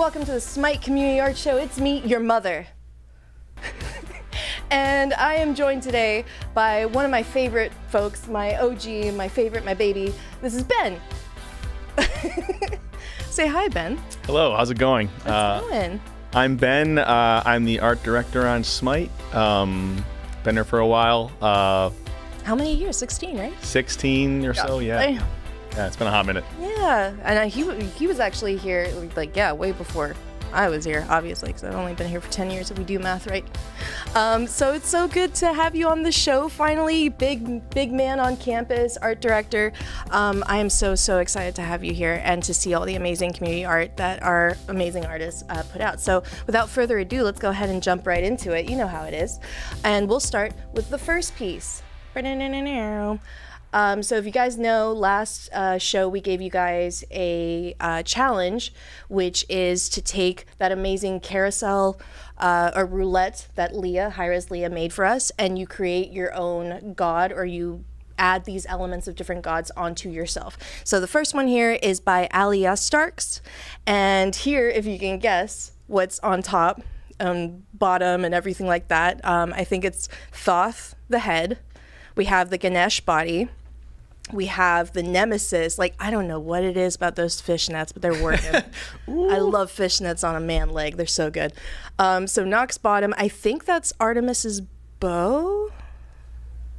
welcome to the SMITE Community Art Show. It's me, your mother. And I am joined today by one of my favorite folks, my OG, my favorite, my baby. This is Ben. Say hi, Ben. Hello, how's it going? What's going? I'm Ben. I'm the art director on SMITE. Been there for a while. How many years? 16, right? 16 or so, yeah. Yeah, it's been a hot minute. Yeah, and he was actually here, like, yeah, way before I was here, obviously, because I've only been here for 10 years if we do math right. So it's so good to have you on the show, finally. Big man on campus, art director. I am so excited to have you here and to see all the amazing community art that our amazing artists put out. So without further ado, let's go ahead and jump right into it. You know how it is. And we'll start with the first piece. So if you guys know, last show we gave you guys a challenge, which is to take that amazing carousel or roulette that Hi-Rez Leah made for us, and you create your own god, or you add these elements of different gods onto yourself. So the first one here is by Alia Starks, and here, if you can guess what's on top, bottom, and everything like that, I think it's Thoth, the head. We have the Ganesh body. We have the Nemesis. Like, I don't know what it is about those fishnets, but they're working. I love fishnets on a man leg. They're so good. So Nox bottom. I think that's Artemis's bow.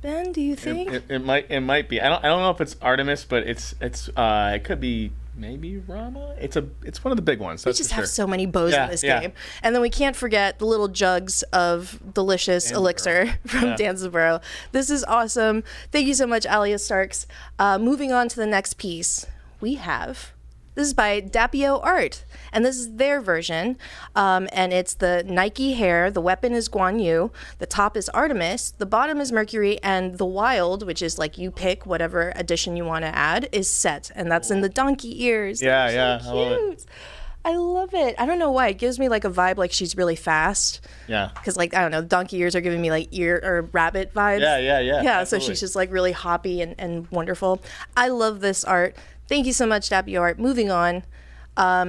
Ben, do you think? It might be. I don't know if it's Artemis, but it could be maybe Rama. It's one of the big ones. We just have so many bows in this game. And then we can't forget the little jugs of delicious elixir from Danzaburo. This is awesome. Thank you so much, Alia Starks. Moving on to the next piece, this is by Dapio Art, and this is their version, and it's the Nike hair. The weapon is Guan Yu, the top is Artemis, the bottom is Mercury, and the wild, which is like you pick whatever addition you want to add, is Set, and that's in the donkey ears. Yeah, so cute. I love it. I don't know why. It gives me like a vibe like she's really fast. Yeah. Because, like, I don't know, donkey ears are giving me like ear or rabbit vibes. Yeah. Yeah, Absolutely. so she's just like really hoppy and wonderful. I love this art. Thank you so much, Dapio Art. Moving on.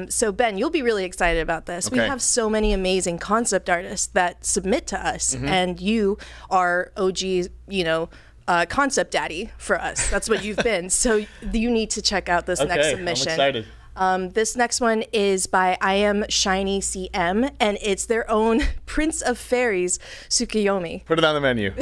So, Ben, you'll be really excited about this. Okay. We have so many amazing concept artists that submit to us, and you are OG, concept daddy for us. That's what you've been. So you need to check out this next submission. I'm excited. This next one is by I Am Shiny CM, and it's their own Prince of Fairies, Tsukuyomi. Put it on the menu.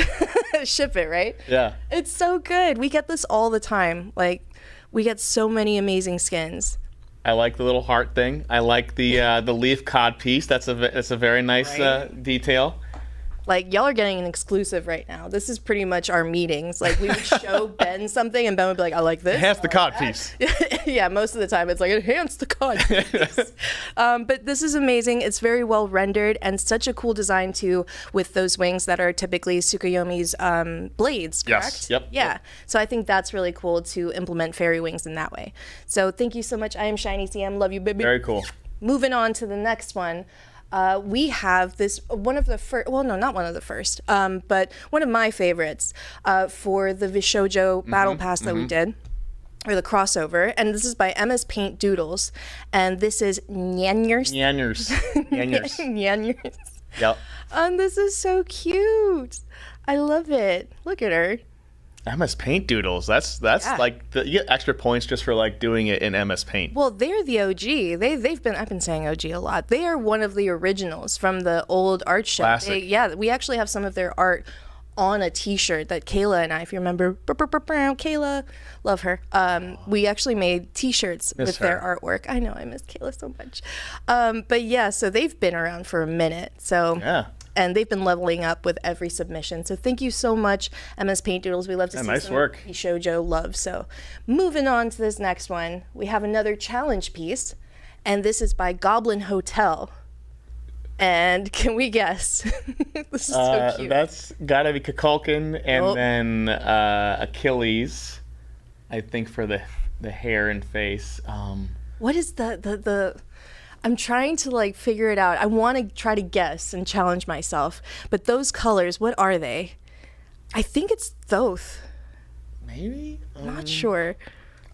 Ship it, right? Yeah. It's so good. We get this all the time. Like, we get so many amazing skins. I like the little heart thing. I like the leaf cod piece. That's a very nice detail. Like, y'all are getting an exclusive right now. This is pretty much our meetings. Like, we would show Ben something, and Ben would be like, I like this. Enhance the cod piece. Yeah, most of the time it's like, enhance the cod piece. But this is amazing. It's very well rendered, and such a cool design, too, with those wings that are typically Tsukuyomi's blades, correct? Yes. Yep. Yeah. So I think that's really cool to implement fairy wings in that way. So thank you so much. I Am Shiny CM. Love you, baby. Very cool. Moving on to the next one. We have this, one of the first, well, no, not one of the first, but one of my favorites for the Vishoujo Battle Pass that we did, or the crossover, and this is by Emma's Paint Doodles, and this is Nyanyers. Nyanyers. Yep. And this is so cute. I love it. Look at her. MS Paint Doodles. That's like you get extra points just for like doing it in MS Paint. Well, they're the OG. I've been saying OG a lot. They are one of the originals from the old art show. Classic. We actually have some of their art on a T-shirt that Kayla and I, if you remember, Kayla, love her. We actually made T-shirts with their artwork. I know, I miss Kayla so much. But yeah, so they've been around for a minute. So yeah. And they've been leveling up with every submission. So thank you so much, MS Paint Doodles. We love to see nice some work. Shoujo love. So moving on to this next one, we have another challenge piece, and this is by Goblin Hotel. And can we guess? This is so cute. That's gotta be Kukulkan and then Achilles, I think, for the hair and face. What is the I'm trying to like figure it out. I want to try to guess and challenge myself. But those colors, what are they? I think it's Thoth. Maybe? Not sure.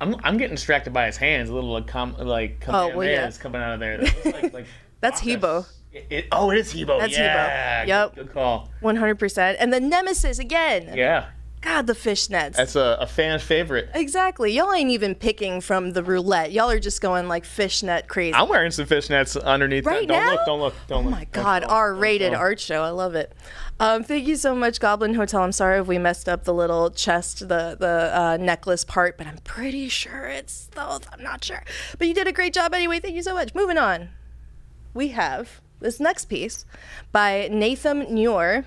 I'm getting distracted by his hands. A little like Kamehamehas coming out of there. That looks like that's Hebo. It is Hebo. That's yeah. Hebo. Yep. Good call. 100%. And the Nemesis again. Yeah. God, the fishnets. That's a fan favorite. Exactly. Y'all ain't even picking from the roulette. Y'all are just going like fishnet crazy. I'm wearing some fishnets underneath. Right that. now? Don't look. Oh my God, R-rated art show. I love it. Thank you so much, Goblin Hotel. I'm sorry if we messed up the little chest, the necklace part, but I'm pretty sure it's both. I'm not sure. But you did a great job anyway. Thank you so much. Moving on. We have this next piece by Nathan Muir.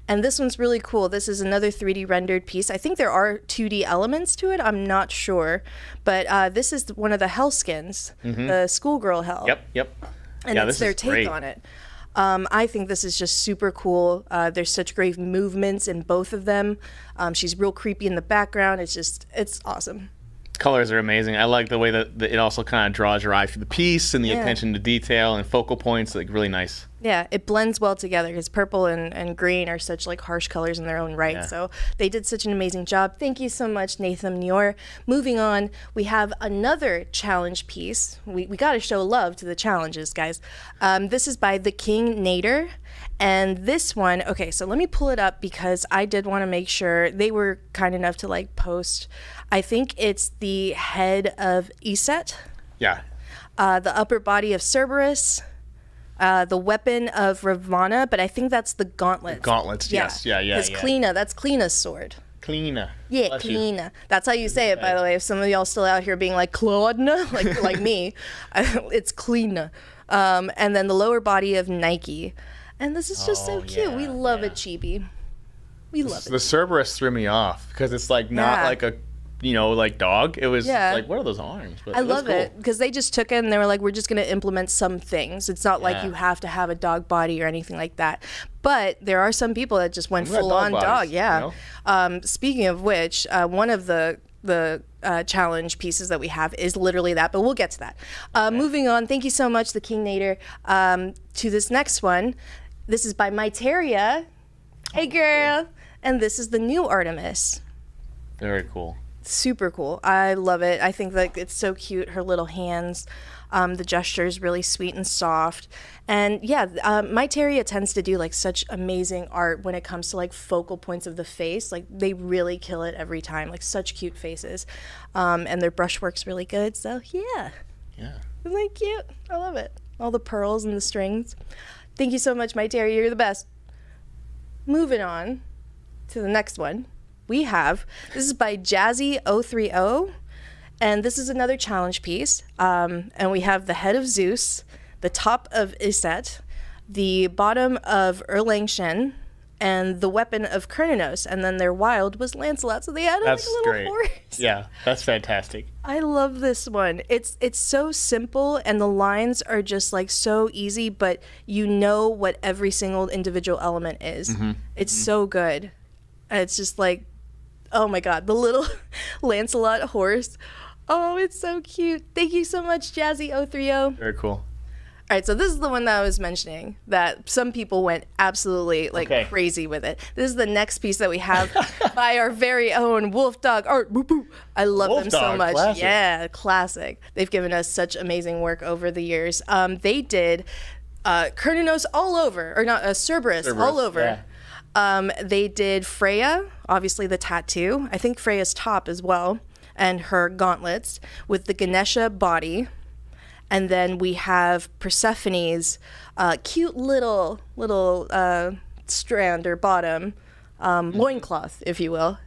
And this one's really cool. This is another 3D rendered piece. I think there are 2D elements to it. I'm not sure. But this is one of the Hell skins, the schoolgirl Hell. Yep. And it's their take on it. I think this is just super cool. There's such great movements in both of them. She's real creepy in the background. It's awesome. Colors are amazing. I like the way that it also kind of draws your eye through the piece and the attention to detail and focal points. Like really nice. Yeah, it blends well together because purple and green are such like harsh colors in their own right. Yeah. So they did such an amazing job. Thank you so much, Nathan Muir. Moving on, we have another challenge piece. We got to show love to the challenges, guys. This is by The King Nader. And this one, okay, so let me pull it up because I did want to make sure they were kind enough to like post. I think it's the head of Iset. Yeah. The upper body of Cerberus. The weapon of Ravana, but I think that's the gauntlets. Gauntlets, yes. Yeah. Because Kleena, that's Kleena's sword. Kleena. Yeah, Kleena. That's how you say it, by the way. If some of y'all still out here being like Claudna, like me, it's Kleena. And then the lower body of Nike. And this is just so cute. We love it, chibi. We love it. The Cerberus threw me off because it's like not like a, like dog. It was like, what are those arms? But I love it because they just took it and they were like, we're just going to implement some things. It's not like you have to have a dog body or anything like that. But there are some people that just went full on dog. Yeah. Speaking of which, one of the challenge pieces that we have is literally that, but we'll get to that. Moving on, thank you so much, The King Nader, to this next one. This is by Myteria. Hey, girl. And this is the new Artemis. Very cool. Super cool. I love it. I think like it's so cute. Her little hands, the gesture is really sweet and soft. And yeah, Myteria tends to do like such amazing art when it comes to like focal points of the face. Like they really kill it every time. Like such cute faces, and their brushwork's really good. So yeah. Isn't that cute? I love it. All the pearls and the strings. Thank you so much, Myteria. You're the best. Moving on to the next one. This is by Jazzy030, and this is another challenge piece. And we have the head of Zeus, the top of Iset, the bottom of Erlangshen, and the weapon of Cernunnos, and then their wild was Lancelot. So they had like a little horse. Yeah, that's fantastic. I love this one. It's so simple, and the lines are just like so easy, but you know what every single individual element is. It's so good. It's just like, oh my God, the little Lancelot horse. Oh, it's so cute. Thank you so much, Jazzy030. Very cool. All right, so this is the one that I was mentioning that some people went absolutely crazy with it. This is the next piece that we have by our very own Wolf Dog Art. I love them so much. Classic. Yeah, classic. They've given us such amazing work over the years. They did Cernunnos all over, or not, Cerberus all over. Yeah. They did Freya, obviously the tattoo. I think Freya's top as well, and her gauntlets with the Ganesha body. And then we have Persephone's cute little strand or bottom, loincloth, if you will,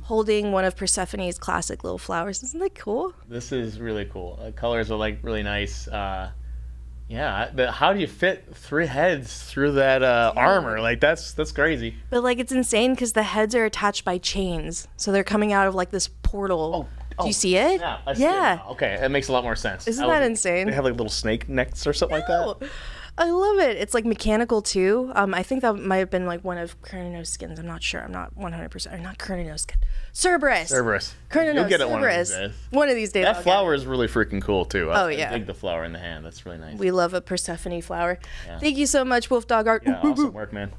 holding one of Persephone's classic little flowers. Isn't that cool? This is really cool. The colors are like really nice. Yeah, how do you fit 3 heads through that armor? Like that's crazy. But like it's insane because the heads are attached by chains, so they're coming out of like this portal. Do you see it? Yeah. I see it now. Okay, that makes a lot more sense. Isn't that insane? They have like little snake necks or something like that. I love it. It's like mechanical too. I think that might have been like one of Cernunnos' skins. I'm not sure. I'm not 100%. Or not Cernunnos' skin. Cerberus. Cernunnos. You'll get it Cerberus. One of these days. One of these days. That flower is really freaking cool too. I dig the flower in the hand. That's really nice. We love a Persephone flower. Yeah. Thank you so much, Wolf Dog Art. Yeah, awesome work, man.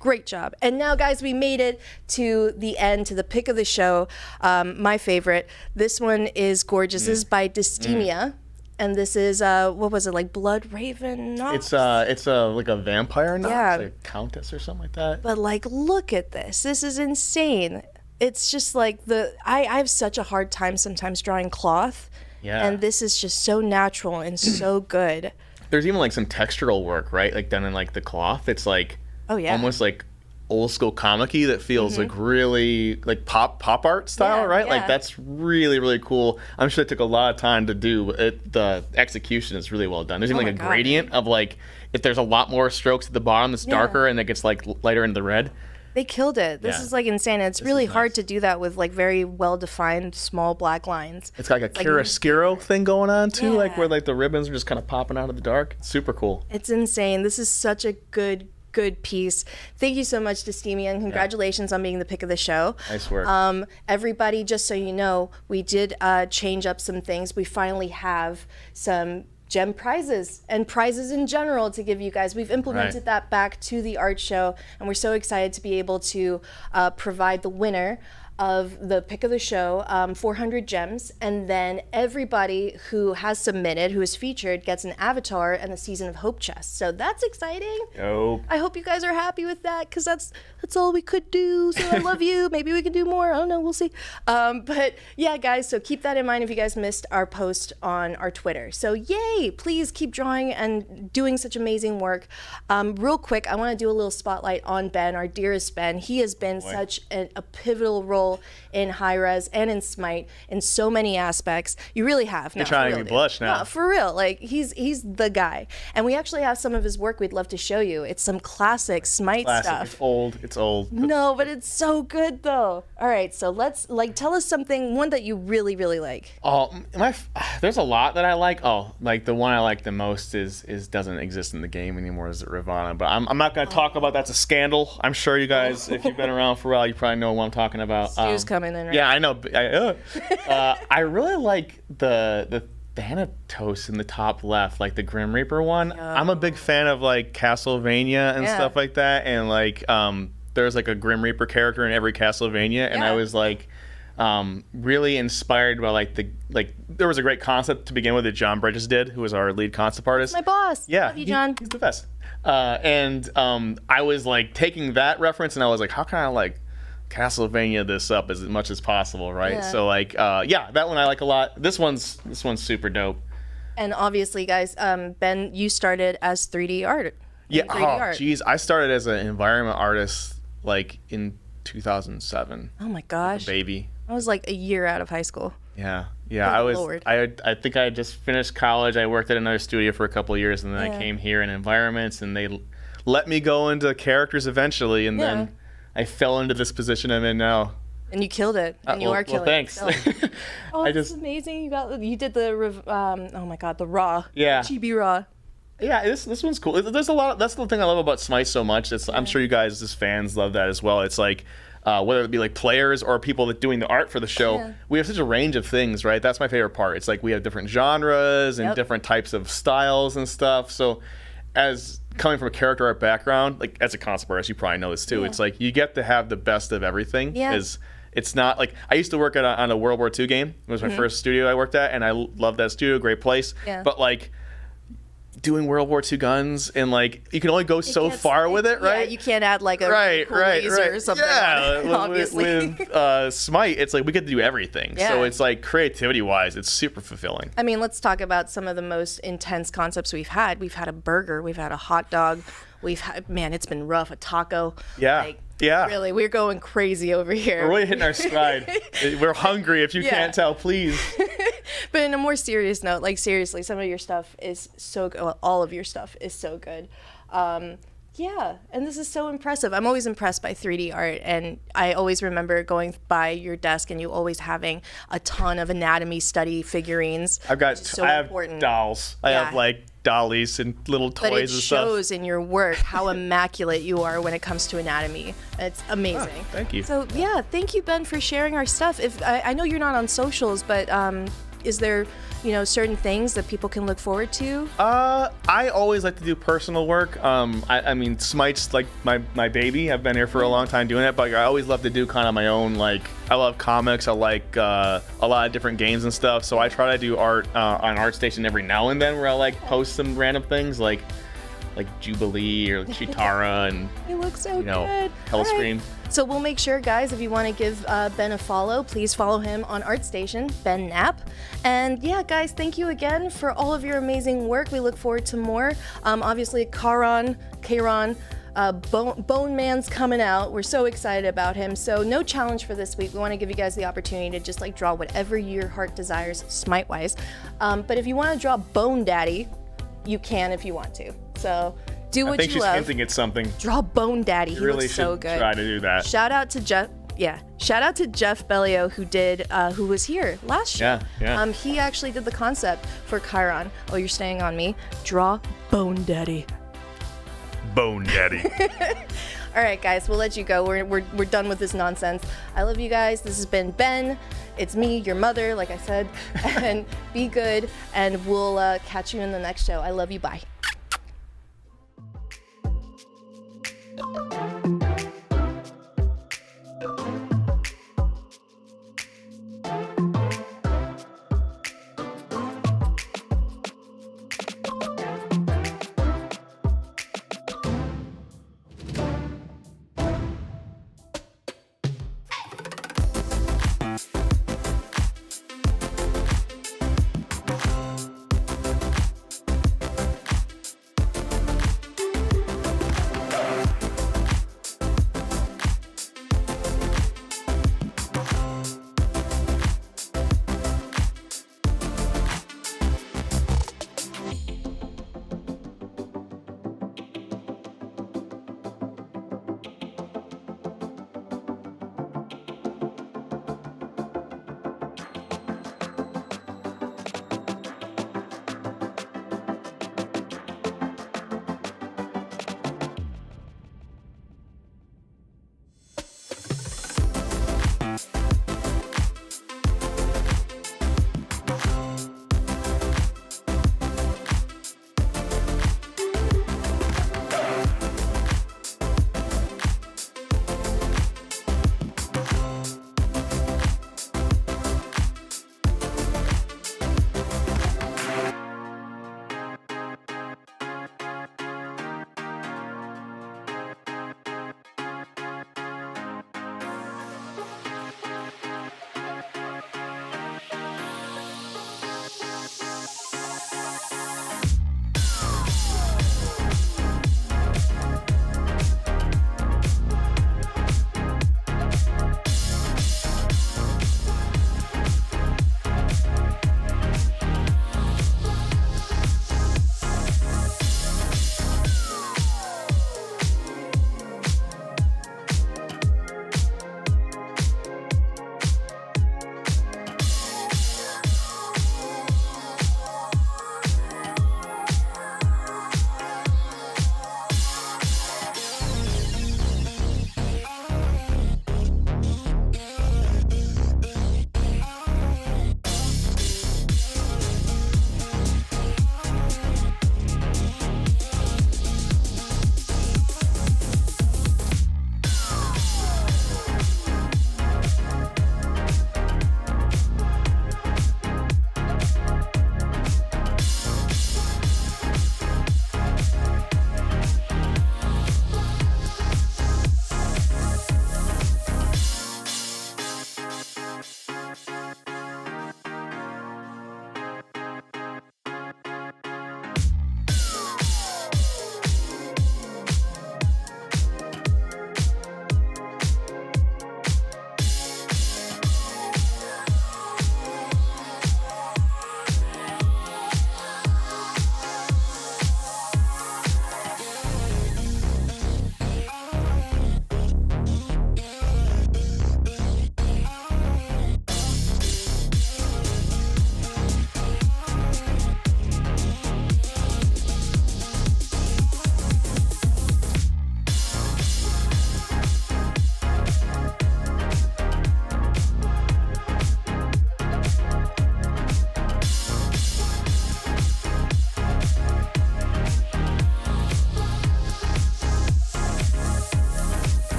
Great job. And now, guys, we made it to the end, to the pick of the show. My favorite. This one is gorgeous. This is by Dystemia. And this is, what was it, like Blood Raven? It's like a vampire Nox, Yeah. like a countess or something like that. But like, look at this. This is insane. It's just like I have such a hard time sometimes drawing cloth. Yeah. And this is just so natural and so good. There's even like some textural work, right? Like done in like the cloth. It's like almost like old school comic-y that feels like really like pop art style, right? Like that's really, really cool. I'm sure it took a lot of time to do, but the execution is really well done. There's even like a gradient of like, if there's a lot more strokes at the bottom that's darker and it gets like lighter into the red. They killed it. This is like insane. It's really hard to do that with like very well-defined small black lines. It's got like a chiaroscuro thing going on too, like where like the ribbons are just kind of popping out of the dark. It's super cool. It's insane. This is such a good piece. Thank you so much, Dystemia, and congratulations on being the pick of the show. Nice work. Everybody, just so you know, we did change up some things. We finally have some gem prizes and prizes in general to give you guys. We've implemented that back to the art show, and we're so excited to be able to provide the winner of the pick of the show, 400 gems, and then everybody who has submitted, who is featured, gets an avatar and the Season of Hope chest. So that's exciting. Dope. I hope you guys are happy with that, because that's all we could do. So I love you. Maybe we can do more. I don't know. We'll see. But yeah, guys, so keep that in mind if you guys missed our post on our Twitter. So yay! Please keep drawing and doing such amazing work. Real quick, I want to do a little spotlight on Ben, our dearest Ben. He has been such a pivotal role in Hi-Rez and in SMITE in so many aspects. You really have. You're trying to make me blush now. No, for real. Like, he's the guy. And we actually have some of his work we'd love to show you. It's some classic SMITE stuff. It's old. No, but it's so good though. All right, so let's tell us one that you really, really like. Oh, there's a lot that I like. Oh, like the one I like the most is doesn't exist in the game anymore, is Ravana. But I'm not going to talk about that's a scandal. I'm sure you guys, if you've been around for a while, you probably know what I'm talking about. Stu's coming in, right? Yeah, I know. I really like the Thanatos in the top left, like the Grim Reaper one. I'm a big fan of like Castlevania and stuff like that, and like there's like a Grim Reaper character in every Castlevania, and I was like really inspired by there was a great concept to begin with that John Bridges did, who was our lead concept artist. My boss. Yeah, love you, John. He's the best. And I was like taking that reference, and I was like, how can I like Castlevania this up as much as possible, right? Yeah. So like that one I like a lot. This one's super dope. And obviously, guys, Ben, you started as 3D art. Yeah. 3D art. Geez, I started as an environment artist like in 2007. Oh my gosh. Baby. I was like a year out of high school. Yeah. Good Lord. I think I just finished college. I worked at another studio for a couple of years, and then I came here in environments, and they let me go into characters eventually, and then I fell into this position I'm in now. And you killed it. And you are killing thanks. it. Oh, that's amazing. You did the oh my god, the raw. Yeah. Chibi raw. Yeah, this one's cool. There's a lot. That's the thing I love about SMITE so much. I'm sure you guys as fans love that as well. It's like whether it be like players or people that doing the art for the show, we have such a range of things, right? That's my favorite part. It's like we have different genres and different types of styles and stuff. So as coming from a character art background, like as a concept artist, you probably know this too. It's like you get to have the best of everything. Yeah. It's not like I used to work on a World War II game. It was my first studio I worked at, and I loved that studio, great place. Yeah. But like doing World War II guns, and like you can only go so far with it, right? Yeah, you can't add like a cool laser or something. Yeah, obviously. with SMITE, it's like we get to do everything. Yeah. So it's like creativity-wise, it's super fulfilling. I mean, let's talk about some of the most intense concepts we've had. We've had a burger, we've had a hot dog, we've had, man, it's been rough, a taco. Yeah. Yeah. Really, we're going crazy over here. We're really hitting our stride. We're hungry, if you can't tell, please. But in a more serious note, like seriously, some of your stuff is so good. Well, all of your stuff is so good. Yeah, and this is so impressive. I'm always impressed by 3D art, and I always remember going by your desk and you always having a ton of anatomy study figurines. I have important. dolls. I have like dollies and little toys but it and stuff. shows in your work how immaculate you are when it comes to anatomy. It's amazing. Thank you. So yeah, thank you, Ben, for sharing our stuff. If I know you're not on socials, but is there, you know, certain things that people can look forward to? I always like to do personal work. I mean, Smite's like my baby. I've been here for a long time doing it, but I always love to do kind of my own, like, I love comics. I like a lot of different games and stuff. So I try to do art on ArtStation every now and then, where I like post some random things like Jubilee or Chitara and It looks so you know, good. Hellscream. All right. So we'll make sure, guys, if you want to give Ben a follow, please follow him on ArtStation, Ben Knapp. And yeah, guys, thank you again for all of your amazing work. We look forward to more. Obviously, Kairon, Bone Man's coming out. We're so excited about him. So no challenge for this week. We want to give you guys the opportunity to just like draw whatever your heart desires, Smite-wise. But if you want to draw Bone Daddy, you can if you want to. So do what you love. I think she's hinting at something. Draw Bone Daddy. He really looks so good. Try to do that. Shout out to Jeff. Yeah, shout out to Jeff Bellio who was here last show. Yeah. He actually did the concept for Kairon. Oh, you're staying on me. Draw Bone Daddy. Bone Daddy. All right, guys, we'll let you go. We're done with this nonsense. I love you guys. This has been Ben. It's me, your mother, like I said. And be good, and we'll catch you in the next show. I love you. Bye.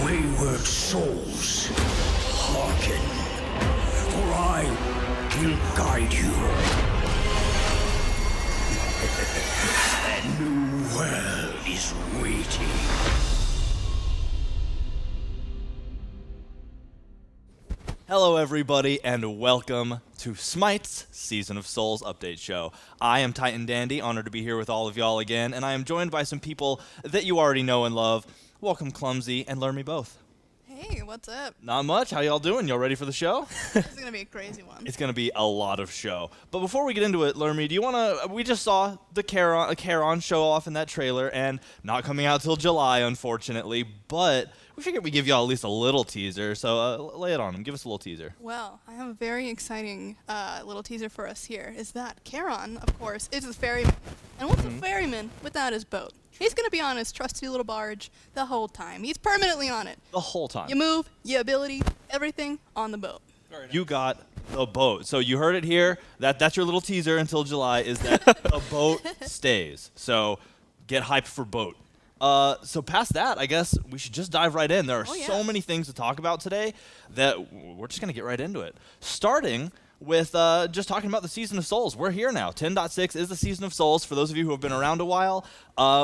wayward souls, hearken, for I will guide you. A new world is waiting. Hello everybody and welcome to SMITE's Season of Souls update show. I am Titan Dandy, honored to be here with all of y'all again, and I am joined by some people that you already know and love. Welcome Clumsy and Learn Me both. Hey, what's up? Not much, how y'all doing? Y'all ready for the show? This is gonna be a crazy one. It's gonna be a lot of show. But before we get into it, Learn Me, do you wanna, we just saw the Charon show off in that trailer, and not coming out till July, unfortunately, but we figured we'd give y'all at least a little teaser, so lay it on them, give us a little teaser. Well, I have a very exciting little teaser for us here, is that Charon, of course, is a ferryman. And what's a ferryman without his boat? He's gonna be on his trusty little barge the whole time. He's permanently on it. The whole time. You move, your ability, everything on the boat. You got the boat. So you heard it here. That's your little teaser until July, is that the boat stays. So get hyped for boat. So past that, I guess we should just dive right in. There are so many things to talk about today that we're just going to get right into it. Starting with just talking about the Season of Souls. We're here now. 10.6 is the Season of Souls. For those of you who have been around a while,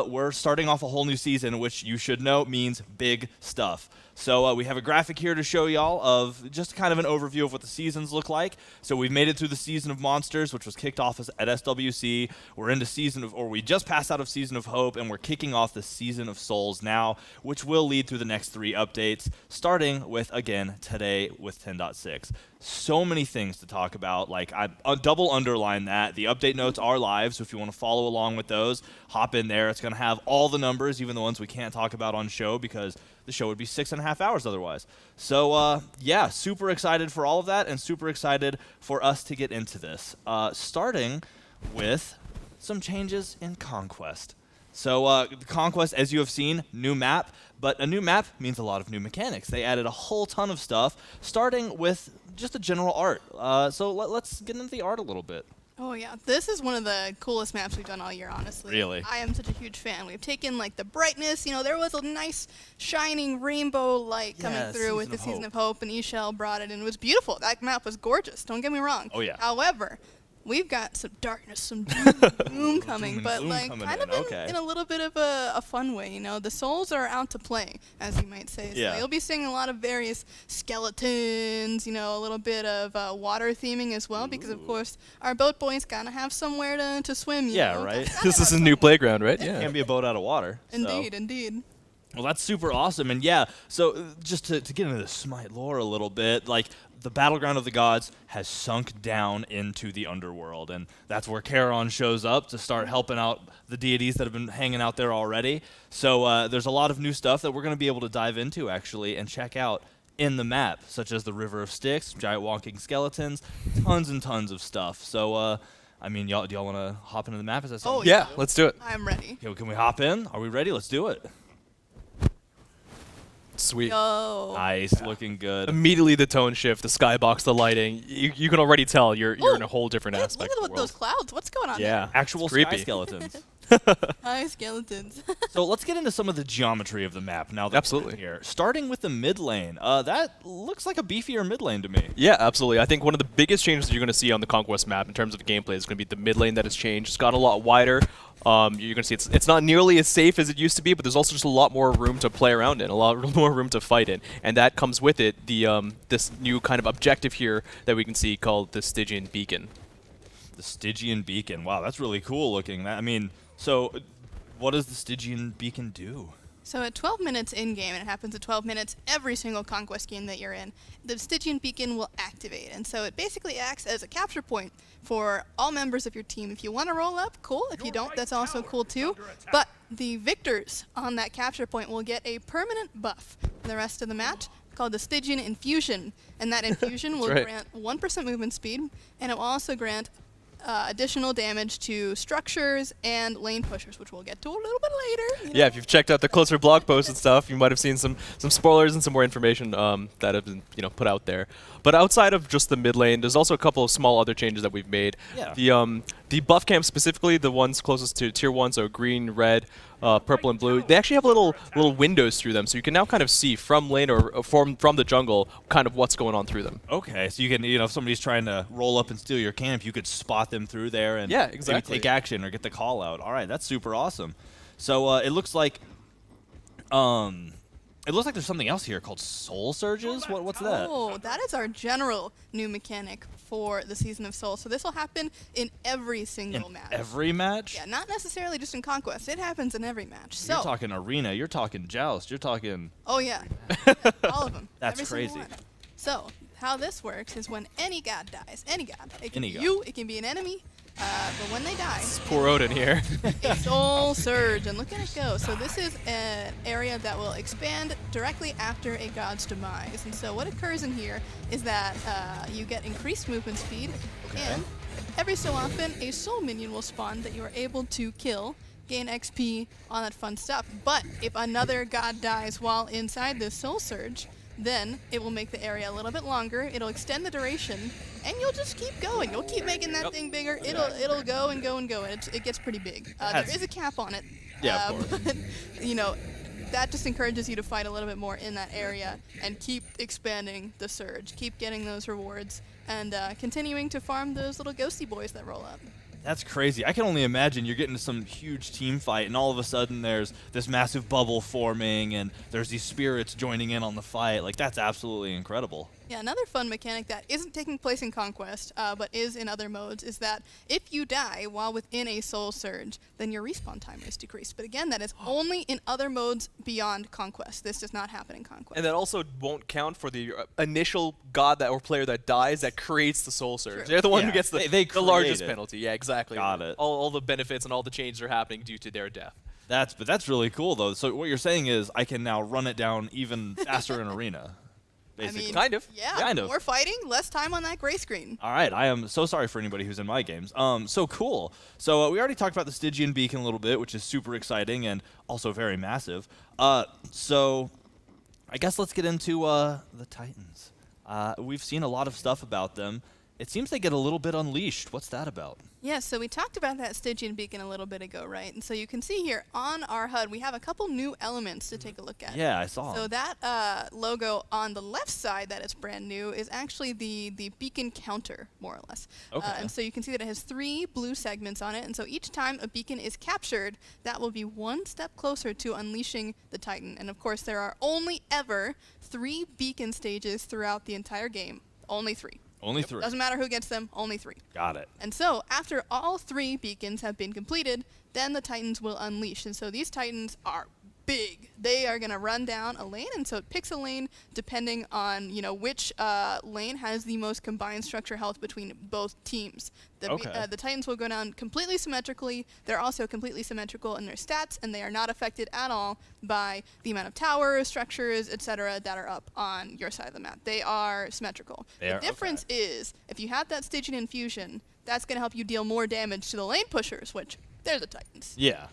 we're starting off a whole new season, which you should know means big stuff. So we have a graphic here to show y'all of just kind of an overview of what the seasons look like. So we've made it through the Season of Monsters, which was kicked off at SWC. We're into we just passed out of Season of Hope, and we're kicking off the Season of Souls now, which will lead through the next 3 updates, starting with, again, today with 10.6. So many things to talk about. Like, I double underline that. The update notes are live, so if you want to follow along with those, hop in there. It's going to have all the numbers, even the ones we can't talk about on show, because the show would be 6.5 hours otherwise. So, yeah, super excited for all of that, and super excited for us to get into this. Starting with some changes in Conquest. So, Conquest, as you have seen, new map, but a new map means a lot of new mechanics. They added a whole ton of stuff, starting with just a general art. So let's get into the art a little bit. Oh yeah, this is one of the coolest maps we've done all year, honestly. Really? I am such a huge fan. We've taken like the brightness, there was a nice shining rainbow light coming through with the Season of Hope, and Eshell brought it, and it was beautiful. That map was gorgeous, don't get me wrong. Oh yeah. However, we've got some darkness, some doom coming, but like kind of in a little bit of a fun way, The souls are out to play, as you might say. Yeah. So you'll be seeing a lot of various skeletons, a little bit of water theming as well, because of course our boat boys gotta have somewhere to swim. You know? Right. This is a new playground, right? Yeah. Can't be a boat out of water. Indeed, indeed. Well, that's super awesome. And yeah, so just to get into the SMITE lore a little bit, like the Battleground of the Gods has sunk down into the underworld, and that's where Charon shows up to start helping out the deities that have been hanging out there already. So there's a lot of new stuff that we're going to be able to dive into, actually, and check out in the map, such as the River of Styx, giant walking skeletons, tons and tons of stuff. So, I mean, do y'all want to hop into the map? Is that something? Yeah, let's do it. I'm ready. Okay, can we hop in? Are we ready? Let's do it. Sweet. Yo. Nice, looking good. Immediately the tone shift, the skybox, the lighting. You can already tell you're in a whole different aspect Look of at the those world. clouds. What's going on Yeah. Actual it's sky creepy. skeletons. Hi, skeletons. So let's get into some of the geometry of the map now that Absolutely. we're here. Starting with the mid lane. That looks like a beefier mid lane to me. Yeah, absolutely. I think one of the biggest changes that you're going to see on the Conquest map in terms of gameplay is going to be the mid lane that has changed. It's gotten a lot wider. You're going to see it's not nearly as safe as it used to be, but there's also just a lot more room to play around in, a lot more room to fight in. And that comes with it this new kind of objective here that we can see called the Stygian Beacon. The Stygian Beacon. Wow, that's really cool looking. I mean, so what does the Stygian Beacon do? So at 12 minutes in-game, and it happens at 12 minutes every single Conquest game that you're in, the Stygian Beacon will activate. And so it basically acts as a capture point for all members of your team. If you want to roll up, cool. If you don't, that's also cool too. But the victors on that capture point will get a permanent buff for the rest of the match called the Stygian Infusion. And that infusion will grant 1% movement speed, and it will also grant additional damage to structures and lane pushers, which we'll get to a little bit later. Yeah, if you've checked out the closer blog posts and stuff, you might have seen some spoilers and some more information that have been put out there. But outside of just the mid lane, there's also a couple of small other changes that we've made. Yeah. The buff camp specifically, the ones closest to tier 1, so green, red, purple and blue, they actually have little windows through them, so you can now kind of see from lane or from the jungle kind of what's going on through them. Okay, so you can, if somebody's trying to roll up and steal your camp, you could spot them through there and Yeah, maybe exactly. take action or get the call out. All right, that's super awesome. So it looks like there's something else here called Soul Surges. What's that? Oh, that is our general new mechanic for the Season of Soul. So this will happen in every single match. Every match? Yeah, not necessarily just in Conquest. It happens in every match. So, You're talking arena. You're talking joust. You're talking. oh yeah, all of them. That's every single crazy. one. So how this works is when any god dies, any god, it can Any be god. you, it can be an enemy, but when they die, Poor Odin here. a soul surge, and look at it go. So this is an area that will expand directly after a god's demise. And so what occurs in here is that you get increased movement speed, and every so often a soul minion will spawn that you are able to kill, gain XP, all that fun stuff. But if another god dies while inside this soul surge, then it will make the area a little bit longer. It'll extend the duration, and you'll just keep going. You'll keep making that thing bigger. It'll go and go and go, and it gets pretty big. There is a cap on it. Yeah, of course. But, that just encourages you to fight a little bit more in that area and keep expanding the surge. Keep getting those rewards and continuing to farm those little ghosty boys that roll up. That's crazy. I can only imagine you're getting to some huge team fight, and all of a sudden there's this massive bubble forming, and there's these spirits joining in on the fight. Like, that's absolutely incredible. Yeah, another fun mechanic that isn't taking place in Conquest, but is in other modes, is that if you die while within a soul surge, then your respawn timer is decreased. But again, that is only in other modes beyond Conquest. This does not happen in Conquest. And that also won't count for the initial god that or player that dies that creates the soul surge. True. They're the one Yeah, who gets they the largest create it. penalty. Yeah, exactly. Got it. All the benefits and all the changes are happening due to their death. But that's really cool, though. So what you're saying is I can now run it down even faster in arena, basically. Kind of. Yeah, Kind of. more fighting, less time on that gray screen. All right, I am so sorry for anybody who's in my games. So cool. So we already talked about the Stygian Beacon a little bit, which is super exciting and also very massive. So I guess let's get into the Titans. We've seen a lot of stuff about them. It seems they get a little bit unleashed. What's that about? Yeah, so we talked about that Stygian Beacon a little bit ago, right? And so you can see here on our HUD, we have a couple new elements to take a look at. Yeah, I saw. So that logo on the left side that is brand new is actually the beacon counter, more or less. Okay. And so you can see that it has 3 blue segments on it. And so each time a beacon is captured, that will be one step closer to unleashing the Titan. And of course, there are only ever 3 beacon stages throughout the entire game. Only 3. Only 3. Doesn't matter who gets them, only 3. Got it. And so, after all 3 beacons have been completed, then the Titans will unleash. And so these Titans are big. They are going to run down a lane, and so it picks a lane depending on, which lane has the most combined structure health between both teams. The Titans will go down completely symmetrically. They're also completely symmetrical in their stats, and they are not affected at all by the amount of towers, structures, etc. that are up on your side of the map. They are symmetrical. The difference is, if you have that Stygian Infusion, that's going to help you deal more damage to the lane pushers, which, they're the Titans. Yeah.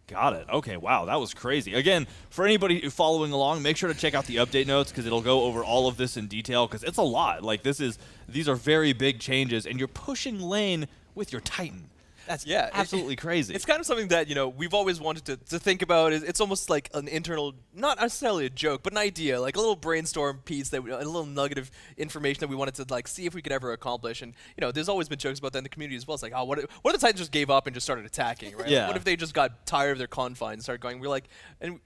Got it. Okay, wow, that was crazy. Again, for anybody following along, make sure to check out the update notes because it'll go over all of this in detail because it's a lot. Like, these are very big changes, and you're pushing lane with your Titan. That's absolutely crazy. It's kind of something that, we've always wanted to think about. It's almost like an internal, not necessarily a joke, but an idea, like a little brainstorm piece, a little nugget of information that we wanted to see if we could ever accomplish. And, there's always been jokes about that in the community as well. It's like, what if the Titans just gave up and just started attacking, right? Yeah. What if they just got tired of their confines and started going? We're like, and,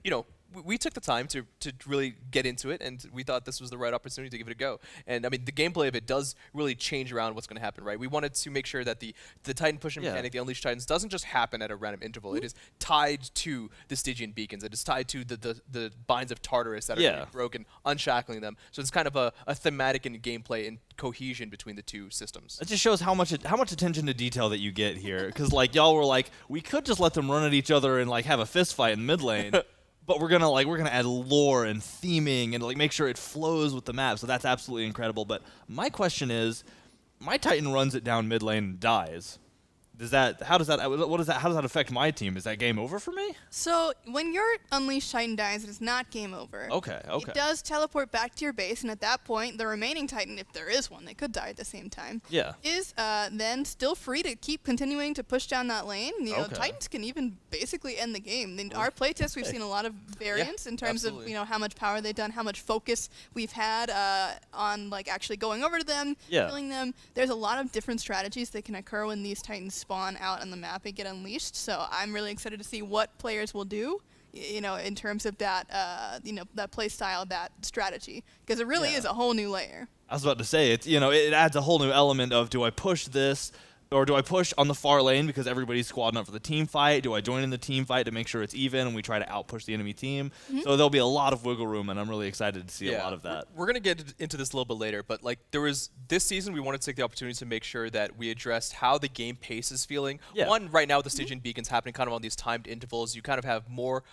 we took the time to really get into it, and we thought this was the right opportunity to give it a go. And I mean, the gameplay of it does really change around what's going to happen, right? We wanted to make sure that the Titan pushing mechanic, the Unleashed Titans, doesn't just happen at a random interval. It is tied to the Stygian beacons. It is tied to the binds of Tartarus that are being broken, unshackling them. So it's kind of a thematic and gameplay and cohesion between the two systems. It just shows how much attention to detail that you get here. Because y'all were like, we could just let them run at each other and have a fist fight in mid lane. But we're gonna add lore and theming and make sure it flows with the map. So that's absolutely incredible. But my question is, my Titan runs it down mid lane and dies. how does that affect my team? Is that game over for me? So when your Unleashed Titan dies, it is not game over. Okay. It does teleport back to your base, and at that point, the remaining Titan, if there is one, they could die at the same time, is then still free to keep continuing to push down that lane. You know, Titans can even basically end the game. In our playtest, we've seen a lot of variance in terms of how much power they've done, how much focus we've had on like actually going over to them, killing them. There's a lot of different strategies that can occur when these Titans spawn out on the map and get unleashed. So I'm really excited to see what players will do, in terms of that, that play style, that strategy, because it really is a whole new layer. I was about to say, it's it adds a whole new element of, do I push this, or do I push on the far lane because everybody's squadding up for the team fight? Do I join in the team fight to make sure it's even and we try to outpush the enemy team? So there'll be a lot of wiggle room, and I'm really excited to see a lot of that. We're going to get into this a little bit later, but like this season, we wanted to take the opportunity to make sure that we addressed how the game pace is feeling. One, right now with the Stygian beacons happening kind of on these timed intervals, you kind of have more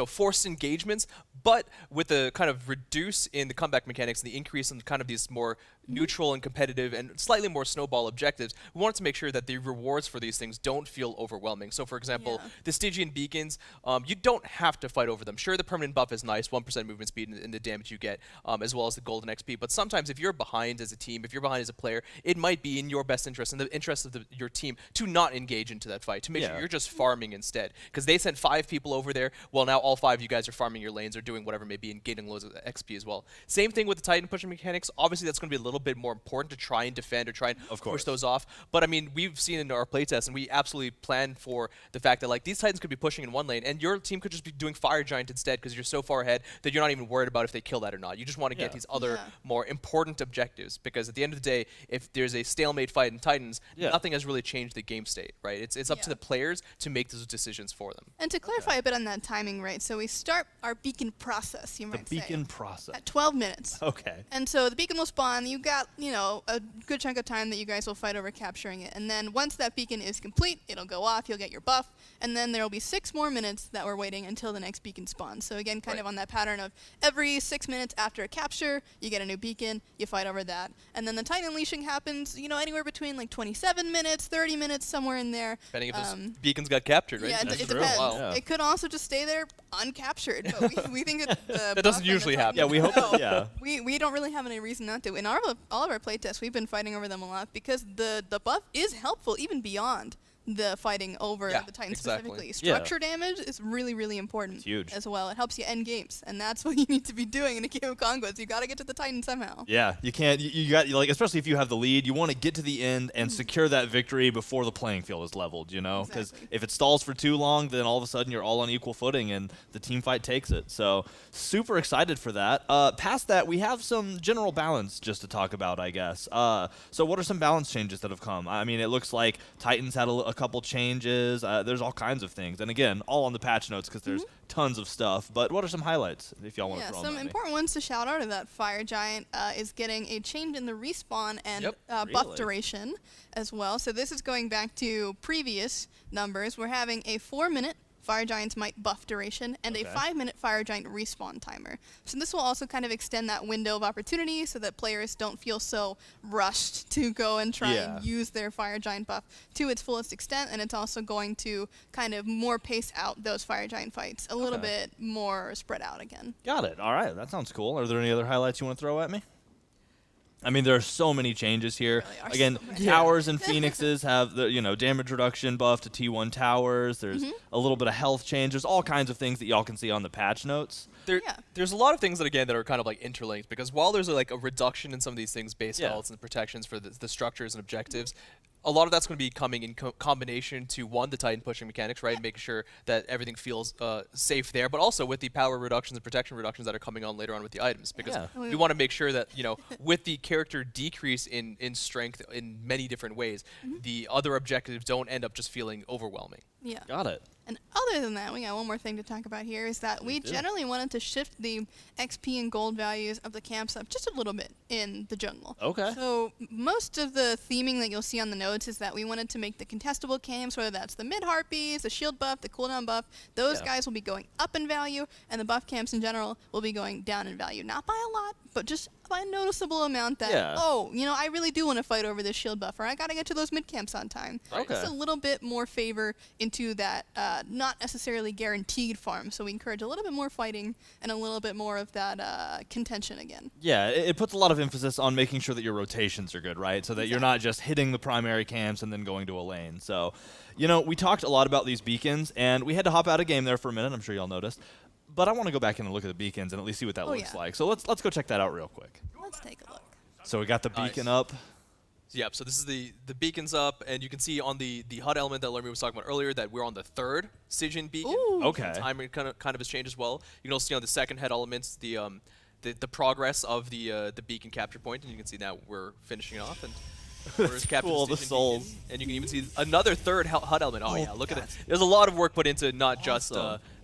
forced engagements, but with the kind of reduce in the comeback mechanics and the increase in kind of these more neutral and competitive and slightly more snowball objectives, we wanted to make sure that the rewards for these things don't feel overwhelming. So for example, the Stygian beacons, you don't have to fight over them. Sure, the permanent buff is nice, 1% movement speed and the damage you get, as well as the golden XP, but sometimes if you're behind as a team, if you're behind as a player, it might be in your best interest, in the interest of your team, to not engage into that fight, to make sure you're just farming instead. Because they sent 5 people over there, well, now all 5 of you guys are farming your lanes or doing whatever it may be and gaining loads of XP as well. Same thing with the Titan pushing mechanics. Obviously, that's going to be a little bit more important to try and defend or try and push those off. But I mean, we've seen in our playtest, and we absolutely plan for the fact that like these Titans could be pushing in one lane, and your team could just be doing Fire Giant instead because you're so far ahead that you're not even worried about if they kill that or not. You just want to get these other more important objectives, because at the end of the day, if there's a stalemate fight in Titans, nothing has really changed the game state, right? It's up to the players to make those decisions for them. And to clarify a bit on that timing, right? So we start our beacon process, you might say. The beacon process. At 12 minutes. Okay. And so the beacon will spawn. You got, a good chunk of time that you guys will fight over capturing it. And then once that beacon is complete, it'll go off, you'll get your buff, and then there will be 6 more minutes that we're waiting until the next beacon spawns. So again, kind of on that pattern of every 6 minutes after a capture, you get a new beacon, you fight over that. And then the Titan unleashing happens, anywhere between like 27 minutes, 30 minutes, somewhere in there. Depending if those beacons got captured, right? Yeah, it depends. Wow. Yeah. It could also just stay there uncaptured, but we think that that doesn't usually happen. Yeah, we hope. We don't really have any reason not to. In all of our playtests, we've been fighting over them a lot because the buff is helpful even beyond the fighting over the Titan specifically. Structure damage is really, really important. It's huge. As well. It helps you end games, and that's what you need to be doing in a game of Conquest. You got to get to the Titan somehow. Yeah, you can't. You got especially if you have the lead, you want to get to the end and secure that victory before the playing field is leveled. Because if it stalls for too long, then all of a sudden you're all on equal footing, and the team fight takes it. So super excited for that. Past that, we have some general balance just to talk about, I guess. So what are some balance changes that have come? I mean, it looks like Titans had a couple changes. There's all kinds of things, and again, all on the patch notes because there's tons of stuff. But what are some highlights if y'all want to throw them? Some important ones to shout out of that. Fire Giant is getting a change in the respawn and buff duration as well. So this is going back to previous numbers. We're having a 4-minute Fire Giant's Might buff duration, and a 5-minute Fire Giant respawn timer. So this will also kind of extend that window of opportunity so that players don't feel so rushed to go and try and use their Fire Giant buff to its fullest extent, and it's also going to kind of more pace out those Fire Giant fights a little bit more spread out again. Got it. All right, that sounds cool. Are there any other highlights you want to throw at me? I mean, there are so many changes here. Really again, towers and phoenixes have the damage reduction buff to T1 towers. There's a little bit of health change. There's all kinds of things that y'all can see on the patch notes. There's a lot of things that are kind of like interlinked, because while there's a reduction in some of these things, base healths and protections for the structures and objectives, a lot of that's going to be coming in combination to, one, the Titan pushing mechanics, right, and making sure that everything feels safe there, but also with the power reductions and protection reductions that are coming on later on with the items, because we want to make sure that, with the character decrease in strength in many different ways, the other objectives don't end up just feeling overwhelming. Yeah. Got it. And other than that, we got one more thing to talk about here, is that we generally wanted to shift the XP and gold values of the camps up just a little bit in the jungle. Okay. So most of the theming that you'll see on the notes is that we wanted to make the contestable camps, whether that's the mid-harpies, the shield buff, the cooldown buff, those guys will be going up in value, and the buff camps in general will be going down in value. Not by a lot, but just by a noticeable amount that, oh, you know, I really do want to fight over this shield buff, or I got to get to those mid camps on time. Okay. Just a little bit more favor into that not necessarily guaranteed farm, so we encourage a little bit more fighting and a little bit more of that contention again. Yeah, it puts a lot of emphasis on making sure that your rotations are good, right? So that you're not just hitting the primary camps and then going to a lane. So, you know, we talked a lot about these beacons, and we had to hop out of game there for a minute. I'm sure y'all noticed. But I want to go back in and look at the beacons and at least see what that looks like. So let's go check that out real quick. Let's take a look. So we got the beacon Nice. up. Yep, so this is the beacon's up, and you can see on the HUD element that Lermy was talking about earlier that we're on the third Stygian beacon. Ooh. Okay. The timer kind of has changed as well. You can also see on the second head elements the progress of the beacon capture point, and you can see now we're finishing off. And That's cool, the Stygian souls. beacon. And you can even see another third HUD element. Oh yeah, look at that. There's a lot of work put into not just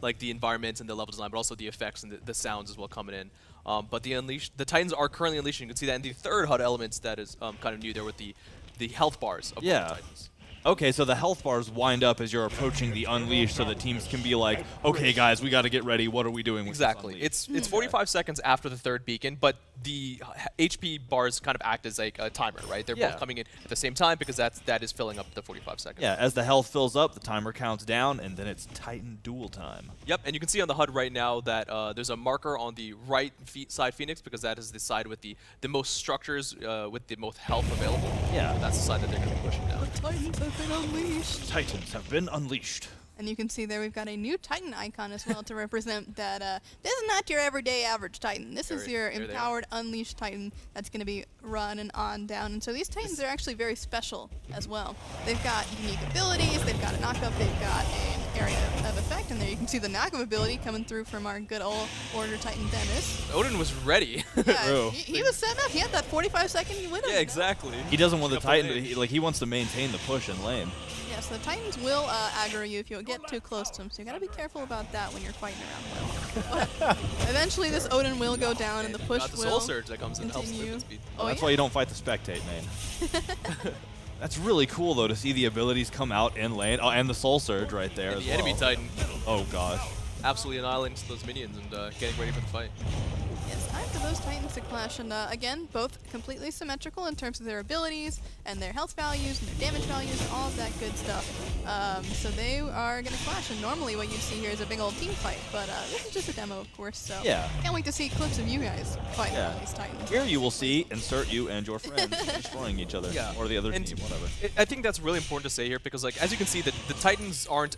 like the environments and the level design, but also the effects and the sounds as well coming in. But the Titans are currently unleashing. You can see that in the third HUD elements that is kind of new there with the health bars of the Titans. Okay, so the health bars wind up as you're approaching the unleash, so the teams can be like, okay, guys, we got to get ready. What are we doing with Exactly. this It's 45 seconds after the third beacon, but the HP bars kind of act as like a timer, right? They're both coming in at the same time because that is filling up the 45 seconds. Yeah, as the health fills up, the timer counts down, and then it's Titan duel time. Yep, and you can see on the HUD right now that there's a marker on the right side Phoenix because that is the side with the most structures with the most health available. Yeah. That's the side that they're going to be pushing down. Titans have been unleashed. Titans have been unleashed. And you can see there we've got a new Titan icon as well to represent that this is not your everyday average Titan. This is your empowered, unleashed Titan that's going to be running on down. And so these Titans are actually very special as well. They've got unique abilities, they've got a knockup, they've got an area of effect, and there you can see the knockup ability coming through from our good old Order Titan Dennis. Odin was ready. Yeah, he was set up. He had that 45-second win. Yeah, exactly. He doesn't want the Titan, he wants to maintain the push in lane. Yeah, so the Titans will aggro you if you get too close to them, so you gotta be careful about that when you're fighting around them. But eventually this Odin will go down and the push got the will soul surge that comes in and helps continue. with speed. Oh, That's yeah. why you don't fight the spectate, man. That's really cool, though, to see the abilities come out in lane. Oh, and the soul surge right there as The well. enemy Titan Oh, gosh. absolutely annihilating those minions and getting ready for the fight. It's time for those Titans to clash, and again, both completely symmetrical in terms of their abilities and their health values and their damage values and all of that good stuff. So they are going to clash, and normally what you'd see here is a big old team fight, but this is just a demo, of course, so can't wait to see clips of you guys fighting on these Titans. Here you will see insert you and your friends destroying each other, or the other And team, whatever. I think that's really important to say here because, like, as you can see, the Titans aren't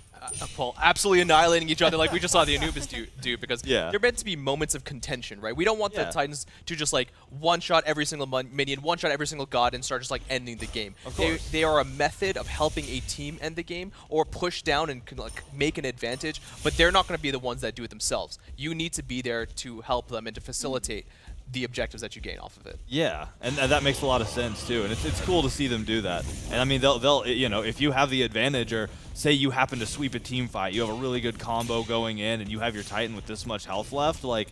well, absolutely annihilating each other like we just saw the Anubis do because they're meant to be moments of contention, right? We don't want the Titans to just like one-shot every single minion, one-shot every single god, and start just like ending the game. Of course. They are a method of helping a team end the game or push down and like make an advantage, but they're not going to be the ones that do it themselves. You need to be there to help them and to facilitate the objectives that you gain off of it. Yeah, and that makes a lot of sense too, and it's cool to see them do that. And I mean, they'll you know, if you have the advantage, or say you happen to sweep a team fight, you have a really good combo going in, and you have your Titan with this much health left, like.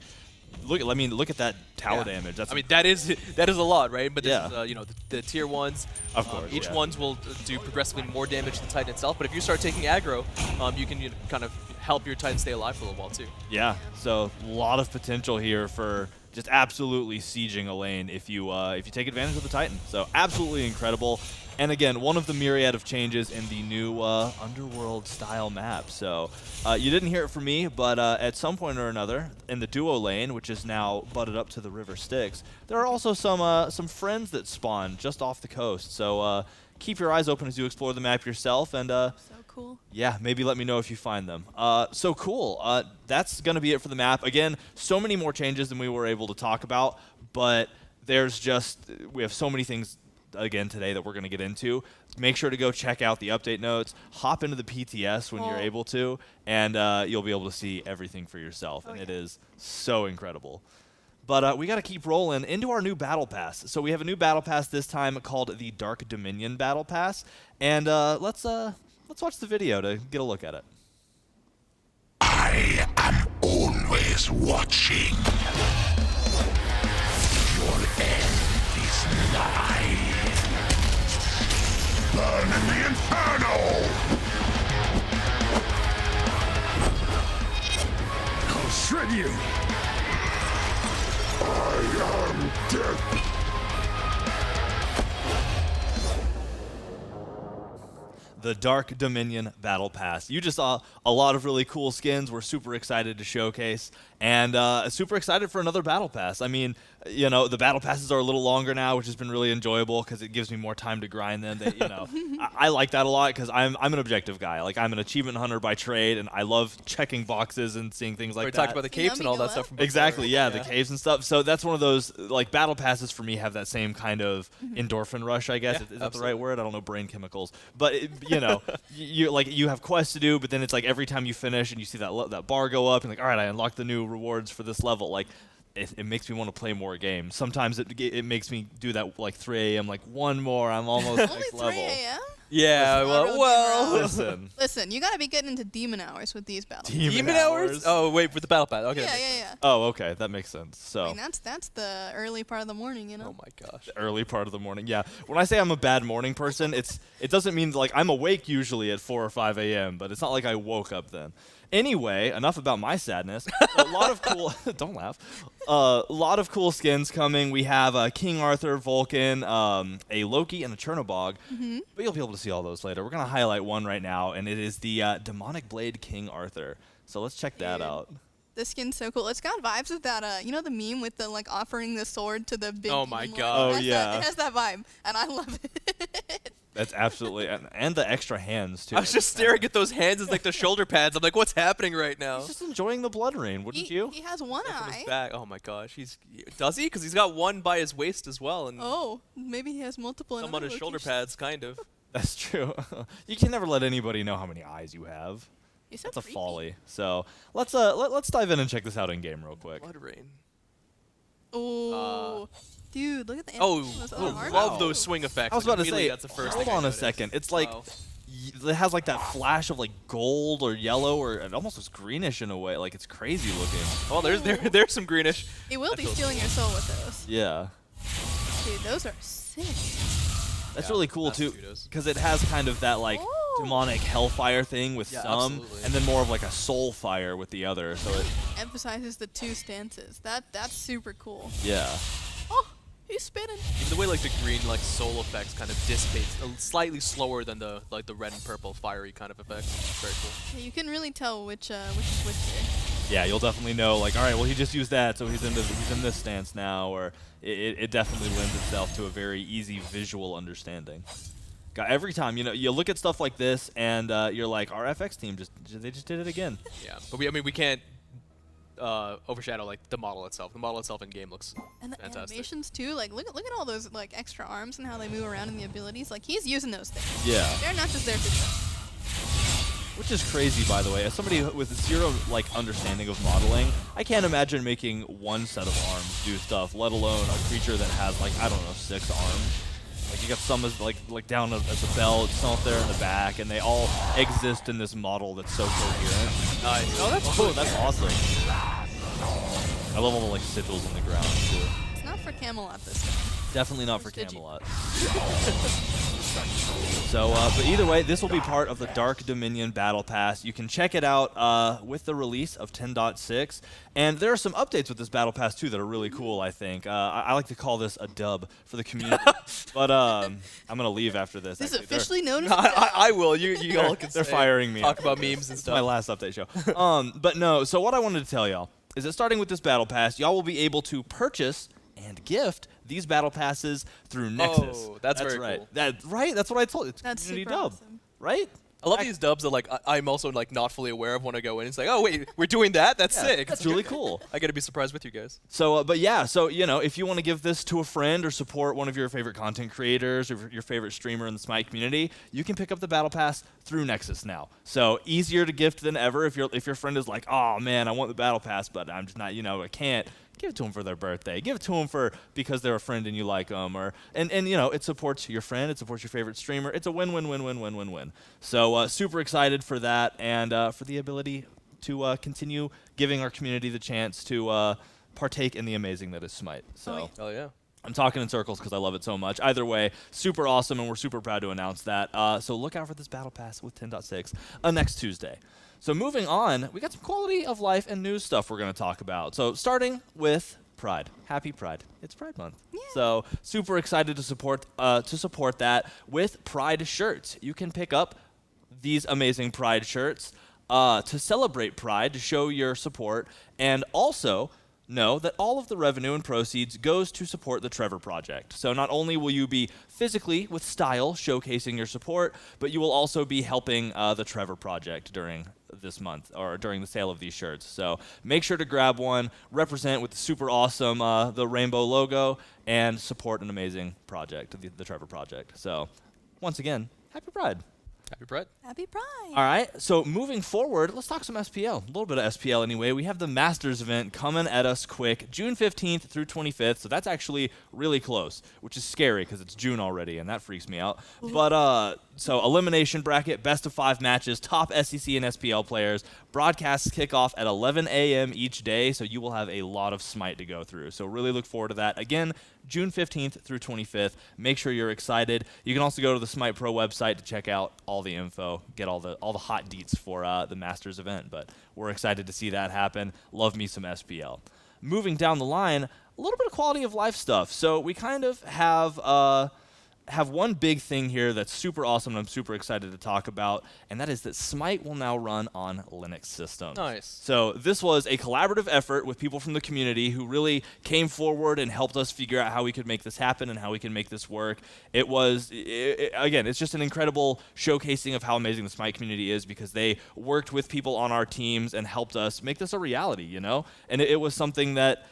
Look at that tower damage. That's that is a lot, right? But this is, you know, the tier ones, of course, each ones will do progressively more damage to the Titan itself. But if you start taking aggro, you can kind of help your Titan stay alive for a little while too. Yeah, so a lot of potential here for just absolutely sieging a lane if you take advantage of the Titan. So absolutely incredible. And again, one of the myriad of changes in the new Underworld style map. So you didn't hear it from me, but at some point or another, in the duo lane, which is now butted up to the River Styx, there are also some friends that spawn just off the coast. So keep your eyes open as you explore the map yourself, and So cool. yeah, maybe let me know if you find them. So cool. That's going to be it for the map. Again, so many more changes than we were able to talk about, but we have so many things again today that we're going to get into. Make sure to go check out the update notes, hop into the PTS when you're able to, and you'll be able to see everything for yourself, and it is so incredible. But we got to keep rolling into our new Battle Pass. So we have a new Battle Pass this time called the Dark Dominion Battle Pass, and let's watch the video to get a look at it. I am always watching. Your end is nigh. Burn in the inferno! I'll shred you! I am death! The Dark Dominion Battle Pass. You just saw a lot of really cool skins. We're super excited to showcase, and super excited for another Battle Pass. I mean, you know, the Battle Passes are a little longer now, which has been really enjoyable because it gives me more time to grind them. They, you know, I like that a lot because I'm an objective guy. Like, I'm an achievement hunter by trade, and I love checking boxes and seeing things like We that. talked about the capes and all that stuff. From before. Exactly, yeah, the caves and stuff. So that's one of those, like, Battle Passes for me have that same kind of endorphin rush, I guess. Yeah, Is that the right word? I don't know, brain chemicals. But, you know, you have quests to do, but then it's like every time you finish and you see that bar go up, and like, all right, I unlocked the new rewards for this level. Like, it makes me want to play more games. Sometimes it makes me do that, like, 3 a.m., like, one more, I'm almost Only next 3 level. a.m.? Yeah, well. Listen, you gotta be getting into demon hours with these battles. Demon hours? Oh, wait, with the battle pass. Okay. Yeah. Oh, okay, that makes sense. So. I mean, that's the early part of the morning, you know? Oh my gosh. Early part of the morning, yeah. When I say I'm a bad morning person, it doesn't mean like I'm awake usually at 4 or 5 a.m., but it's not like I woke up then. Anyway, enough about my sadness. A lot of cool, don't laugh. A lot of cool skins coming. We have King Arthur, Vulcan, a Loki, and a Chernobog. But you'll be able to see all those later. We're gonna highlight one right now, and it is the Demonic Blade King Arthur. So let's check that out. This skin's so cool. It's got vibes of that, you know the meme with the, like, offering the sword to the big Oh my demon God. lord? Oh, yeah. It has that vibe, and I love it. That's absolutely, and the extra hands too. I was just staring at those hands as like the shoulder pads. I'm like, what's happening right now? He's just enjoying the blood rain, wouldn't you? He has one From his eye. back. Oh my gosh. Does he? Because he's got one by his waist as well, and Oh, maybe he has multiple. in some on other his shoulder locations. pads, kind of. That's true. You can never let anybody know how many eyes you have. You're so That's a creepy. folly. So let's dive in and check this out in game real quick. Blood rain. Oh, dude, look at the Oh, animation on those other arms. love those swing effects. I was Like, about to immediately say, that's the first hold thing I on a noticed. second. It's like Wow. it has like that flash of like gold or yellow, or it almost was greenish in a way. Like it's crazy looking. Oh, there's some greenish. It will be feels stealing your soul with those. Yeah, Dude, those are sick. that's Yeah, really cool that's too, kudos. because it has kind of that like Ooh. demonic hellfire thing with Yeah, some, absolutely. and then more of like a soul fire with the other. So it, Emphasizes the two stances. That's super cool. yeah. Oh, he's spinning. The way like the green like soul effects kind of dissipates slightly slower than the red and purple fiery kind of effects. Very cool. Yeah, you can really tell which is which here. Yeah, you'll definitely know, like, all right, well, he just used that, so he's in this stance now, or it definitely lends itself to a very easy visual understanding. God, every time, you know, you look at stuff like this, and you're like, our FX team they just did it again. Yeah, but we can't overshadow like the model itself. The model itself in game looks And the fantastic. animations too. Like look at all those like extra arms and how they move around in the abilities. Like he's using those things. Yeah. They're not just there for show. Which is crazy, by the way. As somebody with zero like understanding of modeling, I can't imagine making one set of arms do stuff, let alone a creature that has like, I don't know, 6 arms. Like you got some as like down at the belt, some up there in the back, and they all exist in this model that's so coherent. Nice. Oh, that's Oh, that's awesome. I love all the like sigils on the ground too. It's not for Camelot this time. Definitely not for Or did you? Camelot. So, but either way, this will be part of the Dark Dominion Battle Pass. You can check it out with the release of 10.6. And there are some updates with this Battle Pass, too, that are really cool, I think. I like to call this a dub for the community. But I'm going to leave after this. This is actually. They're- officially known as. I will. You all can They're say- firing me. Talk about memes and It's my stuff. last update show. But no, so what I wanted to tell y'all is that starting with this Battle Pass, y'all will be able to purchase and gift these Battle Passes through Nexus. Oh, that's very right. cool. Right? That's what I told you. It's That's community super dub. awesome. Right? I love these dubs that like I'm also like not fully aware of when I go in. It's like, oh wait, we're doing that. That's Yeah, sick. That's really cool. I gotta be surprised with you guys. So, but yeah, so, you know, if you want to give this to a friend or support one of your favorite content creators or your favorite streamer in the SMITE community, you can pick up the Battle Pass through Nexus now. So easier to gift than ever. If your friend is like, oh man, I want the Battle Pass, but I'm just not, you know, I can't. Give it to them for their birthday. Give it to them because they're a friend and you like them, and you know, it supports your friend, it supports your favorite streamer. It's a win-win-win-win-win-win-win. So super excited for that and for the ability to continue giving our community the chance to partake in the amazing that is Smite. So. Oh yeah. I'm talking in circles because I love it so much. Either way, super awesome, and we're super proud to announce that. So look out for this Battle Pass with 10.6 next Tuesday. So moving on, we got some quality of life and news stuff we're going to talk about. So starting with Pride. Happy Pride. It's Pride Month. Yeah. So super excited to support that with Pride shirts. You can pick up these amazing Pride shirts to celebrate Pride, to show your support, and also know that all of the revenue and proceeds goes to support the Trevor Project. So not only will you be physically, with style, showcasing your support, but you will also be helping the Trevor Project during this month, or during the sale of these shirts. So make sure to grab one, represent with the super awesome, the rainbow logo, and support an amazing project, the Trevor Project. So once again, happy Pride. Happy Pride. Happy Pride. All right, so moving forward, let's talk some SPL. A little bit of SPL anyway. We have the Masters event coming at us quick, June 15th through 25th, so that's actually really close, which is scary because it's June already, and that freaks me out. But, so elimination bracket, best of 5 matches, top SEC and SPL players. Broadcasts kick off at 11 a.m. each day, so you will have a lot of Smite to go through. So really look forward to that. Again, June 15th through 25th. Make sure you're excited. You can also go to the Smite Pro website to check out all the info, get all the hot deets for the Masters event. But we're excited to see that happen. Love me some SPL. Moving down the line, a little bit of quality of life stuff. So we kind of have one big thing here that's super awesome and I'm super excited to talk about, and that is that Smite will now run on Linux systems. Nice. So this was a collaborative effort with people from the community who really came forward and helped us figure out how we could make this happen and how we can make this work. It was, again, it's just an incredible showcasing of how amazing the Smite community is, because they worked with people on our teams and helped us make this a reality, you know? And it was something that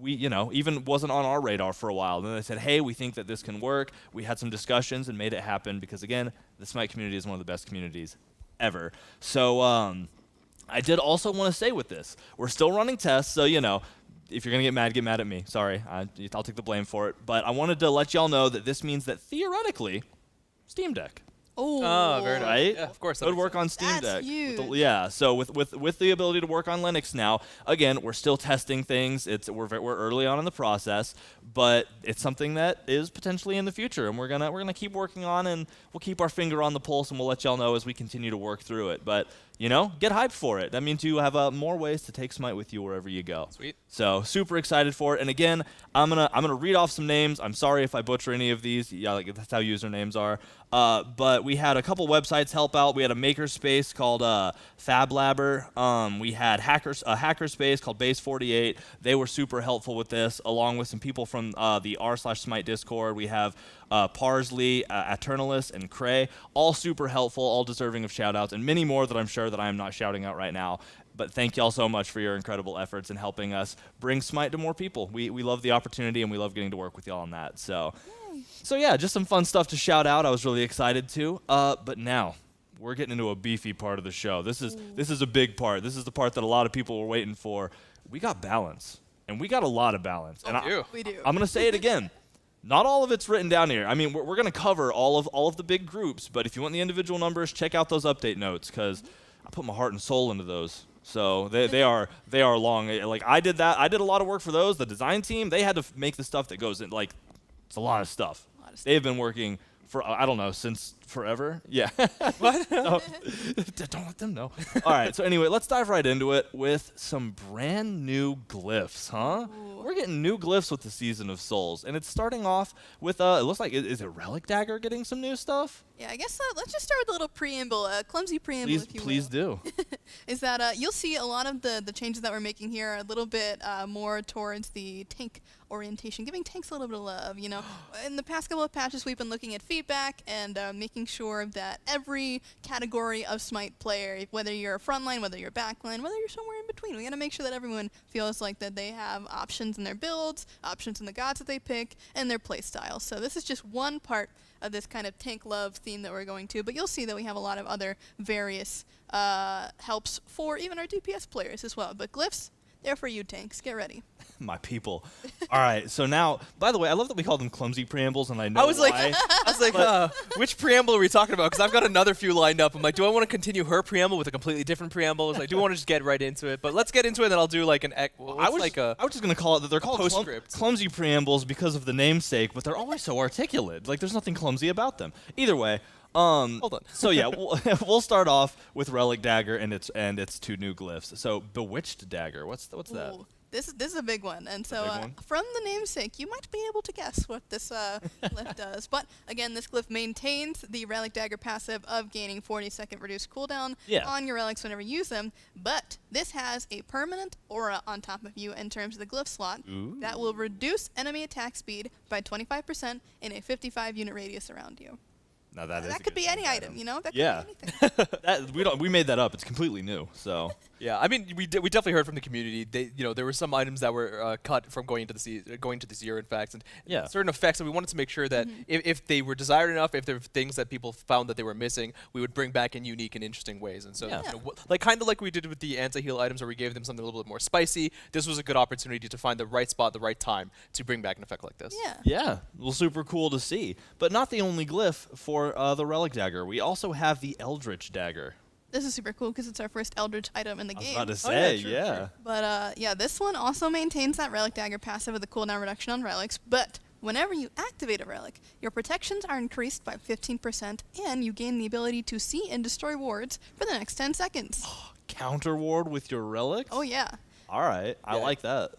we, even wasn't on our radar for a while. And then they said, hey, we think that this can work. We had some discussions and made it happen because, again, the Smite community is one of the best communities ever. So I did also want to say with this, we're still running tests, so, if you're going to get mad at me. Sorry, I'll take the blame for it. But I wanted to let y'all know that this means that, theoretically, Steam Deck. Oh, very nice. Right? Yeah, of course. It would work on Steam That's Deck. huge. Yeah, so with the ability to work on Linux now, again, we're still testing things. We're early on in the process, but it's something that is potentially in the future, and we're gonna keep working on, and we'll keep our finger on the pulse, and we'll let y'all know as we continue to work through it. But get hyped for it. That means you have more ways to take Smite with you wherever you go. Sweet. So super excited for it. And again, I'm gonna read off some names. I'm sorry if I butcher any of these. Yeah, that's how usernames are. But we had a couple websites help out. We had a makerspace called FabLabber. We had a hackerspace called Base48. They were super helpful with this, along with some people from the r/Smite Discord. We have Parsley, Eternalis, and Cray, all super helpful, all deserving of shout-outs, and many more that I'm sure that I am not shouting out right now. But thank y'all so much for your incredible efforts in helping us bring Smite to more people. We love the opportunity, and we love getting to work with y'all on that. So yeah, just some fun stuff to shout out. I was really excited to. But now we're getting into a beefy part of the show. This is a big part. This is the part that a lot of people were waiting for. We got balance, and we got a lot of balance. And We do. I'm gonna say it again. Not all of it's written down here. I mean, we're going to cover all of the big groups, but if you want the individual numbers, check out those update notes, because I put my heart and soul into those. So they are long. Like, I did that. I did a lot of work for those. The design team, they had to make the stuff that goes in. Like, it's a lot of stuff. They've been working for, I don't know, since forever. Yeah. What? No. Don't let them know. All right. So anyway, let's dive right into it with some brand new glyphs, huh? Ooh. We're getting new glyphs with the Season of Souls, and it's starting off with it looks like, is it Relic Dagger getting some new stuff? Yeah, I guess let's just start with a little preamble, a clumsy preamble, if you will. Please do. Is that you'll see a lot of the changes that we're making here are a little bit more towards the tank orientation, giving tanks a little bit of love. In the past couple of patches, we've been looking at feedback and making sure that every category of Smite player, whether you're a frontline, whether you're backline, whether you're somewhere in between, we gotta make sure that everyone feels like that they have options in their builds, options in the gods that they pick, and their playstyle. So this is just one part of this kind of tank love theme that we're going to, but you'll see that we have a lot of other various helps for even our DPS players as well. But glyphs, They're for you, tanks. Get ready. My people. All right, so now, by the way, I love that we call them clumsy preambles, and I know I was why. Which preamble are we talking about? Because I've got another few lined up. I'm like, do I want to continue her preamble with a completely different preamble? It's like, do I want to just get right into it? But let's get into it, and then I'll do like an. I was just going to call it that they're called postscript. clumsy preambles because of the namesake, but they're always so articulate. Like, there's nothing clumsy about them. Either way. Hold on. So yeah, we'll start off with Relic Dagger and its 2 new glyphs. So Bewitched Dagger, what's that? Ooh, this is a big one, and so big one? from the namesake, you might be able to guess what this glyph does. But again, this glyph maintains the Relic Dagger passive of gaining 40-second reduced cooldown on your relics whenever you use them. But this has a permanent aura on top of you in terms of the glyph slot that will reduce enemy attack speed by 25% in a 55-unit radius around you. Now that could be any item, you know? That could be anything. We made that up. It's completely new. So Yeah, I mean, we definitely heard from the community. There were some items that were cut from going to this year, in fact, and certain effects. And we wanted to make sure that if they were desired enough, if there were things that people found that they were missing, we would bring back in unique and interesting ways. And so, kind of like we did with the anti-heal items, where we gave them something a little bit more spicy. This was a good opportunity to find the right spot, the right time to bring back an effect like this. yeah, well, super cool to see. But not the only glyph for the Relic Dagger. We also have the Eldritch Dagger. This is super cool because it's our first Eldritch item in the game. I was about to say, true. But this one also maintains that Relic Dagger passive with the cooldown reduction on relics, but whenever you activate a relic, your protections are increased by 15%, and you gain the ability to see and destroy wards for the next 10 seconds. Counter ward with your relics? Oh yeah. All right, I like that.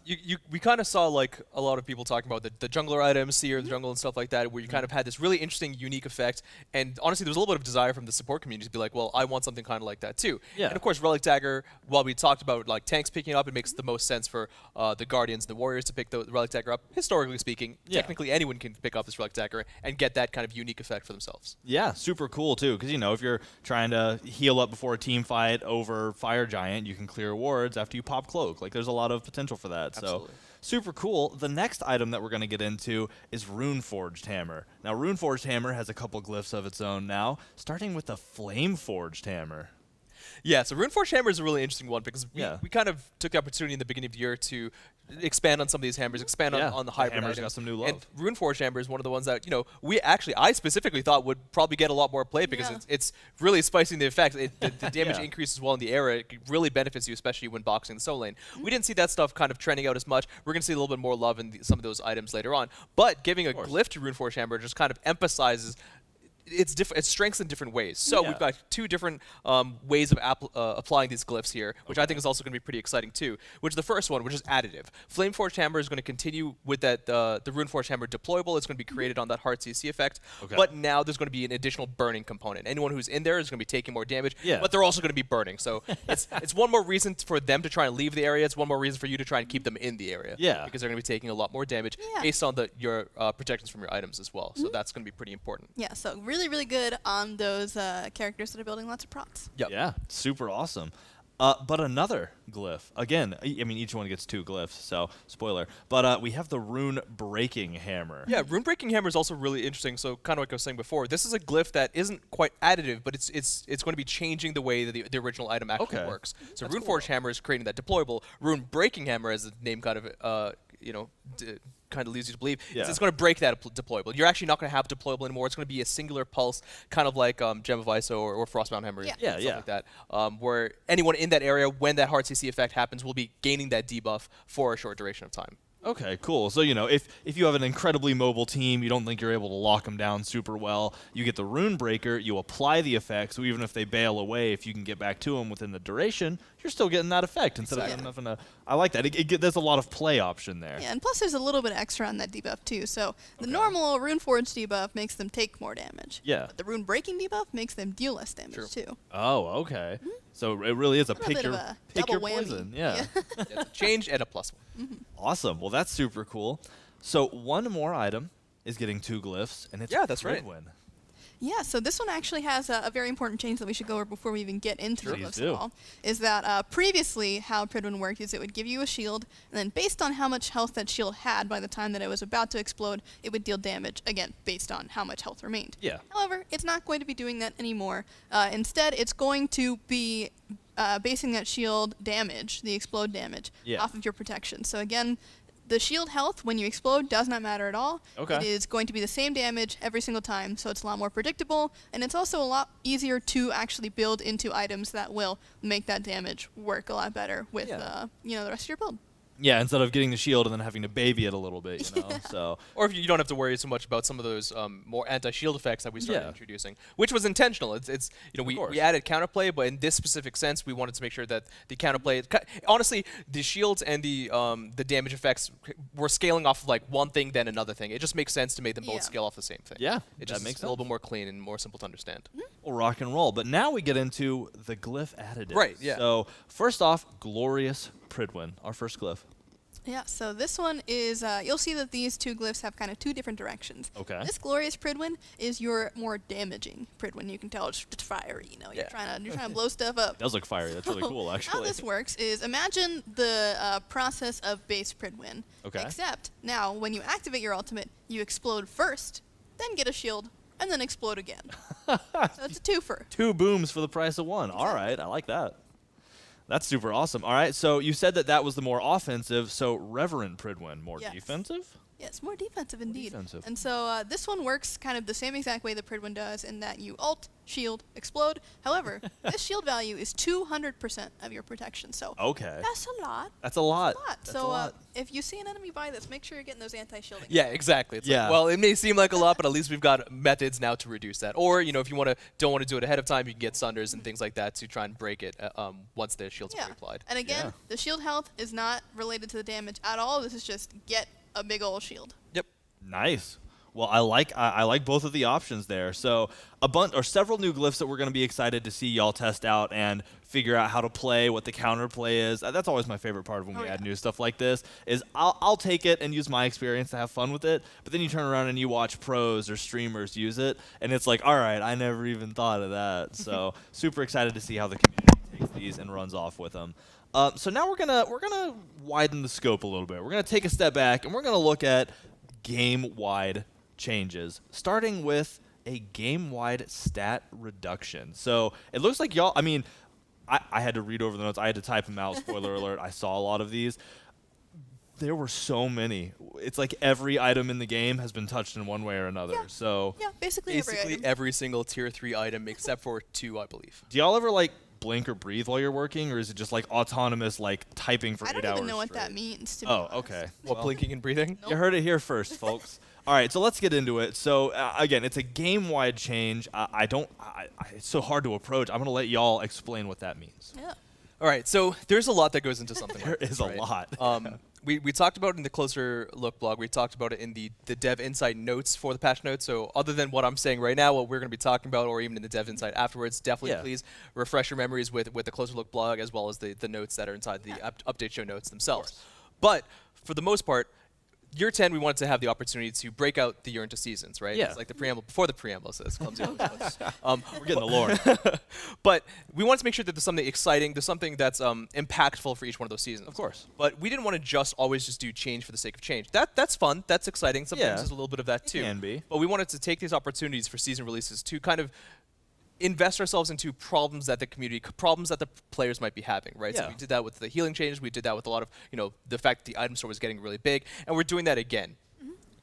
We kind of saw like a lot of people talking about the jungler items, Seer, the jungle and stuff like that, where you kind of had this really interesting, unique effect. And honestly, there was a little bit of desire from the support community to be like, well, I want something kind of like that too. Yeah. And of course, Relic Dagger, while we talked about like tanks picking it up, it makes the most sense for the Guardians and the Warriors to pick the Relic Dagger up. Historically speaking, technically anyone can pick up this Relic Dagger and get that kind of unique effect for themselves. Yeah, super cool too, because if you're trying to heal up before a team fight over Fire Giant, you can clear wards after you pop Cloak. Like, there's a lot of potential for that. Absolutely. So super cool. The next item that we're going to get into is Runeforged Hammer. Now, Runeforged Hammer has a couple glyphs of its own now, starting with the Flameforged Hammer. Yeah, so Runeforged Hammer is a really interesting one because we kind of took the opportunity in the beginning of the year to expand on some of these hammers, expand on the hybrid hammer's items. got some new love. And Runeforged Hammer is one of the ones that, I specifically thought would probably get a lot more play because it's really spicing the effect. The damage increases well in the area. It really benefits you, especially when boxing the solo lane. We didn't see that stuff kind of trending out as much. We're going to see a little bit more love in some of those items later on. But giving a glyph to Runeforged Hammer just kind of emphasizes its strengths in different ways. So we've got 2 different ways of applying these glyphs here, which I think is also going to be pretty exciting too. Which is the first one, which is additive. Flameforged Hammer is going to continue with that the Runeforged Hammer deployable. It's going to be created on that hard CC effect. But now there's going to be an additional burning component. Anyone who's in there is going to be taking more damage, but they're also going to be burning. So it's one more reason for them to try and leave the area. It's one more reason for you to try and keep them in the area. Because they're going to be taking a lot more damage based on your protections from your items as well. So that's going to be pretty important. Yeah, so really good on those characters that are building lots of prots. Yeah, super awesome. But another glyph. Again, I mean, each one gets 2 glyphs, so spoiler. But we have the Rune Breaking Hammer. Yeah, Rune Breaking Hammer is also really interesting. So kind of like I was saying before, this is a glyph that isn't quite additive, but it's going to be changing the way that the original item actually works. So Runeforged Hammer is creating that deployable. Rune Breaking Hammer, as the name kind of kind of leads you to believe, is it's going to break that deployable. You're actually not going to have deployable anymore. It's going to be a singular pulse, kind of like Gem of Iso or Frostbound Hammer, stuff like that, where anyone in that area, when that hard CC effect happens, will be gaining that debuff for a short duration of time. Okay, cool. So, if you have an incredibly mobile team, you don't think you're able to lock them down super well, you get the Rune Breaker, you apply the effect, so even if they bail away, if you can get back to them within the duration, you're still getting that effect instead of having to... I like that. There's a lot of play option there. Yeah, and plus there's a little bit extra on that debuff too. So the normal Runeforged debuff makes them take more damage. Yeah. But the Rune Breaking debuff makes them deal less damage too. Oh, okay. So it really is a pick your double poison. whammy. Yeah. It's a change and a +1. Awesome. Well, that's super cool. So one more item is getting 2 glyphs, and it's that's right. Gridwin. Yeah, so this one actually has a very important change that we should go over before we even get into the Please glyphs do. at all. Is that previously how Pridwin worked is it would give you a shield, and then based on how much health that shield had by the time that it was about to explode, it would deal damage, again, based on how much health remained. Yeah. However, it's not going to be doing that anymore. Instead, it's going to be basing that shield damage, the explode damage, Yeah. off of your protection. So again, the shield health when you explode does not matter at all. Okay. It is going to be the same damage every single time, so it's a lot more predictable, and it's also a lot easier to actually build into items that will make that damage work a lot better with the rest of your build. Yeah, instead of getting the shield and then having to baby it a little bit, you know. So Or if you don't have to worry so much about some of those more anti-shield effects that we started Yeah. introducing, which was intentional. It's course. we added counterplay, but in this specific sense, we wanted to make sure that the counterplay. Honestly, the shields and the damage effects were scaling off of like one thing then another thing. It just makes sense to make them both Yeah. scale off the same thing. Yeah, it that just makes is a little sense. bit more clean and more simple to understand. we'll rock and roll. But now we get into the glyph additives. Right, yeah. So first off, Glorious Pridwin, our first glyph. Yeah, so this one is, you'll see that these two glyphs have kind of two different directions. Okay. This Glorious Pridwin is your more damaging Pridwin. You can tell it's fiery, you know, Yeah. you're trying to blow stuff up. It does look fiery. That's really cool, How actually. this works is imagine the process of base Pridwin. Okay. Except now, when you activate your ultimate, you explode first, then get a shield, and then explode again. So it's a twofer. 2 booms for the price of 1. All right, I like that. That's super awesome. All right, so you said that was the more offensive, so Reverend Pridwin, more Yes. defensive? Yeah, it's more defensive indeed. defensive. And so this one works kind of the same exact way that Pridwin does in that you ult, shield, explode. However, this shield value is 200% of your protection. So Okay. that's a lot. That's a lot. That's a so lot. if you see an enemy buy this, make sure you're getting those anti-shielding. Yeah, exactly. It's Yeah. like, well, it may seem like a lot, but at least we've got methods now to reduce that. Or, if you don't want to do it ahead of time, you can get sunders and things like that to try and break it once the shield's Yeah. reapplied. And again, Yeah. the shield health is not related to the damage at all. This is just get a big old shield. Yep. Nice. Well, I like both of the options there. So several new glyphs that we're going to be excited to see y'all test out and figure out how to play, what the counterplay is. That's always my favorite part of when we add new stuff like this. Is I'll take it and use my experience to have fun with it, but then you turn around and you watch pros or streamers use it, and it's like, all right, I never even thought of that. So super excited to see how the community takes these and runs off with them. So now we're gonna widen the scope a little bit. We're gonna take a step back and we're gonna look at game-wide changes, starting with a game-wide stat reduction. So it looks like y'all, I had to read over the notes. I had to type them out. Spoiler alert, I saw a lot of these. There were so many. It's like every item in the game has been touched in one way or another. Yeah. So Yeah, basically, Basically every every single tier 3 item except for 2, I believe. do y'all ever blink or breathe while you're working, or is it just autonomous typing for I 8 don't hours even know what that straight? means, to be Oh, honest. okay. What, blinking and breathing? You heard it here first, folks. All right, so let's get into it. So again, it's a game-wide change. It's so hard to approach. I'm gonna let y'all explain what that means. Yeah. All right, so there's a lot that goes into something There like this, is a right? lot. We talked about it in the Closer Look blog. We talked about it in the Dev Insight notes for the patch notes. So other than what I'm saying right now, what we're going to be talking about, or even in the Dev Insight afterwards, definitely Yeah. please refresh your memories with the Closer Look blog as well as the notes that are inside the update show notes themselves. But for the most part, Year 10, we wanted to have the opportunity to break out the year into seasons, right? Yeah. It's like the preamble, before the preamble, so it's clumsy. We're getting the lore. But we wanted to make sure that there's something exciting, there's something that's impactful for each one of those seasons. Of course. But we didn't want to just always just do change for the sake of change. That's fun, that's exciting. Sometimes Yeah. there's a little bit of that too. can be. But we wanted to take these opportunities for season releases to kind of invest ourselves into problems that the community, problems that the players might be having, right? So Yeah. we did that with the healing changes. We did that with a lot of, the fact that the item store was getting really big, and we're doing that again.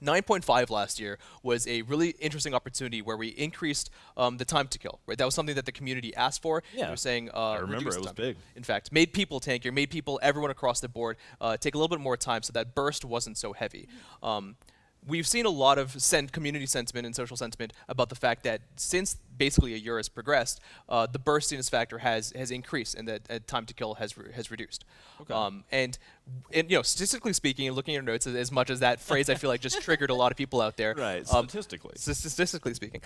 9.5 last year was a really interesting opportunity where we increased the time to kill, right? That was something that the community asked for. Yeah. We were saying, remember, reduce it was time. big. In fact, made people tankier, made people, everyone across the board, take a little bit more time so that burst wasn't so heavy. We've seen a lot of community sentiment and social sentiment about the fact that since basically a year has progressed, the burstiness factor has increased and that time to kill has reduced. Okay. And statistically speaking, and looking at your notes, as much as that phrase I feel like just triggered a lot of people out there. Right, statistically. Statistically speaking.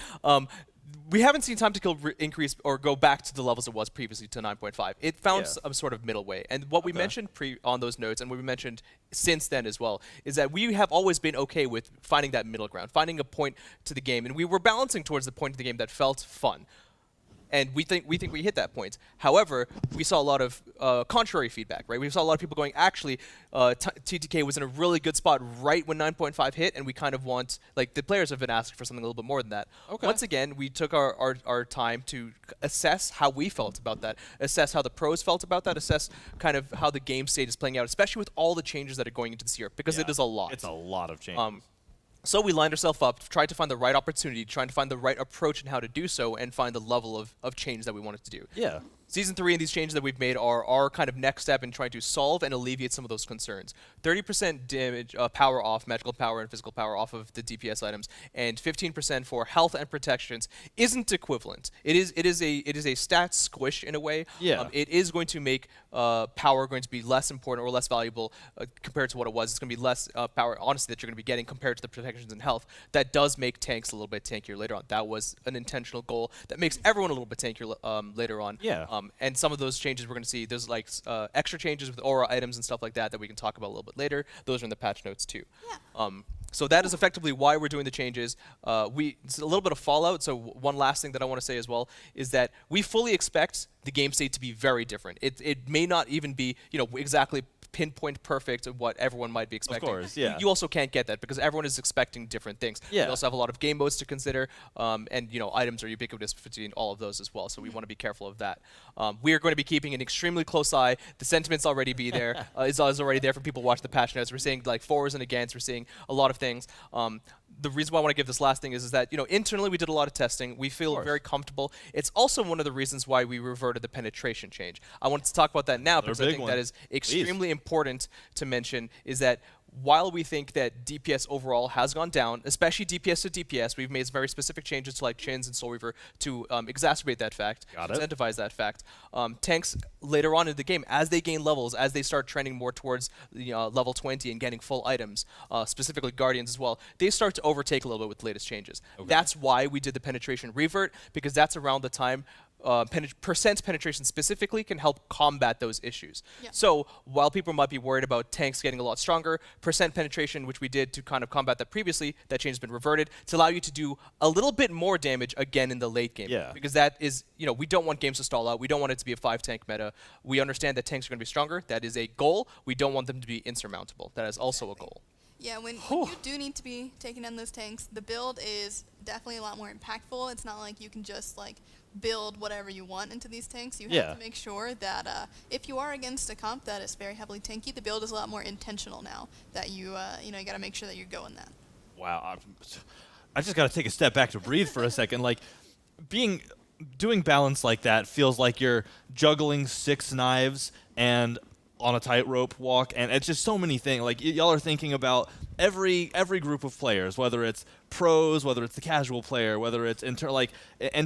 We haven't seen time to kill increase or go back to the levels it was previously to 9.5. It found some sort of middle way. And what we mentioned on those notes, and what we mentioned since then as well, is that we have always been okay with finding that middle ground, finding a point to the game. And we were balancing towards the point of the game that felt fun. and we think we hit that point. However, we saw a lot of contrary feedback, right? We saw a lot of people going, actually, TTK was in a really good spot right when 9.5 hit, and we kind of want, like, the players have been asking for something a little bit more than that. Okay. Once again, we took our time to assess how we felt about that, assess how the pros felt about that, assess kind of how the game state is playing out, especially with all the changes that are going into this year, because it is a lot. It's a lot of changes. So we lined ourselves up, tried to find the right opportunity, trying to find the right approach and how to do so, and find the level of change that we wanted to do. Yeah. Season 3 and these changes that we've made are our kind of next step in trying to solve and alleviate some of those concerns. 30% damage, power off, magical power and physical power off of the DPS items, and 15% for health and protections isn't equivalent. It is a stat squish in a way. Yeah. It is going to make power going to be less important or less valuable compared to what it was. It's going to be less power, honestly, that you're going to be getting compared to the protections and health. That does make tanks a little bit tankier later on. That was an intentional goal that makes everyone a little bit tankier later on. Yeah. And some of those changes we're going to see, there's like extra changes with aura items and stuff like that we can talk about a little bit later. Those are in the patch notes too. Yeah. So that is effectively why we're doing the changes. It's a little bit of fallout. So one last thing that I want to say as well is that we fully expect the game state to be very different. It may not even be exactly pinpoint perfect of what everyone might be expecting. Of course, yeah. You also can't get that because everyone is expecting different things. Yeah. We also have a lot of game modes to consider, and items are ubiquitous between all of those as well. So we want to be careful of that. We are going to be keeping an extremely close eye. The sentiment's already be there. Is already there for people watching the patch notes. We're seeing like fors and against. We're seeing a lot of things. The reason why I want to give this last thing is that internally we did a lot of testing. We feel very comfortable. It's also one of the reasons why we reverted the penetration change. I wanted to talk about that now because I think that is extremely important to mention. Is that while we think that DPS overall has gone down, especially DPS to DPS, we've made some very specific changes to like Chins and Soul Reaver to exacerbate that fact, incentivize that fact. Tanks later on in the game, as they gain levels, as they start trending more towards level 20 and getting full items, specifically Guardians as well, they start to overtake a little bit with the latest changes. Okay. That's why we did the penetration revert, because that's around the time percent penetration specifically can help combat those issues. Yeah. So while people might be worried about tanks getting a lot stronger, percent penetration, which we did to kind of combat that previously, that change has been reverted to allow you to do a little bit more damage again in the late game. Yeah. Because that is, we don't want games to stall out. We don't want it to be a 5-tank meta. We understand that tanks are going to be stronger. That is a goal. We don't want them to be insurmountable. That is also a goal. Yeah, when you do need to be taking down those tanks, the build is definitely a lot more impactful. It's not like you can just build whatever you want into these tanks. You have to make sure that if you are against a comp that is very heavily tanky, the build is a lot more intentional now. That you got to make sure that you're going that. Wow, I just got to take a step back to breathe for a second. Like doing balance like that feels like you're juggling 6 knives and on a tightrope walk, and it's just so many things. Like y'all are thinking about every group of players, whether it's pros, whether it's the casual player, whether it's and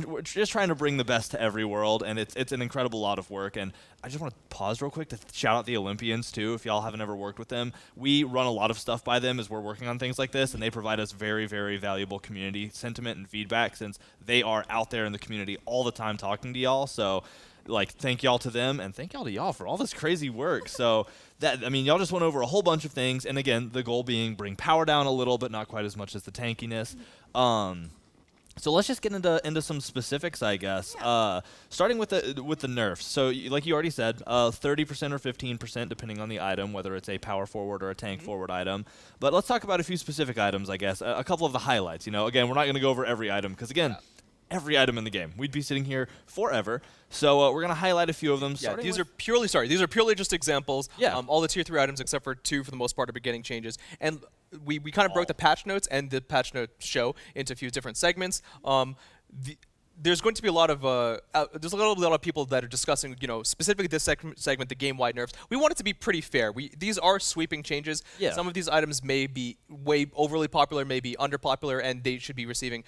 we're just trying to bring the best to every world, and it's an incredible lot of work. And I just want to pause real quick to shout out the Olympians too. If y'all haven't ever worked with them, we run a lot of stuff by them as we're working on things like this, and they provide us very, very valuable community sentiment and feedback since they are out there in the community all the time talking to y'all. So thank y'all to them, and thank y'all to y'all for all this crazy work. So y'all just went over a whole bunch of things, and again, the goal being bring power down a little, but not quite as much as the tankiness. So let's just get into some specifics, I guess. Yeah. Starting with the nerfs. So like you already said, 30% or 15% depending on the item, whether it's a power forward or a tank forward item. But let's talk about a few specific items, I guess. A couple of the highlights. Again, we're not going to go over every item because again. Yeah. Every item in the game. We'd be sitting here forever. So we're going to highlight a few of them. Yeah, these are purely just examples. Yeah. All the tier 3 items except for 2 for the most part are getting changes. And we kind of broke the patch notes and the patch note show into a few different segments. There's going to be a lot of there's a lot of people that are discussing, specifically this segment, the game-wide nerfs. We want it to be pretty fair. These are sweeping changes. Yeah. Some of these items may be way overly popular, may be underpopular, and they should be receiving,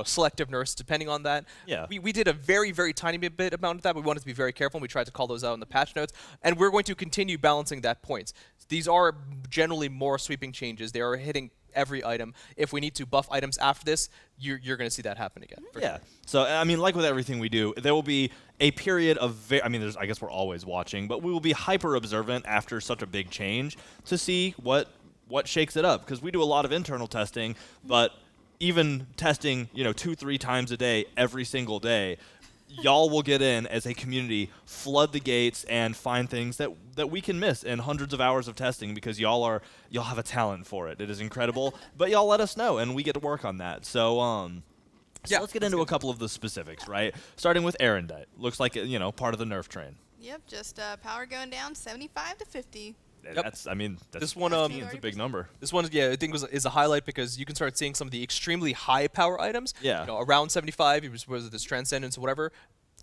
selective nerfs depending on that. Yeah. We did a very, very tiny bit amount of that. We wanted to be very careful, and we tried to call those out in the patch notes. And we're going to continue balancing that point. These are generally more sweeping changes. They are hitting every item. If we need to buff items after this, you're going to see that happen again. Yeah. Sure. So, like with everything we do, there will be a period of, I guess we're always watching, but we will be hyper observant after such a big change to see what shakes it up. Because we do a lot of internal testing, but even testing, 2-3 times a day, every single day, y'all will get in as a community, flood the gates, and find things that we can miss in hundreds of hours of testing because y'all have a talent for it. It is incredible, but y'all let us know, and we get to work on that. So, Yeah, let's get into a couple of the specifics, right? Starting with Erendite. Looks like, part of the nerf train. Yep, just power going down 75 to 50. That's This one, 15 is a big number. This one, I think is a highlight because you can start seeing some of the extremely high power items. Yeah. Around 75, was this Transcendence or whatever.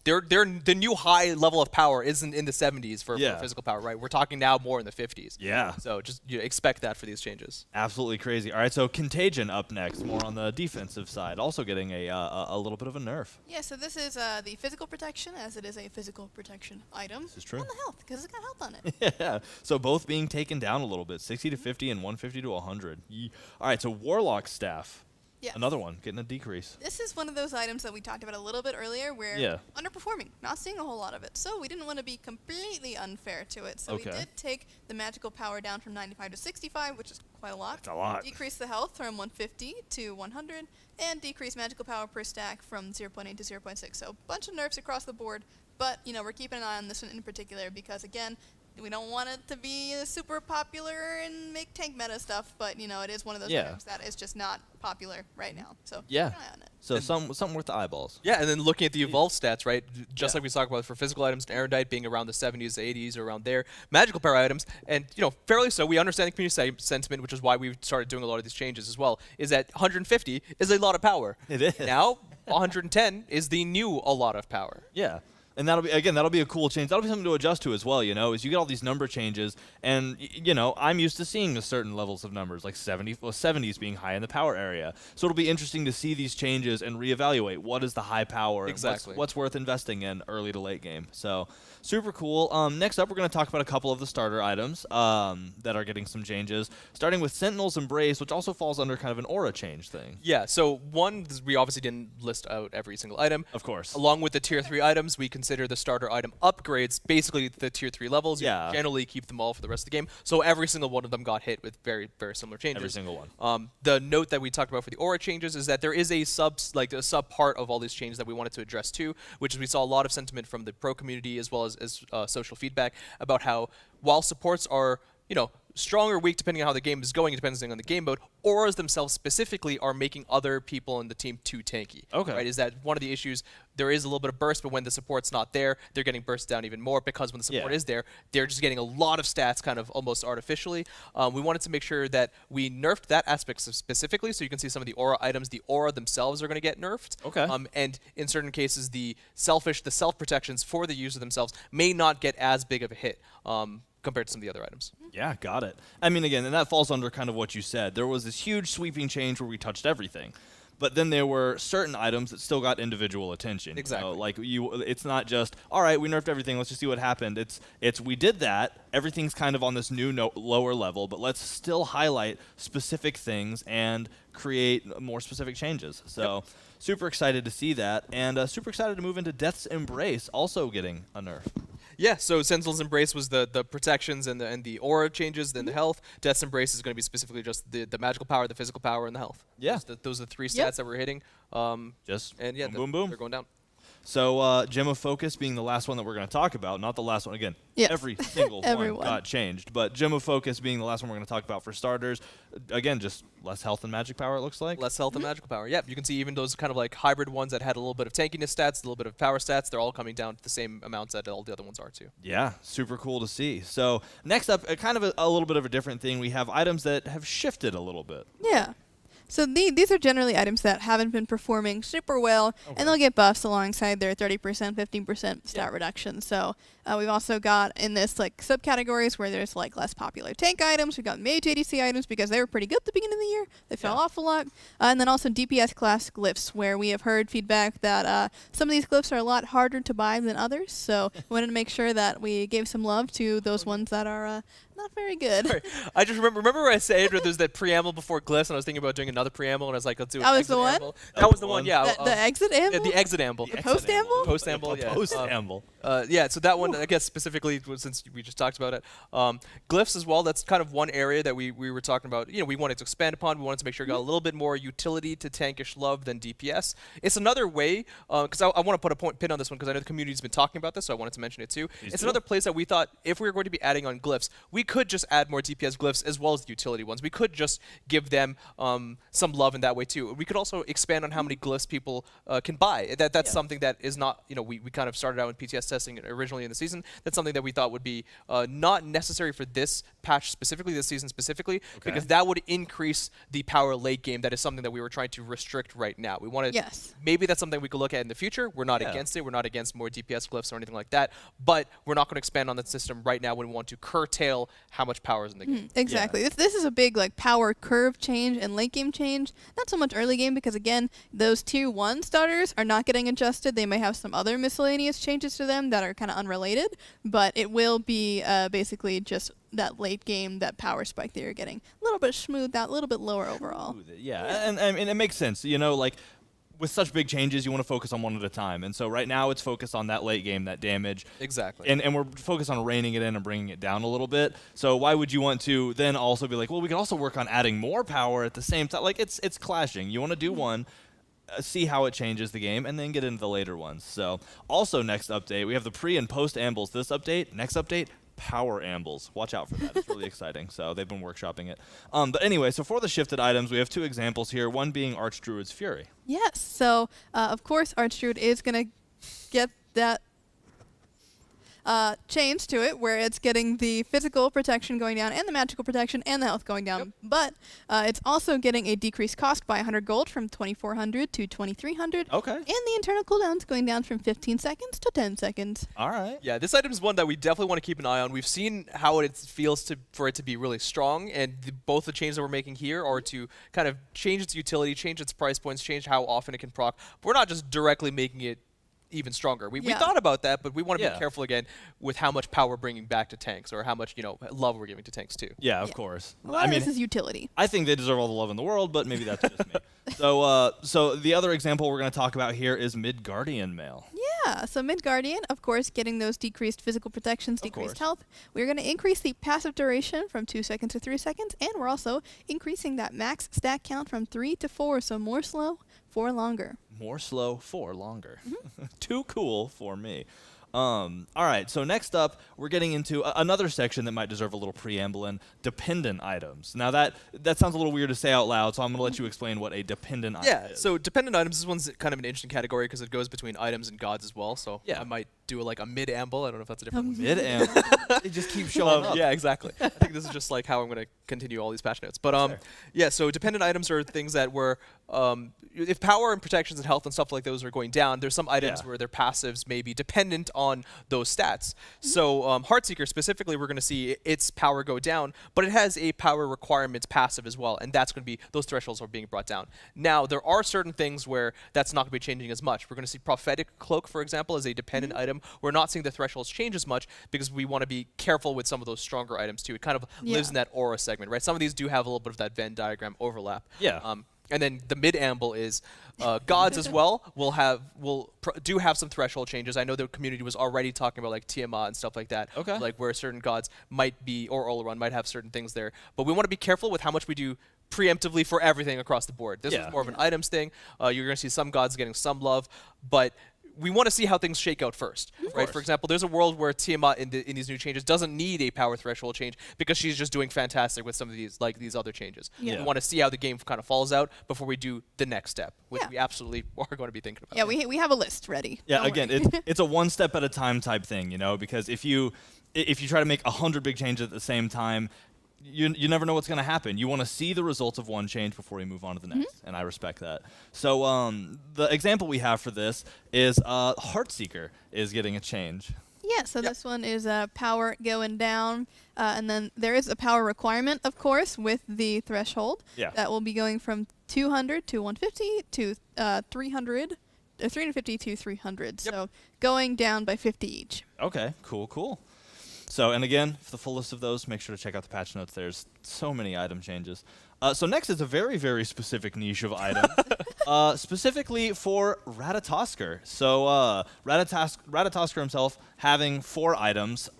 The new high level of power isn't in the 70s for physical power, right? We're talking now more in the 50s. Yeah. So just expect that for these changes. Absolutely crazy. All right, so Contagion up next, more on the defensive side, also getting a little bit of a nerf. Yeah, so this is the physical protection, as it is a physical protection item. This is true. And the health, because it's got health on it. Yeah. So both being taken down a little bit, 60 to 50 and 150 to 100. All right, so Warlock Staff. Yes. Another one, getting a decrease. This is one of those items that we talked about a little bit earlier where underperforming, not seeing a whole lot of it. So we didn't want to be completely unfair to it. So we did take the magical power down from 95 to 65, which is quite a lot. That's a lot. Decrease the health from 150 to 100, and decrease magical power per stack from 0.8 to 0.6. So a bunch of nerfs across the board. But, we're keeping an eye on this one in particular because, again, we don't want it to be super popular and make tank meta stuff, but it is one of those items that is just not popular right now. So keep an eye on it. So something worth the eyeballs. Yeah, and then looking at the evolve stats, right? Just like we talked about for physical items, Erendite being around the 70s, 80s, or around there. Magical power items, and fairly so. We understand the community sentiment, which is why we've started doing a lot of these changes as well. Is that 150 is a lot of power. It is. Now 110 is the new a lot of power. Yeah. And that'll be a cool change. That'll be something to adjust to as well, is you get all these number changes, and I'm used to seeing certain levels of numbers, like 70s being high in the power area. So it'll be interesting to see these changes and reevaluate what is the high power, exactly, and what's worth investing in early to late game. So super cool. Next up, we're going to talk about a couple of the starter items that are getting some changes, starting with Sentinel's Embrace, which also falls under kind of an aura change thing. Yeah. So one, we obviously didn't list out every single item. Of course. Along with the tier 3 items, we consider the starter item upgrades basically the tier 3 levels. You generally keep them all for the rest of the game. So every single one of them got hit with very, very similar changes. Every single one. The note that we talked about for the aura changes is that there is a sub part of all these changes that we wanted to address too, which is we saw a lot of sentiment from the pro community as well as social feedback about how while supports are, strong or weak depending on how the game is going, depending on the game mode, auras themselves specifically are making other people in the team too tanky. Okay. Right? Is that one of the issues? There is a little bit of burst, but when the support's not there, they're getting burst down even more because when the support is there, they're just getting a lot of stats kind of almost artificially. We wanted to make sure that we nerfed that aspect specifically, so you can see some of the aura items, the aura themselves are going to get nerfed. Okay. And in certain cases, the self-protections for the user themselves may not get as big of a hit. Compared to some of the other items. Yeah, got it. Again, and that falls under kind of what you said. There was this huge sweeping change where we touched everything. But then there were certain items that still got individual attention. Exactly. It's not just, all right, we nerfed everything, let's just see what happened. It's we did that, everything's kind of on this new lower level, but let's still highlight specific things and create more specific changes. So super excited to see that, and super excited to move into Death's Embrace, also getting a nerf. Yeah, so Sentinel's Embrace was the protections and the aura changes, then the health. Death's Embrace is going to be specifically just the magical power, the physical power, and the health. Yeah. Those are the three stats that we're hitting. Boom, boom. They're going down. So Gem of Focus being the last one that we're going to talk about, not the last one. Again, every single one got changed. But Gem of Focus being the last one we're going to talk about for starters. Again, just less health and magic power, it looks like. Less health and magical power. Yep, you can see even those kind of like hybrid ones that had a little bit of tankiness stats, a little bit of power stats, they're all coming down to the same amounts that all the other ones are too. Yeah, super cool to see. So next up, kind of a little bit of a different thing. We have items that have shifted a little bit. Yeah. So these are generally items that haven't been performing super well, and they'll get buffs alongside their 30%, 15% stat reduction. So we've also got in this like subcategories where there's like less popular tank items. We've got mage ADC items because they were pretty good at the beginning of the year. They fell off a lot. And then also DPS class glyphs where we have heard feedback that some of these glyphs are a lot harder to buy than others. So we wanted to make sure that we gave some love to those ones that are not very good. Sorry. I just remember where I said there's that preamble before glyphs, and I was thinking about doing another preamble, and I was like, let's do That was the one? amble. That was the one, yeah. The exit amble? Yeah, the exit amble. The post amble? Post amble, yeah. Post amble. Yeah, so that one, I guess specifically since we just talked about it, glyphs as well. That's kind of one area that we were talking about. We wanted to expand upon. We wanted to make sure it got a little bit more utility to tankish love than DPS. It's another way, because I want to put a pin on this one because I know the community's been talking about this, so I wanted to mention it too. It's another place that we thought if we were going to be adding on glyphs, we could just add more DPS glyphs as well as the utility ones. We could just give them some love in that way too. We could also expand on how many glyphs people can buy. That's something that is not, we kind of started out in PTS testing originally in the season. That's something that we thought would be not necessary for this patch specifically, this season specifically, because that would increase the power late game. That is something that we were trying to restrict right now. We wanted, maybe that's something we could look at in the future. We're not against it. We're not against more DPS glyphs or anything like that, but we're not going to expand on that system right now when we want to curtail how much power is in the game. Exactly. This is a big power curve change and late game change. Not so much early game because again, those tier 1 starters are not getting adjusted. They may have some other miscellaneous changes to them that are kind of unrelated, but it will be basically just that late game, that power spike that you're getting a little bit smoothed out, a little bit lower overall. And it makes sense. With such big changes, you want to focus on one at a time. And so right now it's focused on that late game, that damage. Exactly. And we're focused on reining it in and bringing it down a little bit. So why would you want to then also be like, well, we can also work on adding more power at the same time? It's clashing. You want to do one, see how it changes the game, and then get into the later ones. So also next update, we have the pre and post ambles. This update, next update, power ambles. Watch out for that. It's really exciting. So they've been workshopping it. But anyway, so for the shifted items, we have 2 examples here. One being Archdruid's Fury. Yes. So of course, Archdruid is going to get that change to it where it's getting the physical protection going down and the magical protection and the health going down. But it's also getting a decreased cost by 100 gold from 2,400 to 2,300. Okay. And the internal cooldown's going down from 15 seconds to 10 seconds. All right. Yeah, this item is one that we definitely want to keep an eye on. We've seen how it feels for it to be really strong, and both the changes that we're making here are to kind of change its utility, change its price points, change how often it can proc. But we're not just directly making it even stronger. We thought about that, but we want to be careful again with how much power we're bringing back to tanks or how much love we're giving to tanks too. Yeah, of course. A lot of this is utility. I think they deserve all the love in the world, but maybe that's just me. So the other example we're going to talk about here is Midgardian Mail. Yeah, so Midgardian, of course, getting those decreased physical protections, decreased health. We're going to increase the passive duration from 2 seconds to 3 seconds, and we're also increasing that max stack count from 3 to 4, so more slow, 4 longer. More slow, 4 longer. Too cool for me. All right, so next up, we're getting into another section that might deserve a little preamble in dependent items. Now, that sounds a little weird to say out loud, so I'm going to let you explain what a dependent item is. Yeah, so dependent items, this one's kind of an interesting category because it goes between items and gods as well, so I might do a mid-amble. I don't know if that's a different one. Mid-amble? It just keeps showing up. Yeah, exactly. I think this is just how I'm going to continue all these patch notes. But so dependent items are things that were, if power and protections and health and stuff like those are going down, there's some items where their passives may be dependent on those stats. So Heartseeker specifically, we're going to see its power go down, but it has a power requirements passive as well, and that's going to be, those thresholds are being brought down. Now, there are certain things where that's not going to be changing as much. We're going to see Prophetic Cloak, for example, as a dependent item. We're not seeing the thresholds change as much because we want to be careful with some of those stronger items too. It kind of lives in that aura segment, right? Some of these do have a little bit of that Venn diagram overlap. Yeah. And then the mid-amble is gods as well do have some threshold changes. I know the community was already talking about Tiamat and stuff like that. Okay. Where certain gods might be, or Oleron might have certain things there. But we want to be careful with how much we do preemptively for everything across the board. This is more of an items thing. You're going to see some gods getting some love, but we want to see how things shake out first, right? For example, there's a world where Tiamat in these new changes doesn't need a power threshold change because she's just doing fantastic with some of these other changes. We want to see how the game kind of falls out before we do the next step, which we absolutely are going to be thinking about. Yeah, we have a list ready. Yeah, again, it's a one step at a time type thing, because if you try to make 100 big changes at the same time, you never know what's going to happen. You want to see the results of one change before you move on to the next, and I respect that. So the example we have for this is Heartseeker is getting a change. Yeah, so this one is power going down, and then there is a power requirement, of course, with the threshold. Yeah. That will be going from 200 to 150 to 300, 350 to 300. Yep. So going down by 50 each. Okay, cool. So, and again, for the full list of those, make sure to check out the patch notes. There's so many item changes. So next is a very, very specific niche of items. specifically for Ratatosker. So Ratatosker himself having 4 items.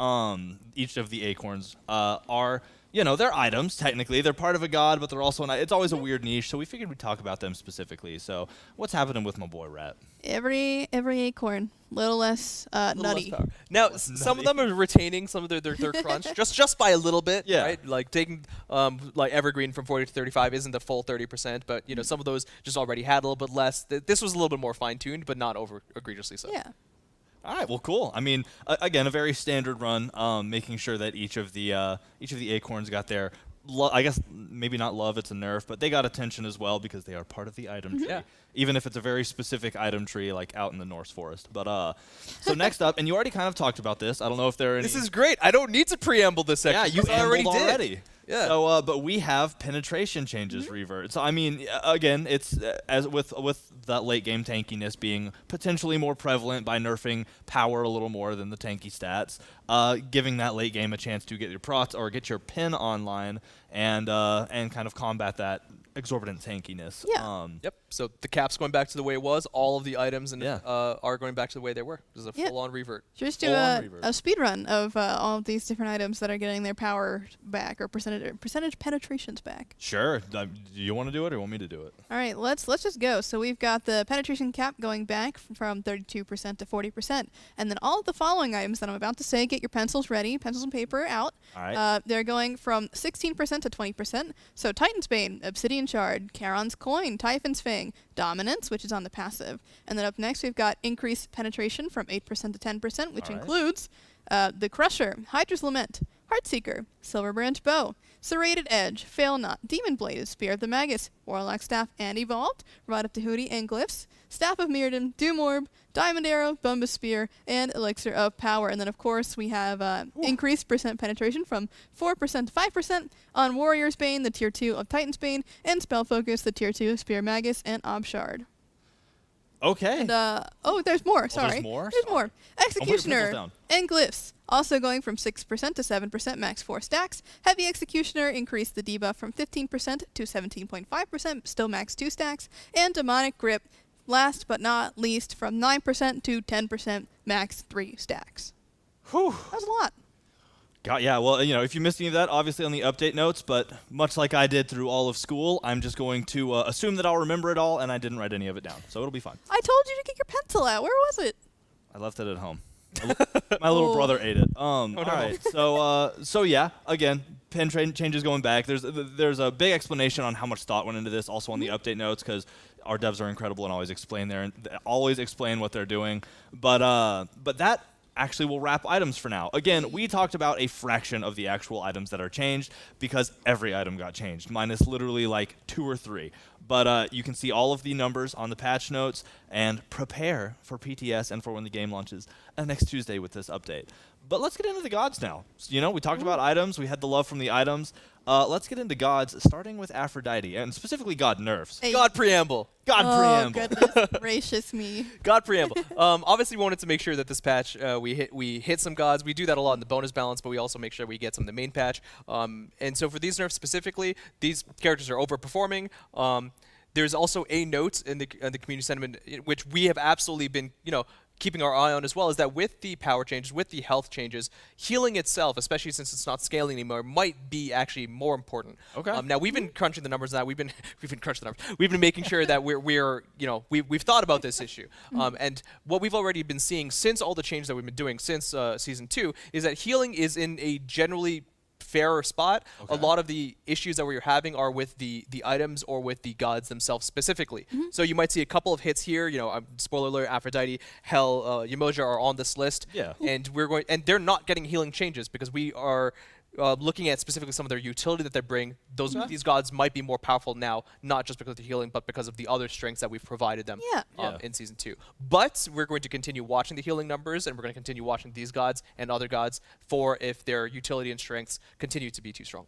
Each of the acorns are, they're items technically. They're part of a god, but they're also it's always a weird niche. So we figured we'd talk about them specifically. So what's happening with my boy Rat? Every acorn, little less nutty. Power. Now, some of them are retaining some of their crunch, just by a little bit. Yeah. Right? Like taking like Evergreen from 40 to 35 isn't the full 30%, but some of those just already had a little bit less. This was a little bit more fine-tuned, but not over egregiously so. Yeah. All right, well, cool. I mean, again, a very standard run, making sure that each of the acorns got their, I guess maybe not love, it's a nerf, but they got attention as well because they are part of the item tree. Yeah. Even if it's a very specific item tree, like out in the Norse forest. But so next up, and you already kind of talked about this. I don't know if there are any. This is great. I don't need to preamble this section. Yeah, you 'cause I already ambled did. already. Yeah. So, but we have penetration changes revert. So, I mean, again, it's as with that late game tankiness being potentially more prevalent by nerfing power a little more than the tanky stats, giving that late game a chance to get your prots or get your pin online and kind of combat that exorbitant tankiness. Yeah. Yep. So the cap's going back to the way it was. All of the items Yeah. are going back to the way they were. This is a full-on revert. Just do Full-on a revert. speed run of all of these different items that are getting their power back or percentage penetrations back. Sure. Do you want to do it or want me to do it? All right, let's just go. So we've got the penetration cap going back from 32% to 40%, and then all of the following items that I'm about to say. Get your pencils ready, pencils and paper out. All right. They're going from 16% to 20%. So Titan's Bane, Obsidian Shard, Charon's Coin, Typhon's Fang, Dominance, which is on the passive, and then up next we've got increased penetration from 8% to 10%, which All right. includes the Crusher, Hydra's Lament, Heartseeker, Silver Branch Bow, Serrated Edge, Fail Not, Demon Blade, Spear of the Magus, Warlock Staff and Evolved, Rod of Tahuti and Glyphs, Staff of Mirrodin, Doom Orb, Diamond Arrow, Bumbus Spear, and Elixir of Power. And then, of course, we have increased percent penetration from 4% to 5% on Warrior's Bane, the Tier 2 of Titan's Bane, and Spell Focus, the Tier 2 of Spear Magus and Obshard. Okay. And, there's more. Sorry. there's more? There's Sorry. more. Executioner down. and Glyphs. Also going from 6% to 7%, max 4 stacks. Heavy Executioner increased the debuff from 15% to 17.5%, still max 2 stacks. And Demonic Grip, last but not least, from 9% to 10%, max 3 stacks. Whew. That was a lot. Yeah, well, if you missed any of that, obviously on the update notes, but much like I did through all of school, I'm just going to assume that I'll remember it all, and I didn't write any of it down, so it'll be fine. I told you to get your pencil out. Where was it? I left it at home. My little brother ate it. All right, so yeah, again, pen changes going back. There's a big explanation on how much thought went into this, also on the update notes, because our devs are incredible and always explain what they're doing. But that actually will wrap items for now. Again, we talked about a fraction of the actual items that are changed because every item got changed, minus literally like 2 or 3. But you can see all of the numbers on the patch notes and prepare for PTS and for when the game launches next Tuesday with this update. But let's get into the gods now. So, we talked about items. We had the love from the items. Let's get into gods, starting with Aphrodite, and specifically god nerfs. Hey. God preamble. God preamble. Goodness gracious me. God preamble. Obviously, we wanted to make sure that this patch we hit some gods. We do that a lot in the bonus balance, but we also make sure we get some in the main patch. And so for these nerfs specifically, these characters are overperforming. There's also a note in the community sentiment, which we have absolutely been keeping our eye on as well, is that with the power changes, with the health changes, healing itself, especially since it's not scaling anymore, might be actually more important. Okay. Now we've been crunching the numbers. We've been crunching the numbers. We've been making sure that we've thought about this issue. And what we've already been seeing since all the changes that we've been doing since season 2 is that healing is in a generally fairer spot. Okay. A lot of the issues that we're having are with the items or with the gods themselves specifically. So you might see a couple of hits here. Spoiler alert: Aphrodite, Hel, Yamoja are on this list. Yeah. And they're not getting healing changes because we are looking at specifically some of their utility that they bring. These gods might be more powerful now, not just because of the healing, but because of the other strengths that we've provided them in season 2. But we're going to continue watching the healing numbers, and we're going to continue watching these gods and other gods for if their utility and strengths continue to be too strong.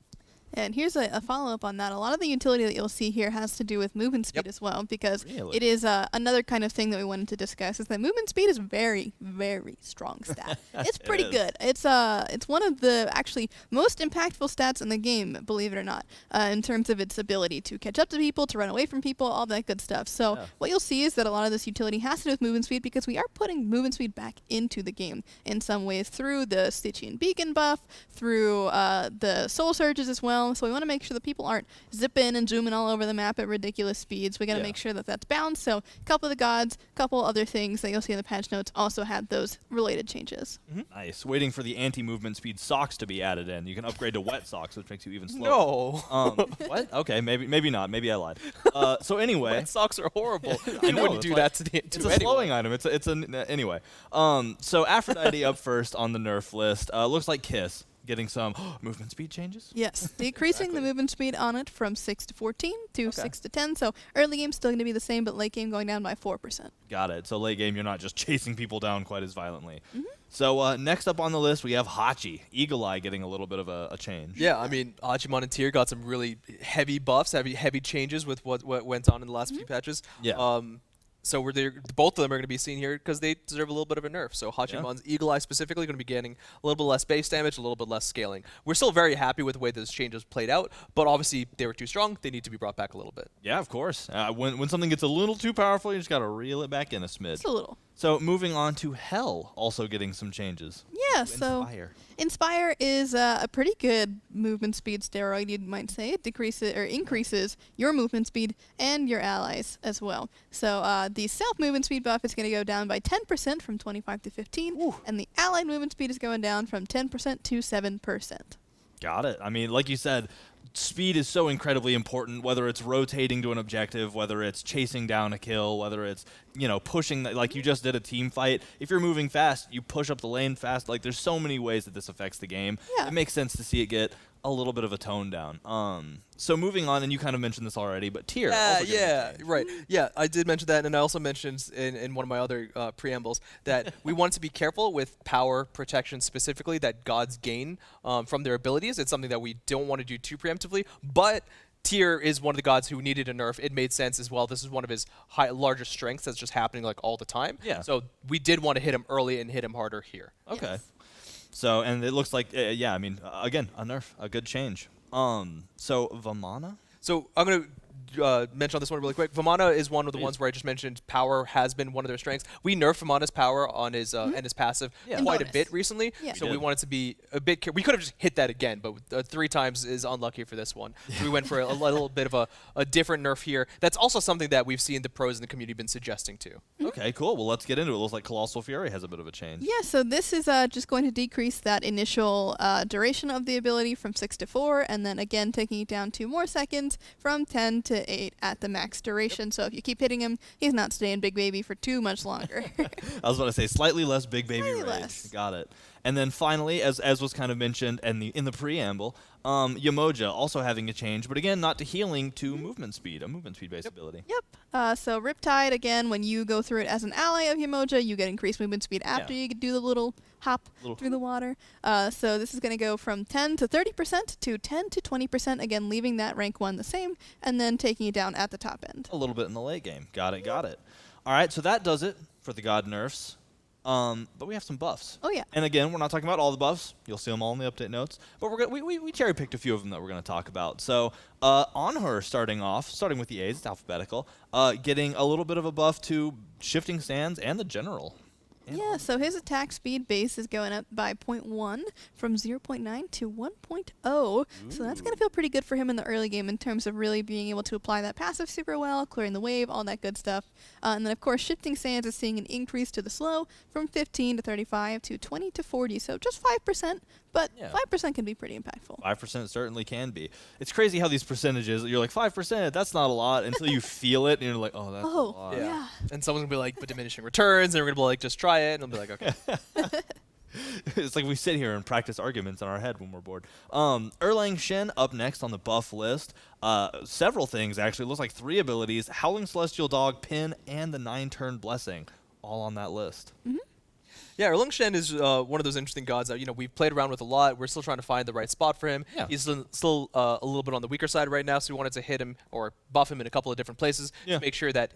And here's a follow-up on that. A lot of the utility that you'll see here has to do with movement speed as well, because Really? it is another kind of thing that we wanted to discuss, is that movement speed is very, very strong stat. It's pretty good. It's one of the actually most impactful stats in the game, believe it or not, in terms of its ability to catch up to people, to run away from people, all that good stuff. So what you'll see is that a lot of this utility has to do with movement speed, because we are putting movement speed back into the game in some ways through the Stygian Beacon buff, through the Soul Surges as well. So we want to make sure that people aren't zipping and zooming all over the map at ridiculous speeds. We got to make sure that that's balanced. So a couple of the gods, a couple other things that you'll see in the patch notes also had those related changes. Nice. Waiting for the anti-movement speed socks to be added in. You can upgrade to wet socks, which makes you even slower. No. What? Okay, maybe not. Maybe I lied. So anyway, Wet socks are horrible. I You know, wouldn't it's do like- that to the it's a slowing item. Anyway. So Aphrodite up first on the nerf list. Looks like Kiss getting some movement speed changes. Yes, decreasing the movement speed on it from 6 to 14 to 6 to 10. So early game's still going to be the same, but late game going down by 4%. Got it. So late game, you're not just chasing people down quite as violently. So next up on the list, we have Hachi. Eagle Eye getting a little bit of a change. Yeah, I mean, Hachimon and Tyr got some really heavy buffs, heavy changes with what went on in the last few patches. Yeah. So both of them are going to be seen here because they deserve a little bit of a nerf. So Hachimon's Eagle Eye specifically going to be getting a little bit less base damage, a little bit less scaling. We're still very happy with the way those changes played out, but obviously they were too strong. They need to be brought back a little bit. Yeah, of course. When something gets a little too powerful, you just got to reel it back in a smidge. Just a little. So moving on to Hell, also getting some changes. Yeah, so Inspire is a pretty good movement speed steroid, you might say. It decreases or increases your movement speed and your allies as well. So the self movement speed buff is going to go down by 10% from 25 to 15, and the allied movement speed is going down from 10% to 7%. Got it. I mean, like you said, speed is so incredibly important, whether it's rotating to an objective, whether it's chasing down a kill, whether it's, pushing, like you just did a team fight. If you're moving fast, you push up the lane fast. Like, there's so many ways that this affects the game. Yeah. It makes sense to see it get a little bit of a tone down. So moving on, and you kind of mentioned this already, but Tyr. Also getting a change. Right. Yeah, I did mention that, and I also mentioned in one of my other preambles that we want to be careful with power protection specifically that gods gain from their abilities. It's something that we don't want to do too preemptively, but Tyr is one of the gods who needed a nerf. It made sense as well. This is one of his largest strengths that's just happening like all the time. Yeah. So we did want to hit him early and hit him harder here. Okay. Yes. So, and it looks like, again, a nerf, a good change. So Vamana? So I'm going to mention on this one really quick. Vamana is one of the ones where I just mentioned power has been one of their strengths. We nerfed Vamana's power on his and his passive quite a bonus. bit recently. Yeah. So We we did. wanted to be a bit we could have just hit that again, but 3 times is unlucky for this one. So we went for a little bit of a different nerf here. That's also something that we've seen the pros in the community been suggesting too. Okay, cool. Well, let's get into it. It looks like Colossal Fury has a bit of a change. Yeah, so this is just going to decrease that initial duration of the ability from 6 to 4, and then again taking it down 2 more seconds from 10 to 8 at the max duration. So if you keep hitting him, he's not staying big baby for too much longer. I was about to say slightly less big baby Slightly rage. less. Got it. And then finally, as was kind of mentioned in the preamble, Yamoja also having a change, but again, not to healing, to movement speed, a movement speed based ability. Yep. So Riptide, again, when you go through it as an ally of Yamoja, you get increased movement speed after you do the little hop through the water. So this is going to go from 10 to 30% to 10 to 20%, again, leaving that rank 1 the same, and then taking it down at the top end. A little bit in the late game. Got it. All right, so that does it for the God nerfs. But we have some buffs. Oh, yeah. And again, we're not talking about all the buffs. You'll see them all in the update notes. But we cherry picked a few of them that we're going to talk about. So on her, starting with the A's, it's alphabetical, getting a little bit of a buff to shifting stands and the general. Yeah, so his attack speed base is going up by 0.1 from 0.9 to 1.0. So that's going to feel pretty good for him in the early game in terms of really being able to apply that passive super well, clearing the wave, all that good stuff. And then, of course, Shifting Sands is seeing an increase to the slow from 15 to 35 to 20 to 40. So just 5%, but 5% can be pretty impactful. 5% certainly can be. It's crazy how these percentages, you're like, 5%, that's not a lot, until you feel it, and you're like, oh, that's a lot. Yeah. And someone's gonna be like, but diminishing returns, and we're gonna be like, just try it, and I'll be like, okay. It's like we sit here and practice arguments in our head when we're bored. Erlang Shen up next on the buff list. Several things, actually. It looks like 3 abilities. Howling Celestial Dog, Pin, and the 9-turn Blessing. All on that list. Yeah, Yeah, Erlungshen is one of those interesting gods that we've played around with a lot. We're still trying to find the right spot for him. Yeah. He's still a little bit on the weaker side right now, so we wanted to hit him or buff him in a couple of different places to make sure that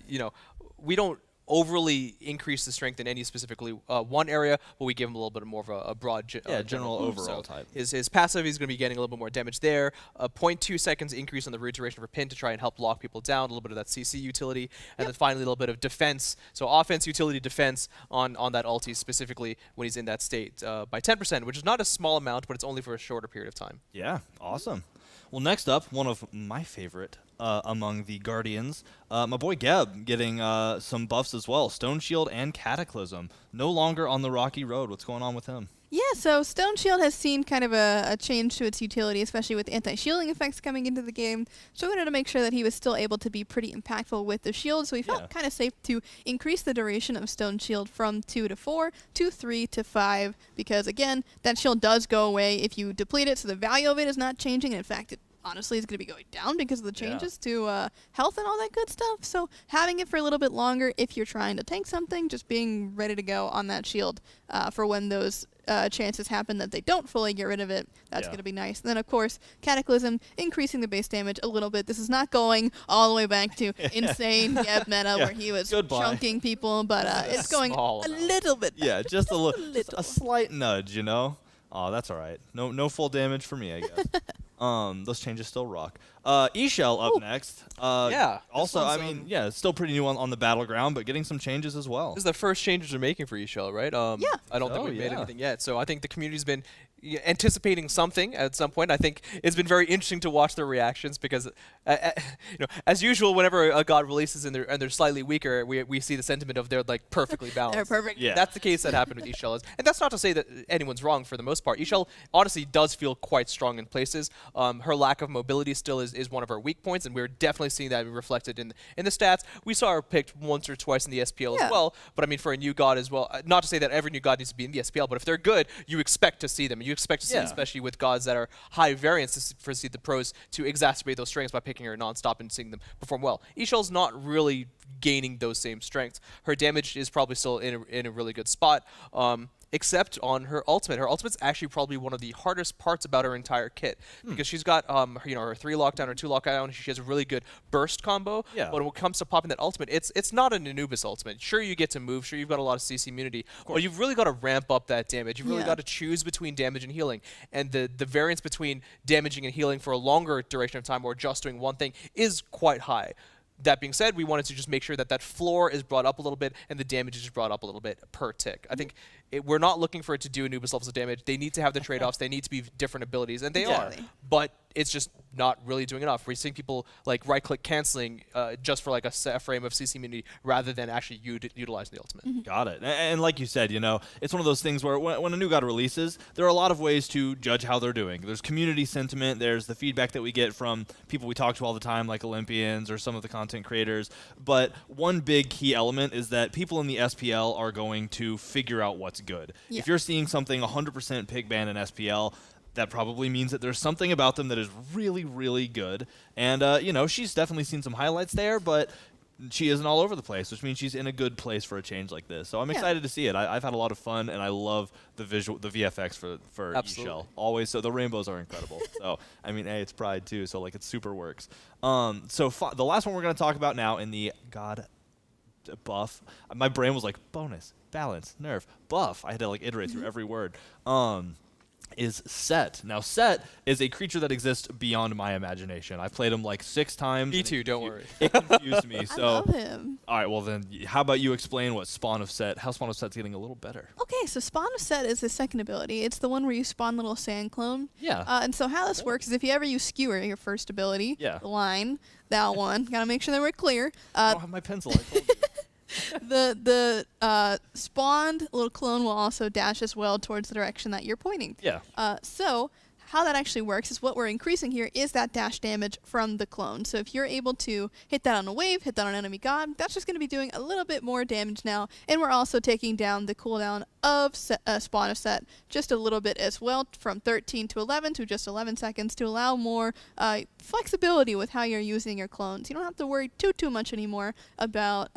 we don't overly increase the strength in any specifically one area, but we give him a little bit more of a broad general move. overall So type. His passive, he's going to be getting a little bit more damage there. 0.2 seconds increase on the root duration for pin to try and help lock people down, a little bit of that CC utility, and then finally a little bit of defense. So offense, utility, defense on that ulti specifically when he's in that state by 10%, which is not a small amount, but it's only for a shorter period of time. Yeah, awesome. Well, next up, one of my favorite among the Guardians, my boy Geb getting some buffs as well. Stone Shield and Cataclysm. No longer on the rocky road. What's going on with him? Yeah, so Stone Shield has seen kind of a change to its utility, especially with anti-shielding effects coming into the game. So we wanted to make sure that he was still able to be pretty impactful with the shield, so we felt kind of safe to increase the duration of Stone Shield from 2 to 4 to 3 to 5, because again, that shield does go away if you deplete it, so the value of it is not changing, and in fact, it honestly is going to be going down because of the changes to health and all that good stuff. So having it for a little bit longer if you're trying to tank something, just being ready to go on that shield for when those chances happen that they don't fully get rid of it, that's going to be nice. And then, of course, Cataclysm, increasing the base damage a little bit. This is not going all the way back to insane Geb meta where he was chunking people, but it's going a little bit back. Yeah, just a little, a slight nudge, Oh, that's all right. No full damage for me, I guess. Those changes still rock. E-Shell up next. Also, I mean, still pretty new on the battleground, but getting some changes as well. This is the first changes they're making for E-Shell, right? I don't think we've made yeah. anything yet. So I think the community's been anticipating something at some point. I think it's been very interesting to watch their reactions because, as usual, whenever a god releases and they're slightly weaker, we see the sentiment of they're like perfectly balanced. They're perfect. Yeah. That's the case that happened with E-Shell. And that's not to say that anyone's wrong for the most part. E-Shell honestly does feel quite strong in places. Her lack of mobility still is one of her weak points, and we're definitely seeing that reflected in the stats. We saw her picked once or twice in the SPL as well, but I mean for a new god as well, not to say that every new god needs to be in the SPL, but if they're good, you expect to see them. You expect to see, especially with gods that are high variance, to see the pros to exacerbate those strengths by picking her nonstop and seeing them perform well. E-Shell's not really gaining those same strengths. Her damage is probably still in a really good spot. Except on her ultimate. Her ultimate's actually probably one of the hardest parts about her entire kit because she's got her 3 lockdown or 2 lockdown. She has a really good burst combo. Yeah. But when it comes to popping that ultimate, it's not an Anubis ultimate. Sure, you get to move. Sure, you've got a lot of CC immunity. But you've really got to ramp up that damage. You've really got to choose between damage and healing. And the variance between damaging and healing for a longer duration of time or just doing one thing is quite high. That being said, we wanted to just make sure that floor is brought up a little bit and the damage is brought up a little bit per tick. I think we're not looking for it to do Anubis levels of damage. They need to have the trade-offs. They need to be different abilities, and they are. But it's just not really doing enough. We're seeing people like right-click canceling just for like a frame of CC immunity rather than actually utilizing the ultimate. Got it. And like you said, it's one of those things where when a new god releases, there are a lot of ways to judge how they're doing. There's community sentiment. There's the feedback that we get from people we talk to all the time, like Olympians or some of the content creators. But one big key element is that people in the SPL are going to figure out what's good. Yeah. If you're seeing something 100% pig ban in SPL, that probably means that there's something about them that is really, really good. And, she's definitely seen some highlights there, but she isn't all over the place, which means she's in a good place for a change like this. So I'm excited to see it. I've had a lot of fun, and I love the VFX for E-Shell. Always. So the rainbows are incredible. So, I mean, it's Pride, too, so, it super works. The last one we're going to talk about now in the God buff, my brain was like, bonus, balance, nerf, buff. I had to, iterate through every word. Is Set. Now, Set is a creature that exists beyond my imagination. I've played him 6 times. Me too, don't worry. It confused me. So, I love him. All right, well then, how about you explain how Spawn of Set's getting a little better? Okay, so Spawn of Set is his second ability. It's the one where you spawn little sand clone. Yeah. And so how this works is if you ever use Skewer, your first ability, the line, that one, gotta make sure that we're clear. I don't have my pencil. I told you. The spawned little clone will also dash as well towards the direction that you're pointing. Yeah. So how that actually works is what we're increasing here is that dash damage from the clone. So if you're able to hit that on a wave, hit that on an enemy god, that's just going to be doing a little bit more damage now. And we're also taking down the cooldown of spawn a set just a little bit as well, from 13 to 11 to just 11 seconds, to allow more flexibility with how you're using your clones. You don't have to worry too much anymore about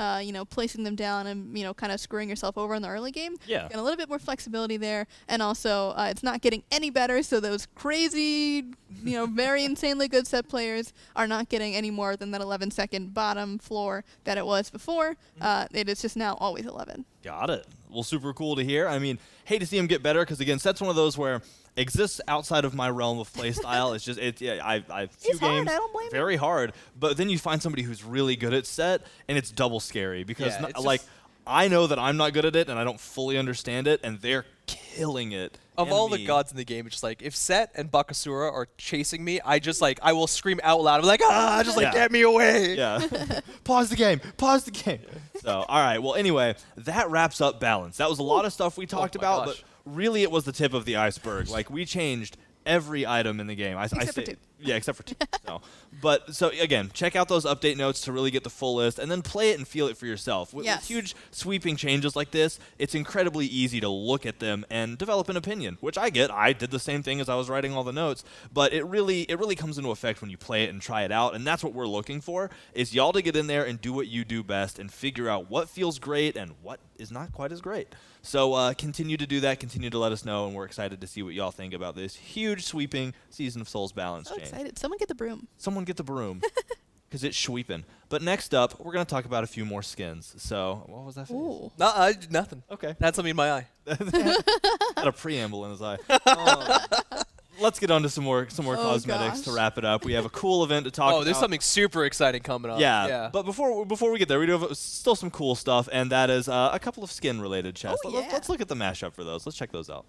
placing them down and kind of screwing yourself over in the early game. Yeah. Got a little bit more flexibility there, and also it's not getting any better. So those crazy, very insanely good set players are not getting any more than that 11-second bottom floor that it was before. It is just now always 11. Got it. Well, super cool to hear. I mean, hate to see him get better because, again, Set's one of those where exists outside of my realm of playstyle. It's just, I few He's hard, games, I don't blame him. very hard. But then you find somebody who's really good at Set, and it's double scary because, Yeah, it's like, just- I know that I'm not good at it, and I don't fully understand it, and they're killing it. Of And all the me. gods in the game, it's just like if Set and Bakasura are chasing me, I just like I will scream out loud. I'm like, just like Yeah. get me away. Yeah. Pause the game. Pause the game. So, all right. Well, anyway, that wraps up balance. That was a lot of stuff we talked my about, gosh. but really it was the tip of the iceberg. Like, we changed every item in the game. Except for two. Yeah, except for two. So again, check out those update notes to really get the full list, and then play it and feel it for yourself. With Yes. huge sweeping changes like this, it's incredibly easy to look at them and develop an opinion, which I get. I did the same thing as I was writing all the notes, but it really comes into effect when you play it and try it out, and that's what we're looking for, is y'all to get in there and do what you do best and figure out what feels great and what is not quite as great. So continue to do that, continue to let us know, and we're excited to see what y'all think about this huge sweeping Season of Souls balance So change. excited. Someone get the broom. Someone get the broom, because it's sweeping. But next up, we're going to talk about a few more skins. So, what was that face? Ooh. No, nothing. Okay. Had something in my eye. Had a preamble in his eye. Let's get on to some more cosmetics gosh. to wrap it up. We have a cool event to talk about. Oh, there's something super exciting coming up. Yeah. But before we get there, we do have still some cool stuff, and that is a couple of skin-related chests. Oh, yeah. Let's look at the mashup for those. Let's check those out.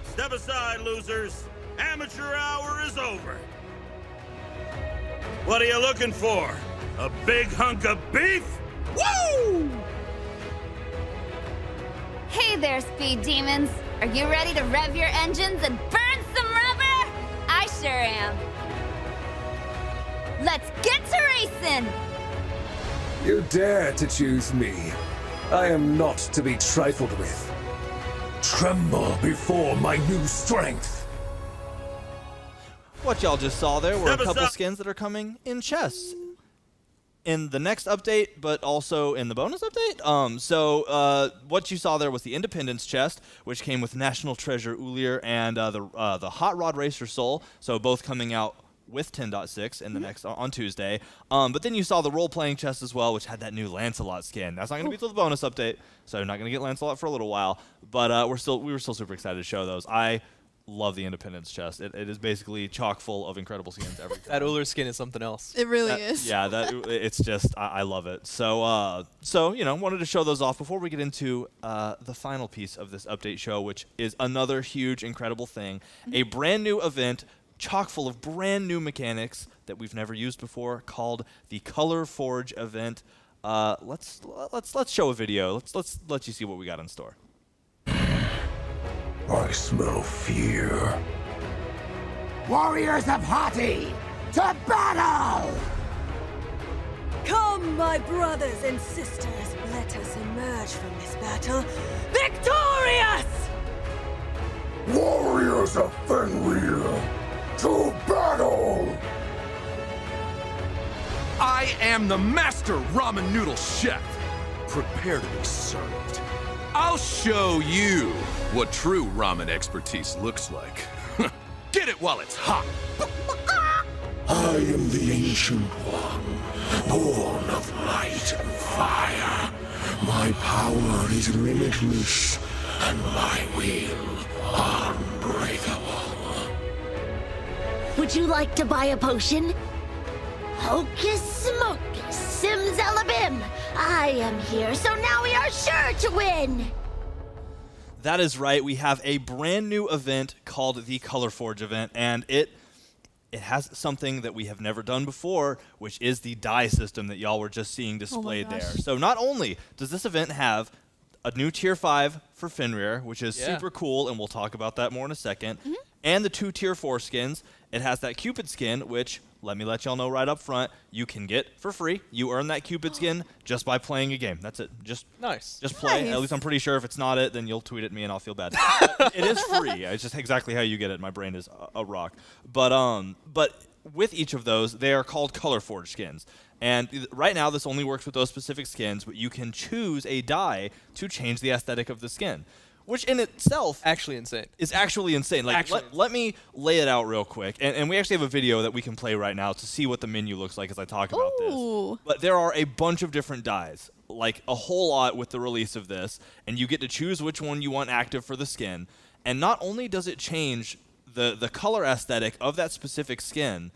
Step aside, losers. Amateur hour is over. What are you looking for? A big hunk of beef? Woo! Hey there, speed demons. Are you ready to rev your engines and burn some rubber? I sure am. Let's get to racing! You dare to choose me. I am not to be trifled with. Tremble before my new strength. What y'all just saw there were a Step couple aside. skins that are coming in chests. In the next update, but also in the bonus update. So what you saw there was the Independence chest, which came with National Treasure Ulir and the Hot Rod Racer Soul. So both coming out with 10.6 in the next on Tuesday. But then you saw the role-playing chest as well, which had that new Lancelot skin. That's not going to be till the bonus update, so you're not going to get Lancelot for a little while. But we were still super excited to show those. I love the Independence chest. It is basically chock full of incredible skins every time. That Uller skin is something else. It really is. Yeah, it's just I love it. So wanted to show those off before we get into the final piece of this update show, which is another huge, incredible thing, a brand new event, chock full of brand new mechanics that we've never used before, called the Color Forge event. Let's show a video. Let's let you see what we got in store. I smell fear. Warriors of Hati, to battle! Come, my brothers and sisters, let us emerge from this battle victorious! Warriors of Fenrir, to battle! I am the master ramen noodle chef. Prepare to be served. I'll show you what true ramen expertise looks like. Get it while it's hot. I am the Ancient One, born of light and fire. My power is limitless, and my will unbreakable. Would you like to buy a potion? Hocus smocus, simsalabim! I am here, so now we are sure to win! That is right. We have a brand new event called the Color Forge event, and it has something that we have never done before, which is the die system that y'all were just seeing displayed there. So not only does this event have a new Tier 5 for Fenrir, which is super cool, and we'll talk about that more in a second, and the 2 Tier 4 skins. It has that Cupid skin, which let me let y'all know right up front, you can get for free. You earn that Cupid skin just by playing a game. That's it. Just play. Nice. At least I'm pretty sure if it's not it, then you'll tweet at me and I'll feel bad. It is free. It's just exactly how you get it. My brain is a rock. But with each of those, they are called color forged skins. And right now, this only works with those specific skins, but you can choose a dye to change the aesthetic of the skin, which in itself Actually insane. is actually insane. Like, let me lay it out real quick. And we actually have a video that we can play right now to see what the menu looks like as I talk about Ooh. this. But there are a bunch of different dyes, like a whole lot with the release of this, and you get to choose which one you want active for the skin. And not only does it change the color aesthetic of that specific skin,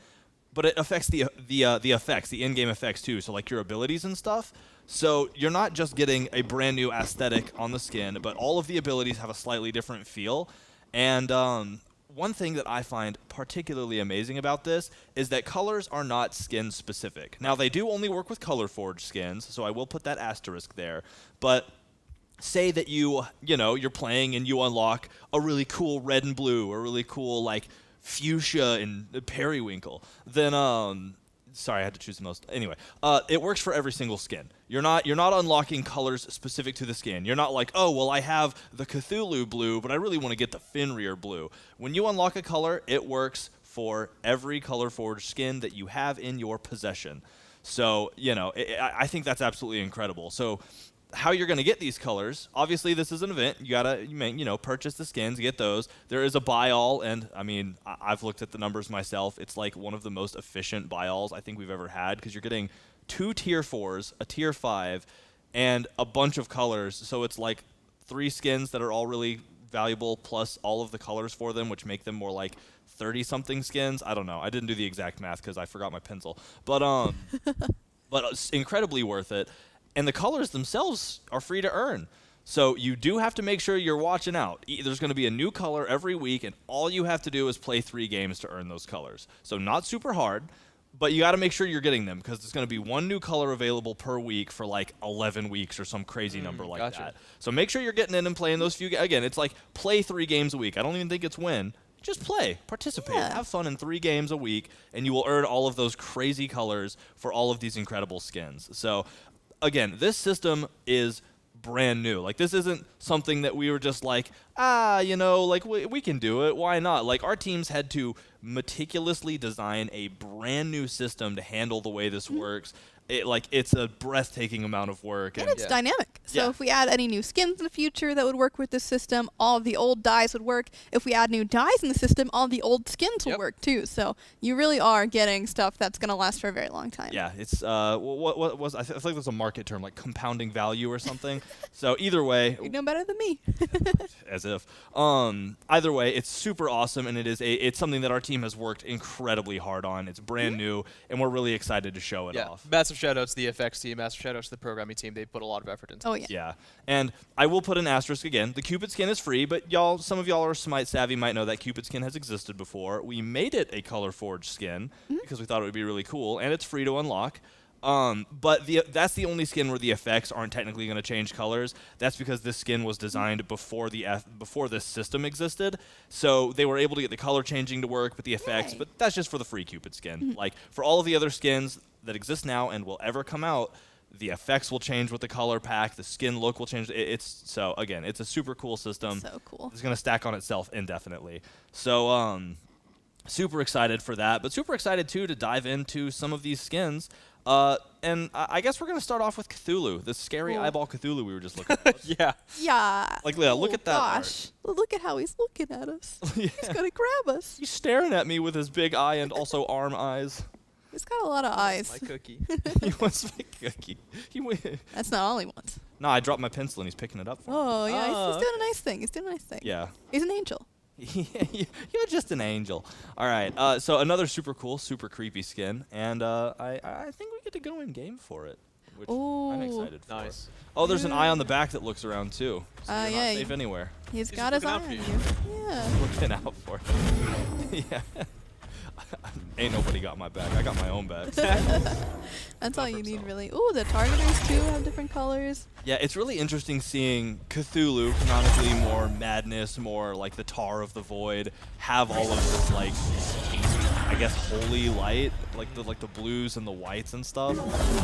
but it affects the effects, the in-game effects too. So like your abilities and stuff. So you're not just getting a brand new aesthetic on the skin, but all of the abilities have a slightly different feel. And one thing that I find particularly amazing about this is that colors are not skin specific. Now they do only work with color forged skins, so I will put that asterisk there. But say that you're playing and you unlock a really cool red and blue, or really cool like fuchsia and periwinkle, then sorry, I had to choose the most. Anyway, it works for every single skin. You're not unlocking colors specific to the skin. You're not like, oh, well, I have the Cthulhu blue, but I really want to get the Fenrir blue. When you unlock a color, it works for every color forged skin that you have in your possession. So, I think that's absolutely incredible. So how you're going to get these colors, obviously this is an event. You gotta purchase the skins, get those. There is a buy all, and I mean, I've looked at the numbers myself. It's like one of the most efficient buy alls I think we've ever had, because you're getting 2 tier 4s, a tier 5, and a bunch of colors. So it's like 3 skins that are all really valuable, plus all of the colors for them, which make them more like 30 something skins. I don't know. I didn't do the exact math because I forgot my pencil, but but it's incredibly worth it. And the colors themselves are free to earn. So you do have to make sure you're watching out. There's going to be a new color every week, and all you have to do is play 3 games to earn those colors. So not super hard, but you got to make sure you're getting them, because there's going to be 1 new color available per week for like 11 weeks or some crazy number like that. So make sure you're getting in and playing those few. Again, it's like play 3 games a week. I don't even think it's win. Just play, participate, have fun in 3 games a week, and you will earn all of those crazy colors for all of these incredible skins. So again, this system is brand new. Like, this isn't something that we were just like, we can do it. Why not? Like, our teams had to meticulously design a brand new system to handle the way this works. It's a breathtaking amount of work. And it's dynamic. So if we add any new skins in the future that would work with this system, all of the old dyes would work. If we add new dyes in the system, all the old skins will work too. So you really are getting stuff that's going to last for a very long time. Yeah, it's what was I feel like there's a market term like compounding value or something. So either way, you know better than me. as if. Either way, it's super awesome, and it's something that our team has worked incredibly hard on. It's brand new, and we're really excited to show it off. Massive shout-outs to the FX team, massive shout-outs to the programming team. They put a lot of effort into it. Oh, yeah. Yeah, and I will put an asterisk again. The Cupid skin is free, but some of y'all are Smite savvy, might know that Cupid skin has existed before. We made it a color forged skin because we thought it would be really cool, and it's free to unlock. But that's the only skin where the effects aren't technically going to change colors. That's because this skin was designed before this system existed. So they were able to get the color changing to work, but the effects. But that's just for the free Cupid skin. Like, for all of the other skins that exist now and will ever come out, the effects will change with the color pack. The skin look will change. So again, it's a super cool system. So cool. It's going to stack on itself indefinitely. So super excited for that, but super excited too to dive into some of these skins. And I guess we're going to start off with Cthulhu, the scary eyeball Cthulhu we were just looking at. Yeah. Like, Leah, look at that Gosh. Look at how he's looking at us. He's going to grab us. He's staring at me with his big eye and also arm eyes. He's got a lot of eyes. My cookie. He wants my cookie. That's not all he wants. No, I dropped my pencil and he's picking it up for me. Oh, yeah. He's doing a nice thing. He's doing a nice thing. Yeah. He's an angel. You're just an angel. All right. So another super cool, super creepy skin, and I think we get to go in game for it, which I'm excited for. Nice. Oh, there's an eye on the back that looks around too. So you're not safe anywhere. He's got his eye on you. Yeah. Looking out for it. Yeah. Ain't nobody got my back. I got my own back. That's all you need, really. Ooh, the targeters too have different colors. Yeah, it's really interesting seeing Cthulhu, canonically more madness, more like the Tar of the Void, have all of this like I guess, holy light, like the blues and the whites and stuff.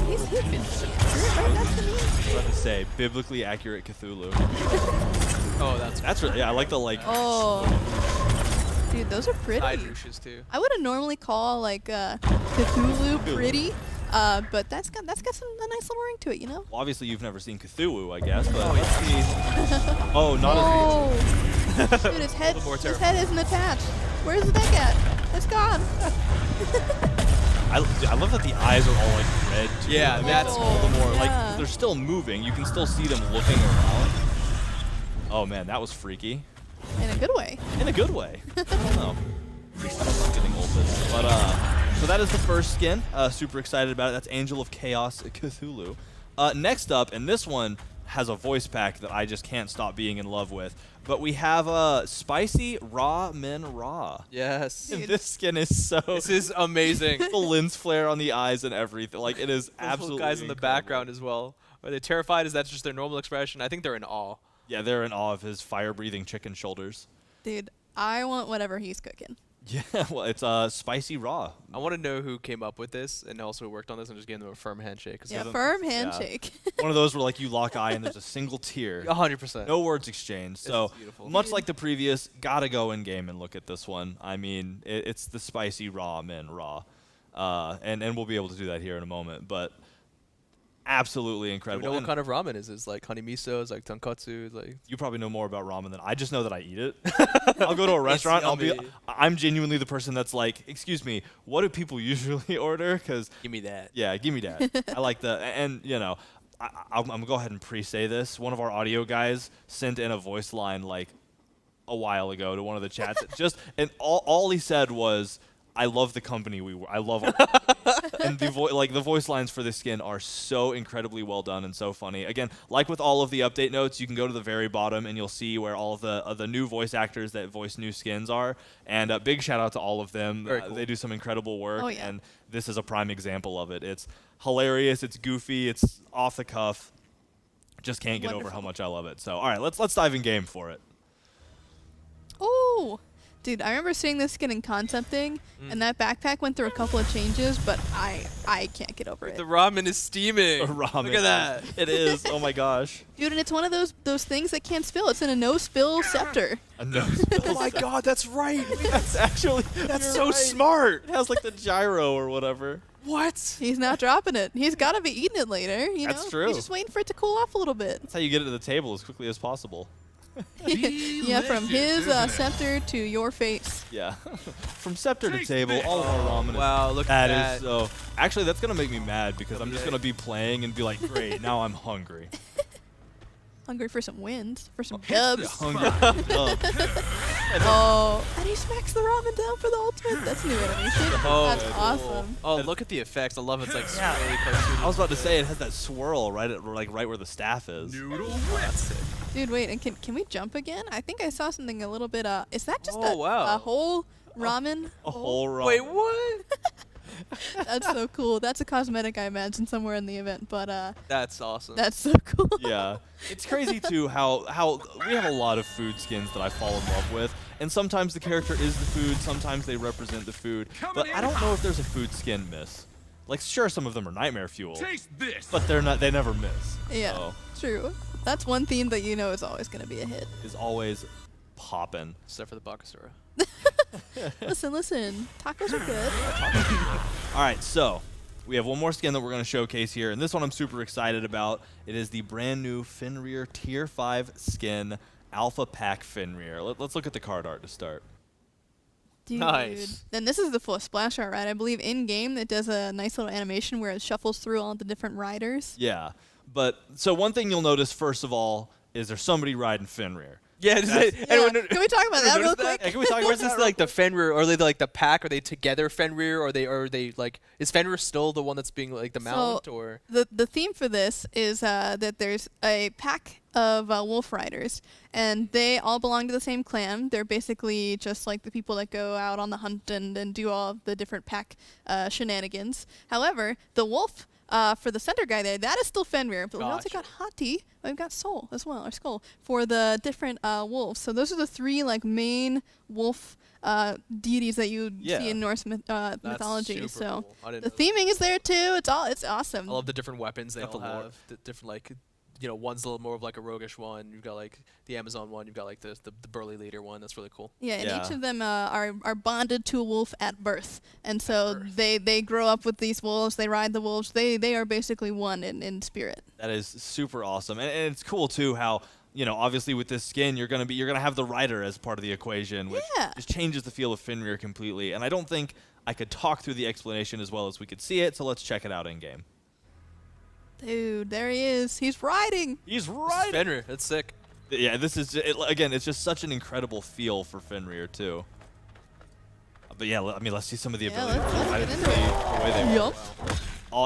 He's been right? That's the name. I was about to say, biblically accurate Cthulhu. Oh, That's really, yeah, I like the like. Oh. Dude, those are pretty. Hydruches too. I wouldn't normally call like Cthulhu pretty, but that's got a nice little ring to it, you know. Well, obviously, you've never seen Cthulhu, I guess, but let's see. Oh, not as. Dude, his head isn't attached. Where's the neck at? It's gone. I love that the eyes are all like red. Too. Yeah, That that's makes it all the more yeah. like they're still moving. You can still see them looking around. Oh man, that was freaky. In a good way. In a good way. I don't know. I'm getting old this. But so that is the first skin. Super excited about it. That's Angel of Chaos Cthulhu. Next up, and this one has a voice pack that I just can't stop being in love with. But we have Spicy Raw Men Raw. Yes. And this skin is so. This is amazing. The lens flare on the eyes and everything. Like it is Those absolutely. little guys in the incredible. background as well. Are they terrified? Is that just their normal expression? I think they're in awe. Yeah, they're in awe of his fire-breathing chicken shoulders. Dude, I want whatever he's cooking. Yeah, well, it's Spicy Raw. I want to know who came up with this and also who worked on this and just gave them a firm handshake. 'Cause Yeah, they're firm handshake. One of those where like you lock eye and there's a single tear. 100%. No words exchanged. So beautiful. much like the previous, gotta go in game and look at this one. I mean, it's the Spicy Raw Men Raw, and we'll be able to do that here in a moment. But absolutely Do we incredible. know what And kind of ramen is? Is like honey miso? Is like tonkatsu? Is like you probably know more about ramen than I just know that I eat it. I'll go to a restaurant. yummy. I'm genuinely the person that's like, excuse me, what do people usually order? Because give me that. yeah, give me that. I like the, and you know, I'm gonna go ahead and pre-say this. One of our audio guys sent in a voice line like a while ago to one of the chats. And all he said was, "I love the company I love our company." And the voice lines for this skin are so incredibly well done and so funny. Again, like with all of the update notes, you can go to the very bottom and you'll see where all of the new voice actors that voice new skins are. And a big shout out to all of them. Very cool. They do some incredible work. Oh, yeah. And this is a prime example of it. It's hilarious. It's goofy. It's off the cuff. Just can't get over Wonderful. how much I love it. So, all right, let's dive in game for it. Ooh. Dude, I remember seeing this skin in concepting, and that backpack went through a couple of changes, but I can't get over it. The ramen is steaming. Ramen. Look at that. It is. Oh my gosh. Dude, and it's one of those things that can't spill. It's in a no-spill scepter. A no. Oh my god, that's right. That's actually That's so smart. It has like the gyro or whatever. What? He's not dropping it. He's got to be eating it later, you That's know? true. He's just waiting for it to cool off a little bit. That's how you get it to the table as quickly as possible. Yeah, from his scepter to your face. Yeah. From scepter to table, all of our ramen. Wow, look at That that. is so. Actually, that's gonna make me mad because I'm just gonna be playing and be like, great, now I'm hungry. Hungry for some wins, for some dubs. Hungry. Oh, and he smacks the ramen down for the ultimate. That's new animation. Oh, That's cool. awesome. Oh, look at the effects. I love it's like Yeah. swirly cartoony. I was about to say it has that swirl right where the staff is. That's sick. Dude, wait, and can we jump again? I think I saw something a little bit, is that just Oh, wow. a whole ramen? A whole ramen. Wait, what? That's so cool. That's a cosmetic, I imagine, somewhere in the event, but That's awesome. that's so cool. Yeah. It's crazy too how we have a lot of food skins that I fall in love with, and sometimes the character is the food, sometimes they represent the food, but I don't know if there's a food skin miss. Like sure, some of them are nightmare fuel, Taste this. but they never miss. Yeah, So, true. That's one theme that you know is always going to be a hit. is always poppin'. Except for the Bakasura. Listen. Tacos are good. All right, so we have one more skin that we're going to showcase here, and this one I'm super excited about. It is the brand new Fenrir Tier 5 skin, Alpha Pack Fenrir. Let's look at the card art to start. Dude. Nice. And this is the full splash art, right? I believe in-game it does a nice little animation where it shuffles through all the different riders. Yeah, but so one thing you'll notice first of all is there's somebody riding Fenrir. Yeah, Yeah. Can we talk about that real quick? Hey, can we talk Or about is this that? like the Fenrir? Or are they like the pack? Are they together Fenrir? Or are they like? Is Fenrir still the one that's being like the mount? Or The theme for this is that there's a pack of wolf riders, and they all belong to the same clan. They're basically just like the people that go out on the hunt and do all of the different pack shenanigans. However, the wolf for the center guy there, that is still Fenrir. But we also got Hati. We've got Soul as well, or Skull, for the different wolves. So those are the three like main wolf deities that you see in Norse mythology. So cool. the theming is there too. It's awesome. I love the different weapons they all have. The different like, one's a little more of like a roguish one. You've got like the Amazon one. You've got like the burly leader one. That's really cool. Yeah, and each of them are bonded to a wolf at birth, and so they grow up with these wolves. They ride the wolves. They are basically one in spirit. That is super awesome, and it's cool too how obviously with this skin you're gonna have the rider as part of the equation, which just changes the feel of Fenrir completely. And I don't think I could talk through the explanation as well as we could see it, so let's check it out in game. Dude, there he is. He's riding. He's riding. Fenrir, that's sick. Yeah, this is again. It's just such an incredible feel for Fenrir too. But yeah, let's see some of the abilities. Let's get into it. The way they work.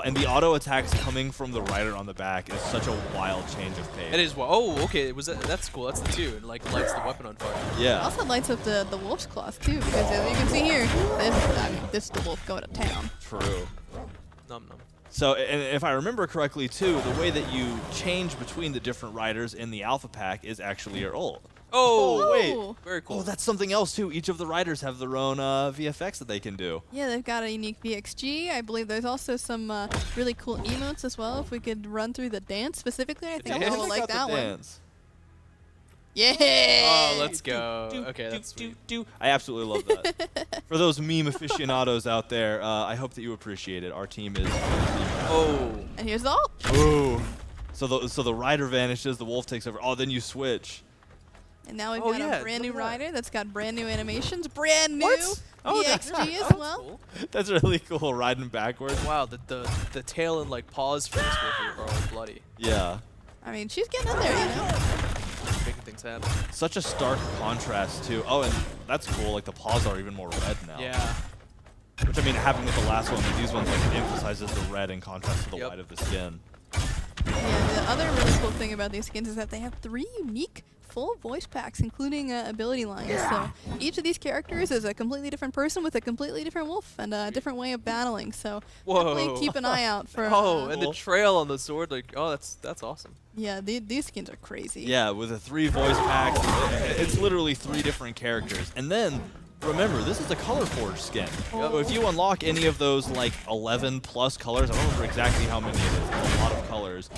And the auto attacks coming from the rider on the back is such a wild change of pace. It is. Oh, okay. That's cool. That's the two, and like lights the weapon on fire. Yeah. It also lights up the wolf's claws too, because as you can see here, this is the wolf going to town. True. Num num. So, and if I remember correctly too, the way that you change between the different riders in the alpha pack is actually your ult. Oh, wait. Very cool. Oh, that's something else too. Each of the riders have their own VFX that they can do. Yeah, they've got a unique VXG. I believe there's also some really cool emotes as well. If we could run through the dance specifically, I think I would like that one. Yeah. Oh, let's go. Okay, that's sweet. I absolutely love that. For those meme aficionados out there, I hope that you appreciate it. Our team is. Oh. And here's the ult. Oh. So the rider vanishes, the wolf takes over. Oh, then you switch. And now we've got a brand new rider that's got brand new animations, brand new VXG as well. Cool. That's really cool, riding backwards. Wow, the tail and like paws for this wolf are all bloody. Yeah. I mean, she's getting in there, Making things happen. Such a stark contrast too. Oh, and that's cool. Like the paws are even more red now. Yeah. Which I mean, happened with the last one, but these ones like emphasizes the red in contrast to the white of the skin. Yeah, the other really cool thing about these skins is that they have 3 unique full voice packs, including ability lines. So each of these characters is a completely different person with a completely different wolf and a different way of battling. So definitely keep an eye out for. And the trail on the sword, like, oh, that's awesome. Yeah, these skins are crazy. Yeah, with the 3 voice packs, it's literally 3 different characters. And then remember, this is a color forge skin. So if you unlock any of those like 11 plus colors, I don't remember exactly how many it is. It's a lot of colors.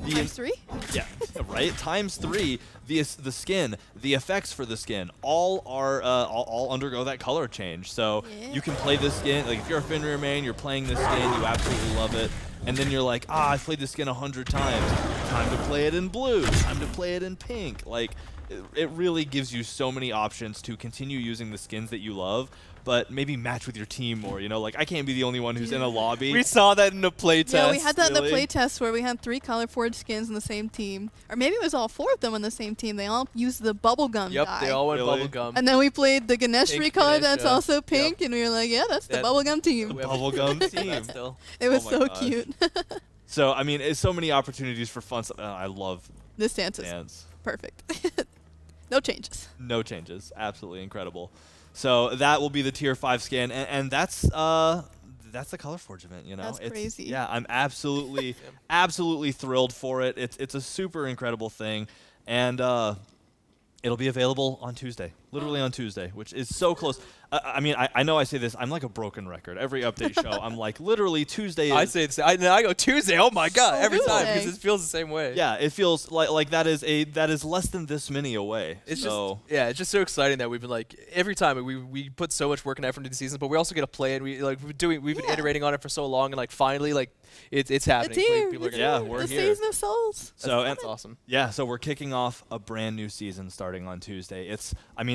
Times 3? Yeah, right. Times 3. The skin, the effects for the skin, all are all undergo that color change. So you can play this skin. Like if you're a Fenrir main, you're playing this skin, you absolutely love it. And then you're like, I've played this skin 100 times. Time to play it in blue. Time to play it in pink. Like it really gives you so many options to continue using the skins that you love, but maybe match with your team more, like I can't be the only one who's in a lobby. We saw that in the playtest. Yeah, we had that in the playtest where we had 3 color forged skins in the same team. Or maybe it was all 4 of them in the same team. They all used the bubblegum dye. They all went bubblegum. And then we played the Ganeshri color that's also pink, and we were like, yeah, that's the bubblegum team. The bubblegum team. It was so cute. So, I mean, it's so many opportunities for fun stuff. I love this dance. Perfect. No changes. No changes. Absolutely incredible. So that will be the tier 5 skin, and that's the Color Forge event. That's crazy. Yeah, I'm absolutely absolutely thrilled for it. It's a super incredible thing, and it'll be available on Tuesday, literally on Tuesday, which is so close. I mean, I know I say this. I'm like a broken record. Every update show, I'm like, literally Tuesday. I say I go Tuesday. Oh my god, every time because it feels the same way. Yeah, it feels like that is less than this many away. It's it's just so exciting that we've been like every time we put so much work and effort into the seasons, but we also get to play it. We've been iterating on it for so long, and like finally it's happening. It's here. People are we're the here. Season of Souls. So that's awesome. Yeah, so we're kicking off a brand new season starting on Tuesday.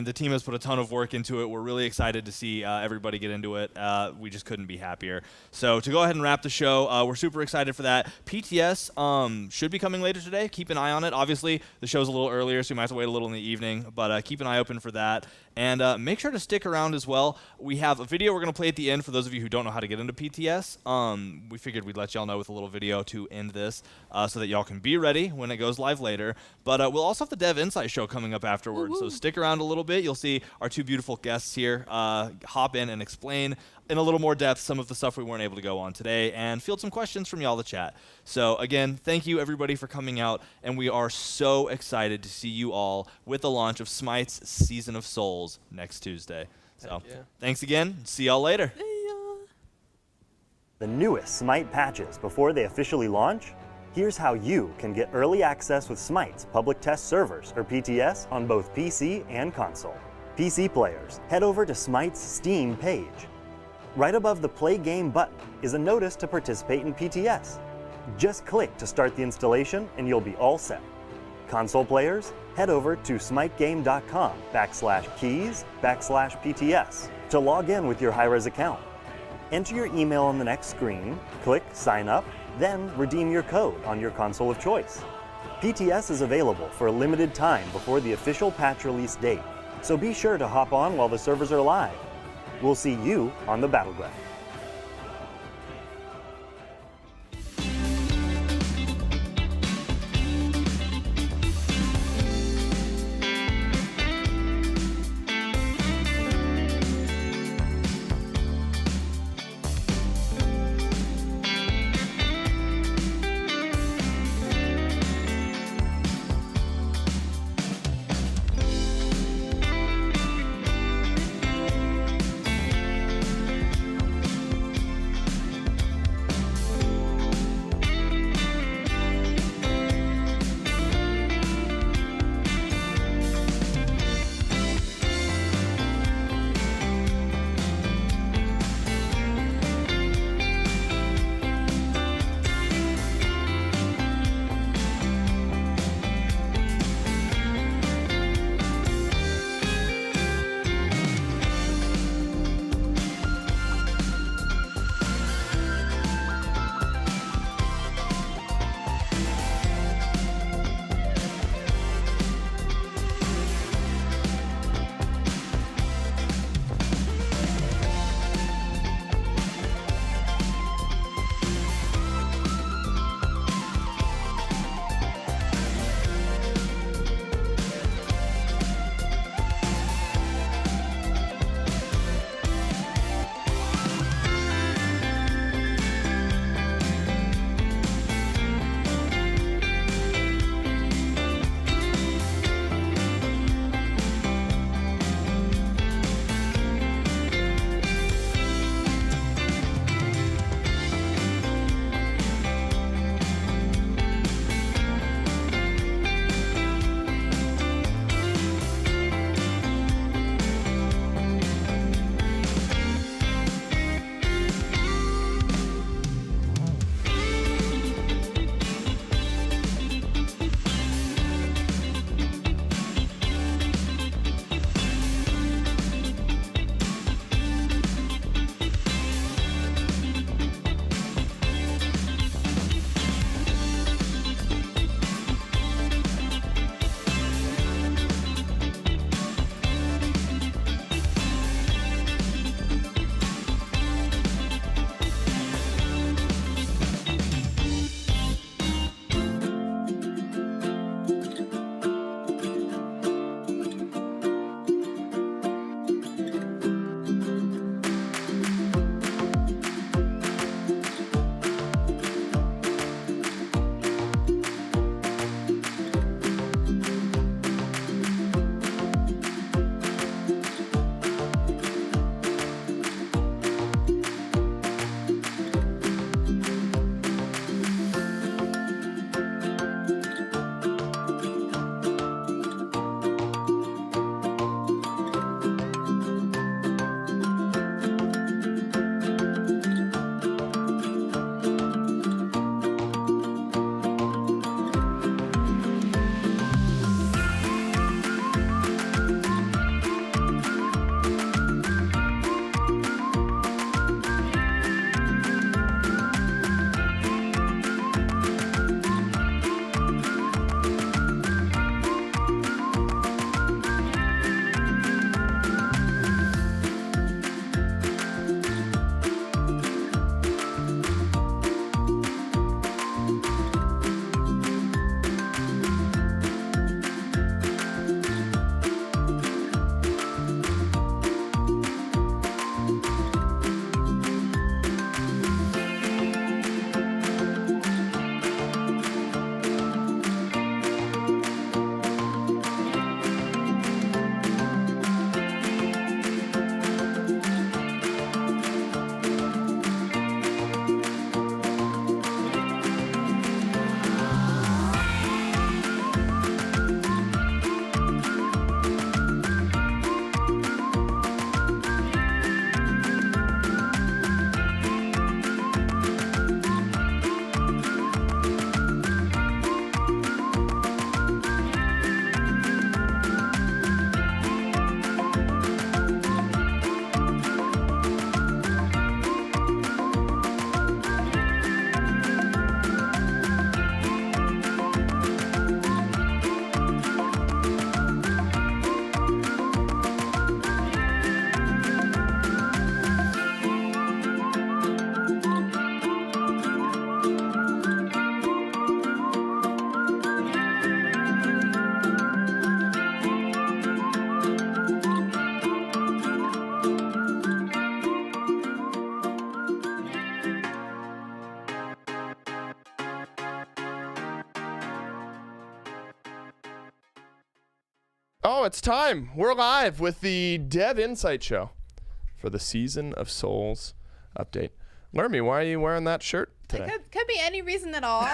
The team has put a ton of work into it. We're really excited to see everybody get into it. We just couldn't be happier. So to go ahead and wrap the show, we're super excited for that. PTS should be coming later today. Keep an eye on it. Obviously, the show's a little earlier, so you might have to wait a little in the evening, but keep an eye open for that. And make sure to stick around as well. We have a video we're going to play at the end for those of you who don't know how to get into PTS. We figured we'd let y'all know with a little video to end this so that y'all can be ready when it goes live later. But we'll also have the Dev Insight show coming up afterwards, so stick around a little bit. You'll see our 2 beautiful guests here hop in and explain in a little more depth some of the stuff we weren't able to go on today and field some questions from y'all to chat. So again, thank you everybody for coming out, and we are so excited to see you all with the launch of Smite's Season of Souls next Tuesday. So thanks again. See y'all later. The newest Smite patches before they officially launch? Here's how you can get early access with Smite's public test servers, or PTS, on both PC and console. PC players, head over to Smite's Steam page. Right above the Play Game button is a notice to participate in PTS. Just click to start the installation and you'll be all set. Console players, head over to smitegame.com/keys/PTS to log in with your Hi-Rez account. Enter your email on the next screen, click Sign Up, then redeem your code on your console of choice. PTS is available for a limited time before the official patch release date, so be sure to hop on while the servers are live. We'll see you on the battleground. Oh, it's time. We're live with the Dev Insight Show for the Season of Souls update. Lermy, why are you wearing that shirt today? It could be any reason at all,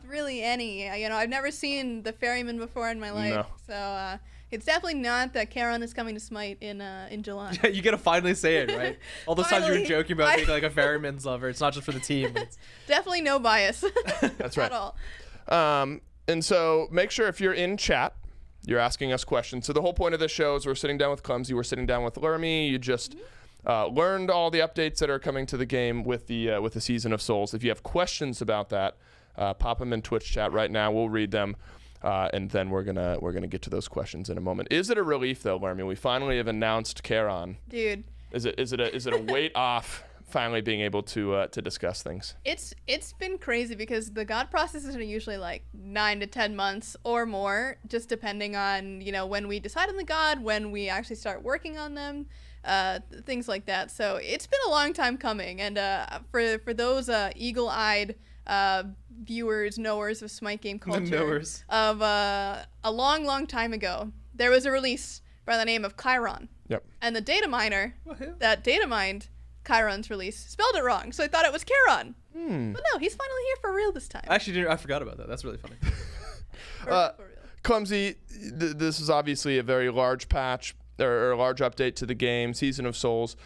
really any. I've never seen the ferryman before in my life, so it's definitely not that Charon is coming to Smite in July. You gotta finally say it, right? All those times you were joking about being like a ferryman's lover. It's not just for the team. It's definitely no bias. That's right. At all. And so make sure if you're in chat, you're asking us questions. So the whole point of this show is we're sitting down with Clumsy, we're sitting down with Lermy. You just learned all the updates that are coming to the game with the Season of Souls. If you have questions about that, pop them in Twitch chat right now. We'll read them, and then we're gonna get to those questions in a moment. Is it a relief though, Lermy? We finally have announced Charon. Dude. Is it a weight off? Finally being able to discuss things. It's been crazy because the God processes are usually like 9 to 10 months or more, just depending on when we decide on the God, when we actually start working on them, things like that. So it's been a long time coming, and for those eagle-eyed viewers, knowers of Smite game culture, of a long time ago, there was a release by the name of Chiron. Yep. And the data miner that data mined Chiron's release spelled it wrong, so I thought it was Charon. But no, he's finally here for real this time. Actually, I forgot about that. That's really funny. For real. Clumsy, this is obviously a very large patch or a large update to the game, Season of Souls.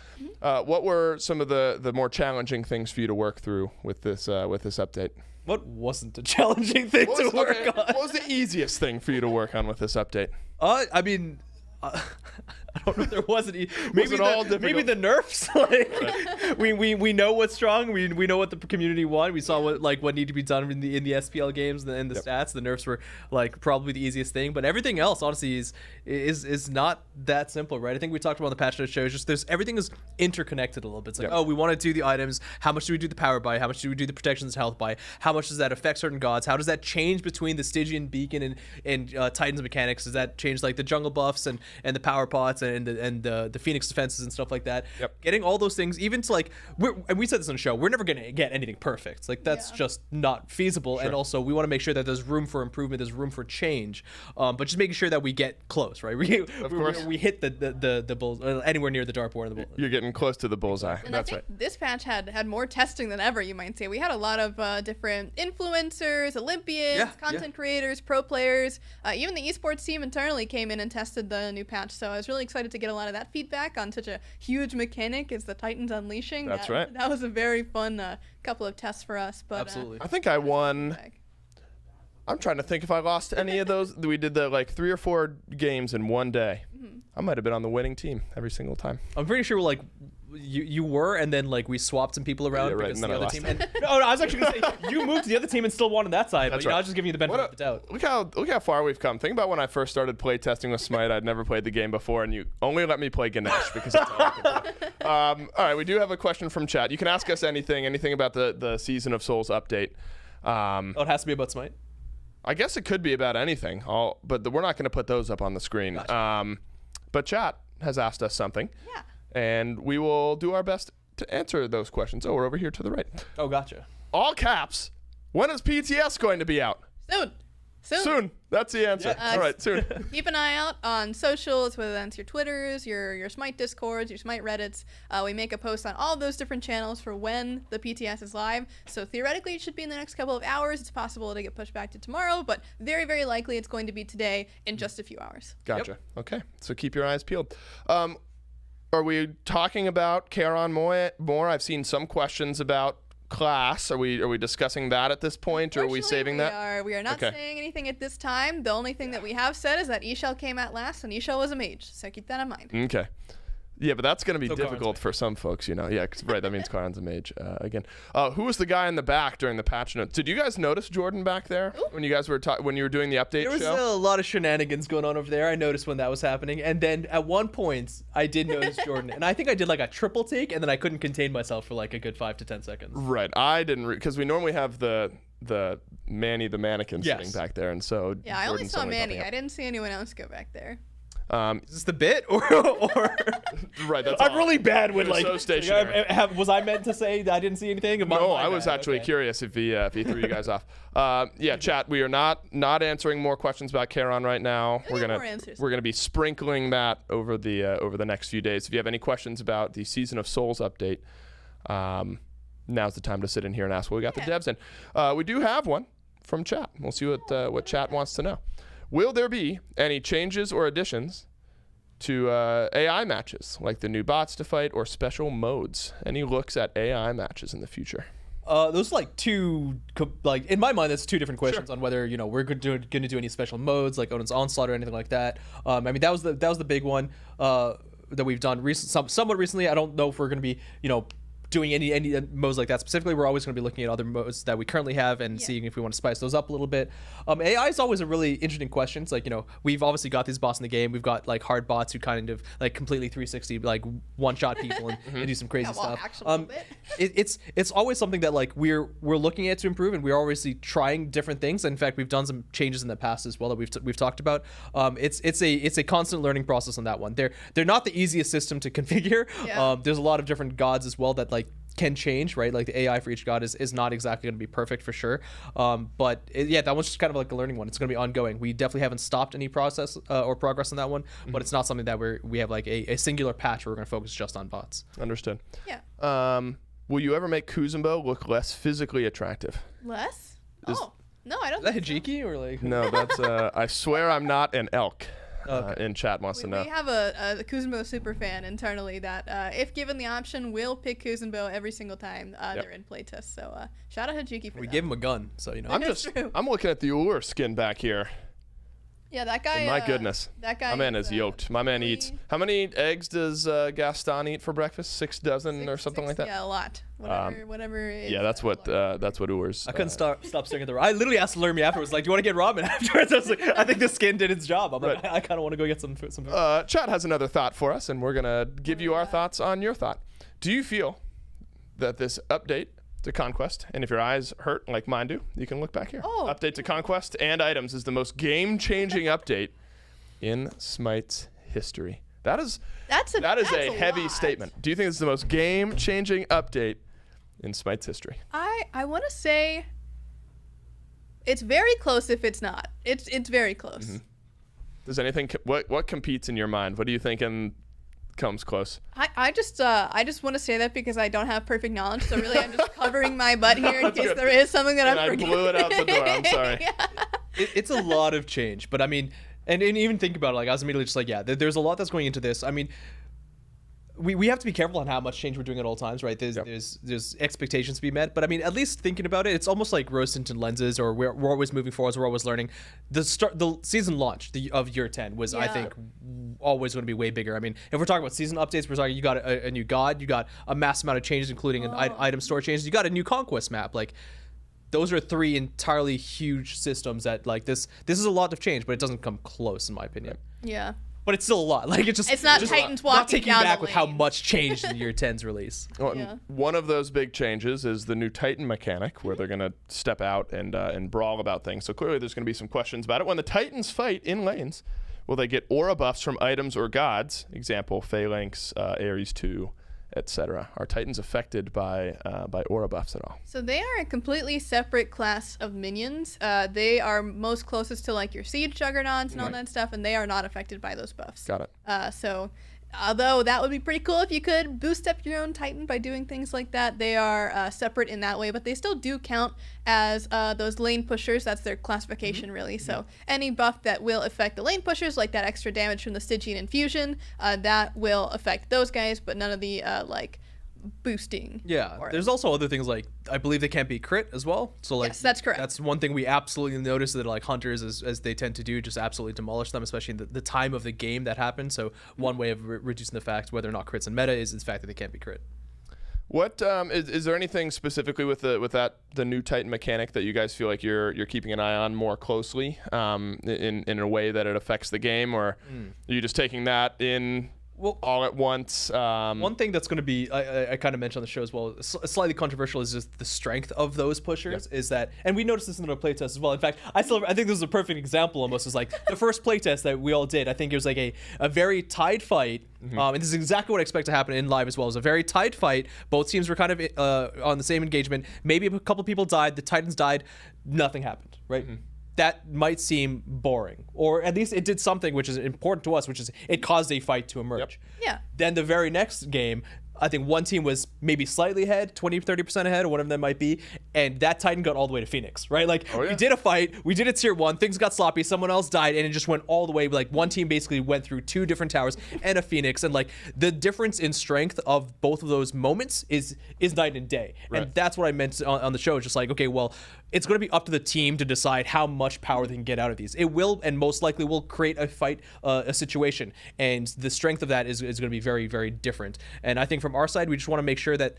What were some of the more challenging things for you to work through with this update? What wasn't a challenging thing to work on? What was the easiest thing for you to work on with this update? I mean, I don't know if there was any. Maybe the nerfs. We know what's strong. We know what the community want. We saw what needed to be done in the SPL games and the stats. The nerfs were probably the easiest thing, but everything else honestly is not that simple, right? I think we talked about on the patch notes show. It's just everything is interconnected a little bit. It's like, we want to do the items. How much do we do the power by? How much do we do the protections health by? How much does that affect certain gods? How does that change between the Stygian beacon and Titan's mechanics? Does that change the jungle buffs and the power pots and the Phoenix defenses and stuff like that? Getting all those things, even to and we said this on the show, we're never going to get anything perfect. That's just not feasible. And also we want to make sure that there's room for improvement, there's room for change, but just making sure that we get close, right? We hit the bulls anywhere near the dartboard. You're getting close to the bullseye. And That's I think right. this patch had more testing than ever, you might say. We had a lot of different influencers, Olympians, content creators, pro players, even the esports team internally came in and tested the new patch. So I was really excited to get a lot of that feedback on such a huge mechanic as the Titans Unleashing. That's right. That was a very fun couple of tests for us. But absolutely. I think I won. I'm trying to think if I lost any of those. We did the 3 or 4 games in one day. I might have been on the winning team every single time. I'm pretty sure you were, and then we swapped some people around because the other team. No, I was actually gonna say you moved to the other team and still won on that side. That's but right. I was just giving you the benefit of the doubt. Look how far we've come. Think about when I first started playtesting with Smite. I'd never played the game before, and you only let me play Ganesh because that's all I could play. All right, we do have a question from chat. You can ask us anything about the Season of Souls update. It has to be about Smite. I guess it could be about anything. But we're not going to put those up on the screen. Gotcha. But chat has asked us something. Yeah. And we will do our best to answer those questions. Oh, we're over here to the right. Oh, gotcha. All caps. When is PTS going to be out? Soon. That's the answer. All right, soon. Keep an eye out on socials, whether that's your Twitters, your Smite Discords, your Smite Reddits. We make a post on all those different channels for when the PTS is live. So theoretically, it should be in the next couple of hours. It's possible to get pushed back to tomorrow, but very, very likely it's going to be today in just a few hours. Gotcha. Yep. Okay, so keep your eyes peeled. Are we talking about Charon more? I've seen some questions about class. Are we discussing that at this point, or are we saving that? We are not saying anything at this time. The only thing that we have said is that Ishel came out last, and Ishel was a mage, so keep that in mind. Okay. Yeah, but that's going to be difficult for some folks, Yeah, right. That means Charon's a mage again. Who was the guy in the back during the patch notes? Did you guys notice Jordan back there when you guys were when you were doing the update show? There was a lot of shenanigans going on over there. I noticed when that was happening, and then at one point I did notice Jordan, and I think I did a triple take, and then I couldn't contain myself for a good 5 to 10 seconds. Right. I didn't because we normally have the Manny the mannequin sitting back there, and so I only saw Manny. I didn't see anyone else go back there. Is this the bit or Right, that's I'm all. really bad with You're like. so stationary. Was I meant to say that I didn't see anything? No, I was actually curious if he threw you guys off. Chat. We are not answering more questions about Charon right now. We're gonna be sprinkling that over the next few days. If you have any questions about the Season of Souls update, now's the time to sit in here and ask. Well, we got the devs in. We do have one from chat. We'll see what chat wants to know. Will there be any changes or additions to AI matches, like the new bots to fight or special modes? Any looks at AI matches in the future? Those are like two, like in my mind, that's two different questions on whether we're going to do any special modes like Odin's Onslaught or anything like that. I mean that was the big one that we've done somewhat recently. I don't know if we're going to be doing any modes like that specifically. We're always going to be looking at other modes that we currently have and seeing if we want to spice those up a little bit. AI is always a really interesting question. It's like, we've obviously got these bots in the game. We've got like hard bots who kind of like completely 360 like one-shot people and do some crazy stuff. It's always something that like we're looking at to improve, and we're obviously trying different things. In fact, we've done some changes in the past as well that we've talked about. It's a constant learning process on that one. They're not the easiest system to configure. There's a lot of different gods as well that like can change, right? Like the AI for each god is not exactly going to be perfect for sure. But that one's just kind of like a learning one. It's going to be ongoing. We definitely haven't stopped any process or progress on that one, but it's not something that we have like a singular patch where we're going to focus just on bots. Understood. Yeah. Will you ever make Kuzumbo look less physically attractive? Less? No, I don't. Is that Hijiki or like? No, that's I swear I'm not an elk. In chat wants to know. We have a Kuzumbo super fan internally that, if given the option, will pick Kuzumbo every single time they're in playtest. So shout out Hijiki for that. We gave him a gun, so I'm looking at the Ur skin back here. Yeah, that guy. My goodness. That guy. My man is yoked. My man eats. How many eggs does Gaston eat for breakfast? 6 dozen or something like that? Yeah, a lot. Whatever. Yeah, that's what Ur's. I couldn't stop staring at the. I literally asked Lermy afterwards, like, "Do you want to get ramen?" Afterwards, I was like, "I think the skin did its job." I'm like, I kind of want to go get some food. Chat has another thought for us, and we're gonna give you our thoughts on your thought. Do you feel that this update to Conquest, and if your eyes hurt like mine do, you can look back here. Update to Conquest and items is the most game-changing update in Smite's history. That is a heavy statement. Do you think it's the most game-changing update in Smite's history? I want to say it's very close. If it's not, it's very close. Mm-hmm. Does anything what competes in your mind? What do you think comes close? I just want to say that because I don't have perfect knowledge, so really I'm just covering my butt here in case there is something that I'm forgetting. I blew it out the door. I'm sorry. It's a lot of change, but I mean, and even think about it, like I was immediately just like, there's a lot that's going into this. I mean, we have to be careful on how much change we're doing at all times, right? There's expectations to be met, but I mean, at least thinking about it, it's almost like rose-tinted lenses, or we're always moving forwards, we're always learning. The season launch of year 10 was, I think, always going to be way bigger. I mean, if we're talking about season updates, we're talking you got a new god, you got a mass amount of changes, including an item store changes, you got a new conquest map, like. Those are 3 entirely huge systems that like this is a lot of change, but it doesn't come close in my opinion. Yeah. But it's still a lot. Like it's not Titans walking not taking down back the with how lane. much changed in year 10's release. Well, one of those big changes is the new Titan mechanic, where they're going to step out and brawl about things. So clearly there's going to be some questions about it. When the Titans fight in lanes, will they get aura buffs from items or gods? Example, Phalanx, Ares 2, etc. Are Titans affected by aura buffs at all? So they are a completely separate class of minions. They are most closest to like your siege juggernauts and all that stuff, and they are not affected by those buffs. Got it. So although that would be pretty cool if you could boost up your own Titan by doing things like that, they are separate in that way, but they still do count as those lane pushers. That's their classification, really. So any buff that will affect the lane pushers, like that extra damage from the Stygian infusion, that will affect those guys, but none of the like boosting. Yeah, there's also other things like I believe they can't be crit as well. So like yes, that's correct. That's one thing we absolutely notice that like hunters, as they tend to do, just absolutely demolish them, especially in the time of the game that happens. So one way of reducing the fact whether or not crits in meta is the fact that they can't be crit. What is there anything specifically with the new Titan mechanic that you guys feel like you're keeping an eye on more closely in a way that it affects the game, or are you just taking that in all at once. One thing that's going to be, I kind of mentioned on the show as well, slightly controversial is just the strength of those pushers. Is that, and we noticed this in the playtest as well. In fact, I think this is a perfect example almost. Is like the first playtest that we all did. I think it was like a very tied fight. And this is exactly what I expect to happen in live as well. It was a very tight fight. Both teams were kind of on the same engagement. Maybe a couple people died. The Titans died. Nothing happened, right? That might seem boring, or at least it did something which is important to us, which is it caused a fight to emerge. Yeah. Then the very next game, I think one team was maybe slightly ahead, 20-30% ahead, or whatever that might be, and that Titan got all the way to Phoenix, right? Like, we did a fight, we did a tier 1, things got sloppy, someone else died, and it just went all the way. Like, one team basically went through 2 different towers and a Phoenix, and like, the difference in strength of both of those moments is night and day. Right. And that's what I meant on the show. It's just like, okay, well, it's going to be up to the team to decide how much power they can get out of these. It will, and most likely will, create a fight, a situation, and the strength of that is going to be very, very different. And I think from our side, we just want to make sure that,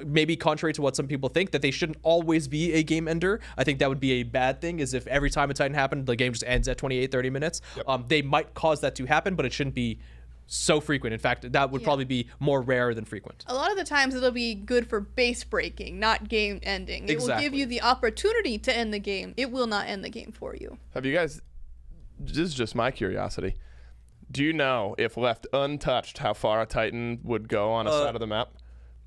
maybe contrary to what some people think, that they shouldn't always be a game ender. I think that would be a bad thing, is if every time a Titan happened, the game just ends at 28-30 minutes. They might cause that to happen, but it shouldn't be so frequent. In fact, that would probably be more rare than frequent. A lot of the times it'll be good for base breaking, not game ending. It will give you the opportunity to end the game. It will not end the game for you. Have you guys, this is just my curiosity, do you know, if left untouched, how far a Titan would go on a side of the map?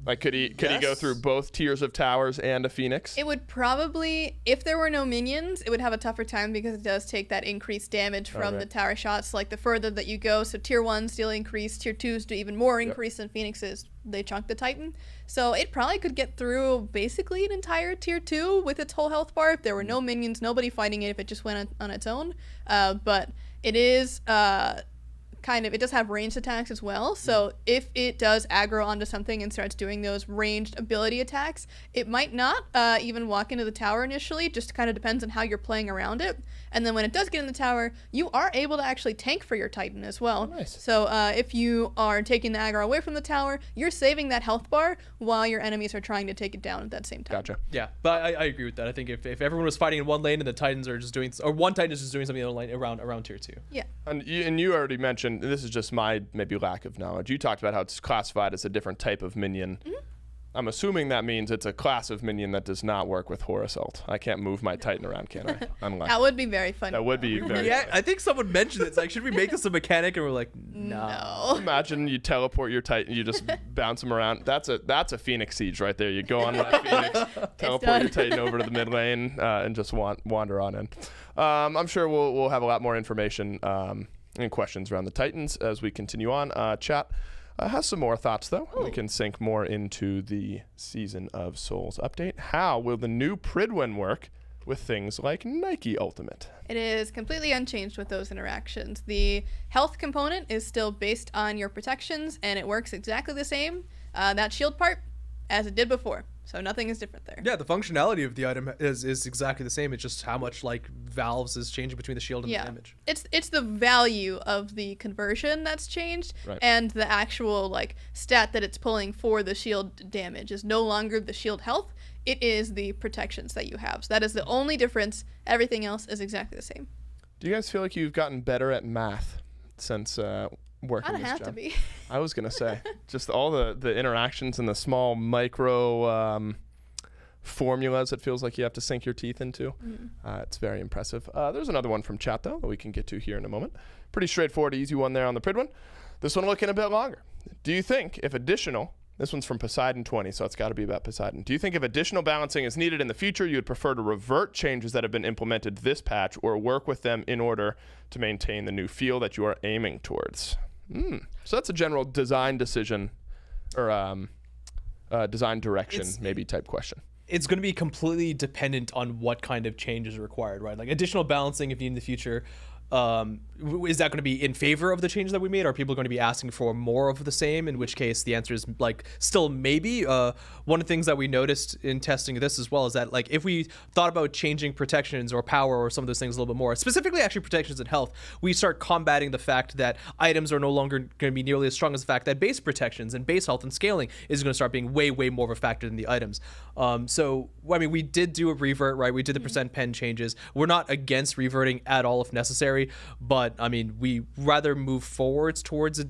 Like, could he go through both tiers of towers and a Phoenix? It would probably, if there were no minions, it would have a tougher time because it does take that increased damage from the tower shots. Like, the further that you go, so tier 1s still increase, tier 2s do even more increase than Phoenixes. They chunk the Titan. So it probably could get through basically an entire tier 2 with its whole health bar if there were no minions, nobody fighting it if it just went on its own. But it is... it does have ranged attacks as well, so if it does aggro onto something and starts doing those ranged ability attacks, it might not even walk into the tower initially. Just kind of depends on how you're playing around it. And then when it does get in the tower, you are able to actually tank for your Titan as well. Nice. So if you are taking the aggro away from the tower, you're saving that health bar while your enemies are trying to take it down at that same time. Gotcha. Yeah, but I agree with that. I think if everyone was fighting in one lane and the Titans are just doing, or one Titan is just doing something in the lane around tier 2. Yeah. And you already mentioned, this is just my maybe lack of knowledge, you talked about how it's classified as a different type of minion. I'm assuming that means it's a class of minion that does not work with Horus ult. I can't move my Titan around, can I? Unless That would be very fun. That would be very Yeah, funny. I think someone mentioned it. It's like, should we make this a mechanic? And we're like, no. Imagine you teleport your Titan, you just bounce him around. That's a Phoenix siege right there. You go on that Phoenix, teleport your Titan over to the mid lane, and just wander on in. I'm sure we'll have a lot more information and questions around the Titans as we continue on. Chat has some more thoughts, though. We can sink more into the Season of Souls update. How will the new Pridwin work with things like Nike Ultimate? It is completely unchanged with those interactions. The health component is still based on your protections, and it works exactly the same, that shield part, as it did before. So nothing is different there. Yeah, the functionality of the item is exactly the same. It's just how much like valves is changing between the shield and the damage. It's the value of the conversion that's changed, Right. and the actual like stat that it's pulling for the shield damage is no longer the shield health. It is the protections that you have. So that is the only difference. Everything else is exactly the same. Do you guys feel like you've gotten better at math since working Kinda this have job? to be. I was gonna say, just all the interactions and the small micro formulas it feels like you have to sink your teeth into. It's very impressive. There's another one from chat, though, that we can get to here in a moment. Pretty straightforward, easy one there on the Pridwin. This one looking a bit longer. Do you think if additional, this one's from Poseidon 20, so it's got to be about Poseidon. Do you think if additional balancing is needed in the future, you would prefer to revert changes that have been implemented this patch or work with them in order to maintain the new feel that you are aiming towards? So that's a general design decision or design direction, maybe type question. It's going to be completely dependent on what kind of change is required, right? Like additional balancing if you need in the future. Is that going to be in favor of the changes that we made? Are people going to be asking for more of the same? In which case the answer is like still maybe. One of the things that we noticed in testing this as well is that like if we thought about changing protections or power or some of those things a little bit more, specifically actually protections and health, we start combating the fact that items are no longer going to be nearly as strong as the fact that base protections and base health and scaling is going to start being way more of a factor than the items. So I mean we did do a revert, right? We did the percent pen changes. We're not against reverting at all if necessary. necessary. But I mean, we rather move forwards towards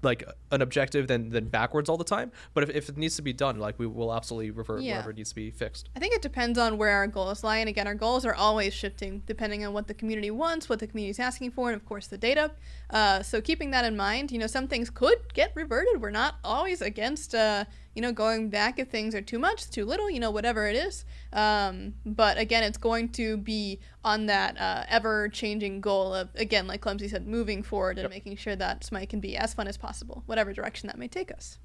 like an objective than backwards all the time. But if it needs to be done, like we will absolutely revert wherever it needs to be fixed. I think it depends on where our goals lie, and again, our goals are always shifting depending on what the community wants, what the community is asking for, and of course the data. So keeping that in mind, some things could get reverted. We're not always against going back if things are too much, too little, whatever it is. But again, it's going to be on that ever-changing goal of, again, like Clumsy said, moving forward and making sure that SMITE can be as fun as possible, whatever direction that may take us.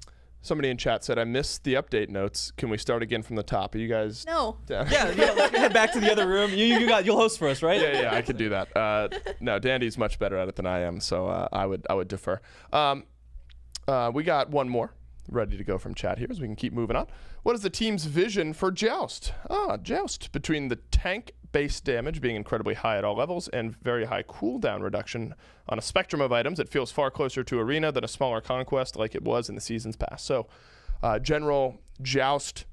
Somebody in chat said, I missed the update notes. Can we start again from the top? Are you guys No. down? Yeah, head back to the other room. You'll host for us, right? Yeah, I could do that. No, Dandy's much better at it than I am, so I would defer. We got one more ready to go from chat here, so we can keep moving on. What is the team's vision for Joust? Joust. Between the tank base damage being incredibly high at all levels and very high cooldown reduction on a spectrum of items, it feels far closer to Arena than a smaller Conquest like it was in the seasons past. So, general Joust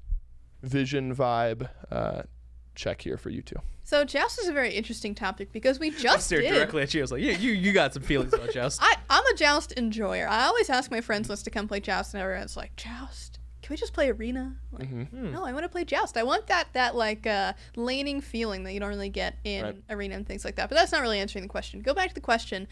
vision vibe check here for you two. So Joust is a very interesting topic because we just stared directly at you. I was like, you got some feelings about Joust. I'm a Joust enjoyer. I always ask my friends let's to come play Joust, and everyone's like, Joust? Can we just play Arena? Like, no, I want to play Joust. I want that like laning feeling that you don't really get in Arena and things like that. But that's not really answering the question. Go back to the question.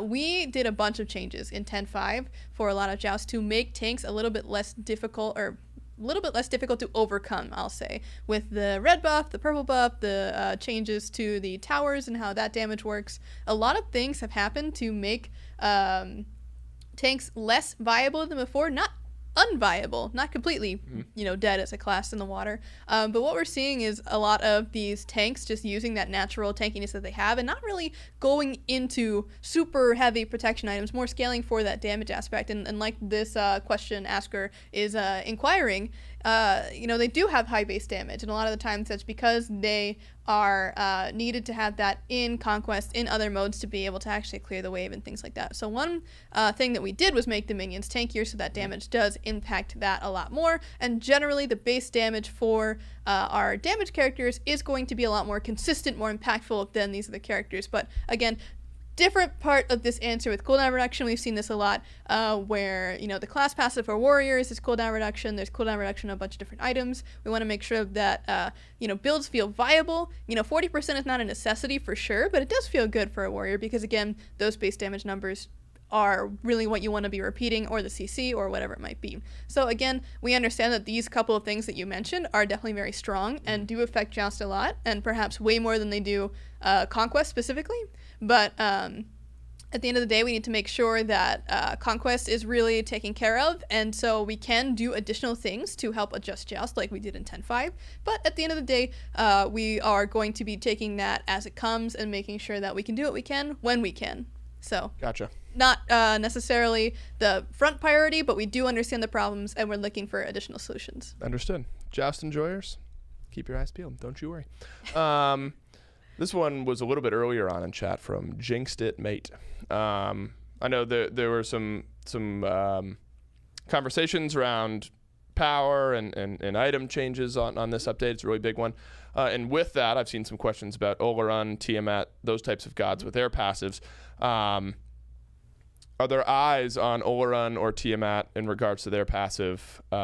We did a bunch of changes in 10.5 for a lot of Joust to make tanks a little bit less difficult to overcome, I'll say, with the red buff, the purple buff, the changes to the towers and how that damage works. A lot of things have happened to make tanks less viable than before, not unviable, not completely, dead as a class in the water. But what we're seeing is a lot of these tanks just using that natural tankiness that they have and not really going into super heavy protection items, more scaling for that damage aspect. And like this question asker is inquiring, they do have high base damage, and a lot of the times that's because they are needed to have that in Conquest, in other modes, to be able to actually clear the wave and things like that. So one thing that we did was make the minions tankier, so that damage does impact that a lot more, and generally the base damage for our damage characters is going to be a lot more consistent, more impactful than these other characters. But again, different part of this answer with cooldown reduction. We've seen this a lot where, the class passive for warriors is cooldown reduction. There's cooldown reduction on a bunch of different items. We want to make sure that, builds feel viable. 40% is not a necessity for sure, but it does feel good for a warrior because, again, those base damage numbers are really what you want to be repeating, or the CC, or whatever it might be. So again, we understand that these couple of things that you mentioned are definitely very strong and do affect Joust a lot, and perhaps way more than they do Conquest specifically. But at the end of the day, we need to make sure that Conquest is really taken care of, and so we can do additional things to help adjust Joust like we did in 10.5. But at the end of the day, we are going to be taking that as it comes and making sure that we can do what we can when we can. So Gotcha. Not necessarily the front priority, but we do understand the problems, and we're looking for additional solutions. Understood. Joust enjoyers, keep your eyes peeled. Don't you worry. This one was a little bit earlier on in chat from Jinxed It Mate. I know there were some conversations around power and item changes on this update. It's a really big one. And with that, I've seen some questions about Oleron, Tiamat, those types of gods with their passives. Are there eyes on Oleron or Tiamat in regards to their passive? We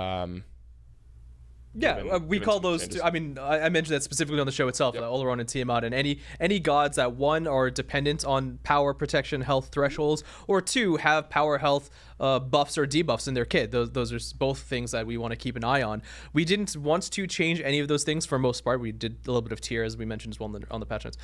call those two, I mentioned that specifically on the show itself, Oleron and Tiamat, and any gods that, one, are dependent on power, protection, health thresholds, or two, have power, health buffs or debuffs in their kit. Those are both things that we want to keep an eye on. We didn't want to change any of those things for most part. We did a little bit of tier, as we mentioned as well on the patch notes.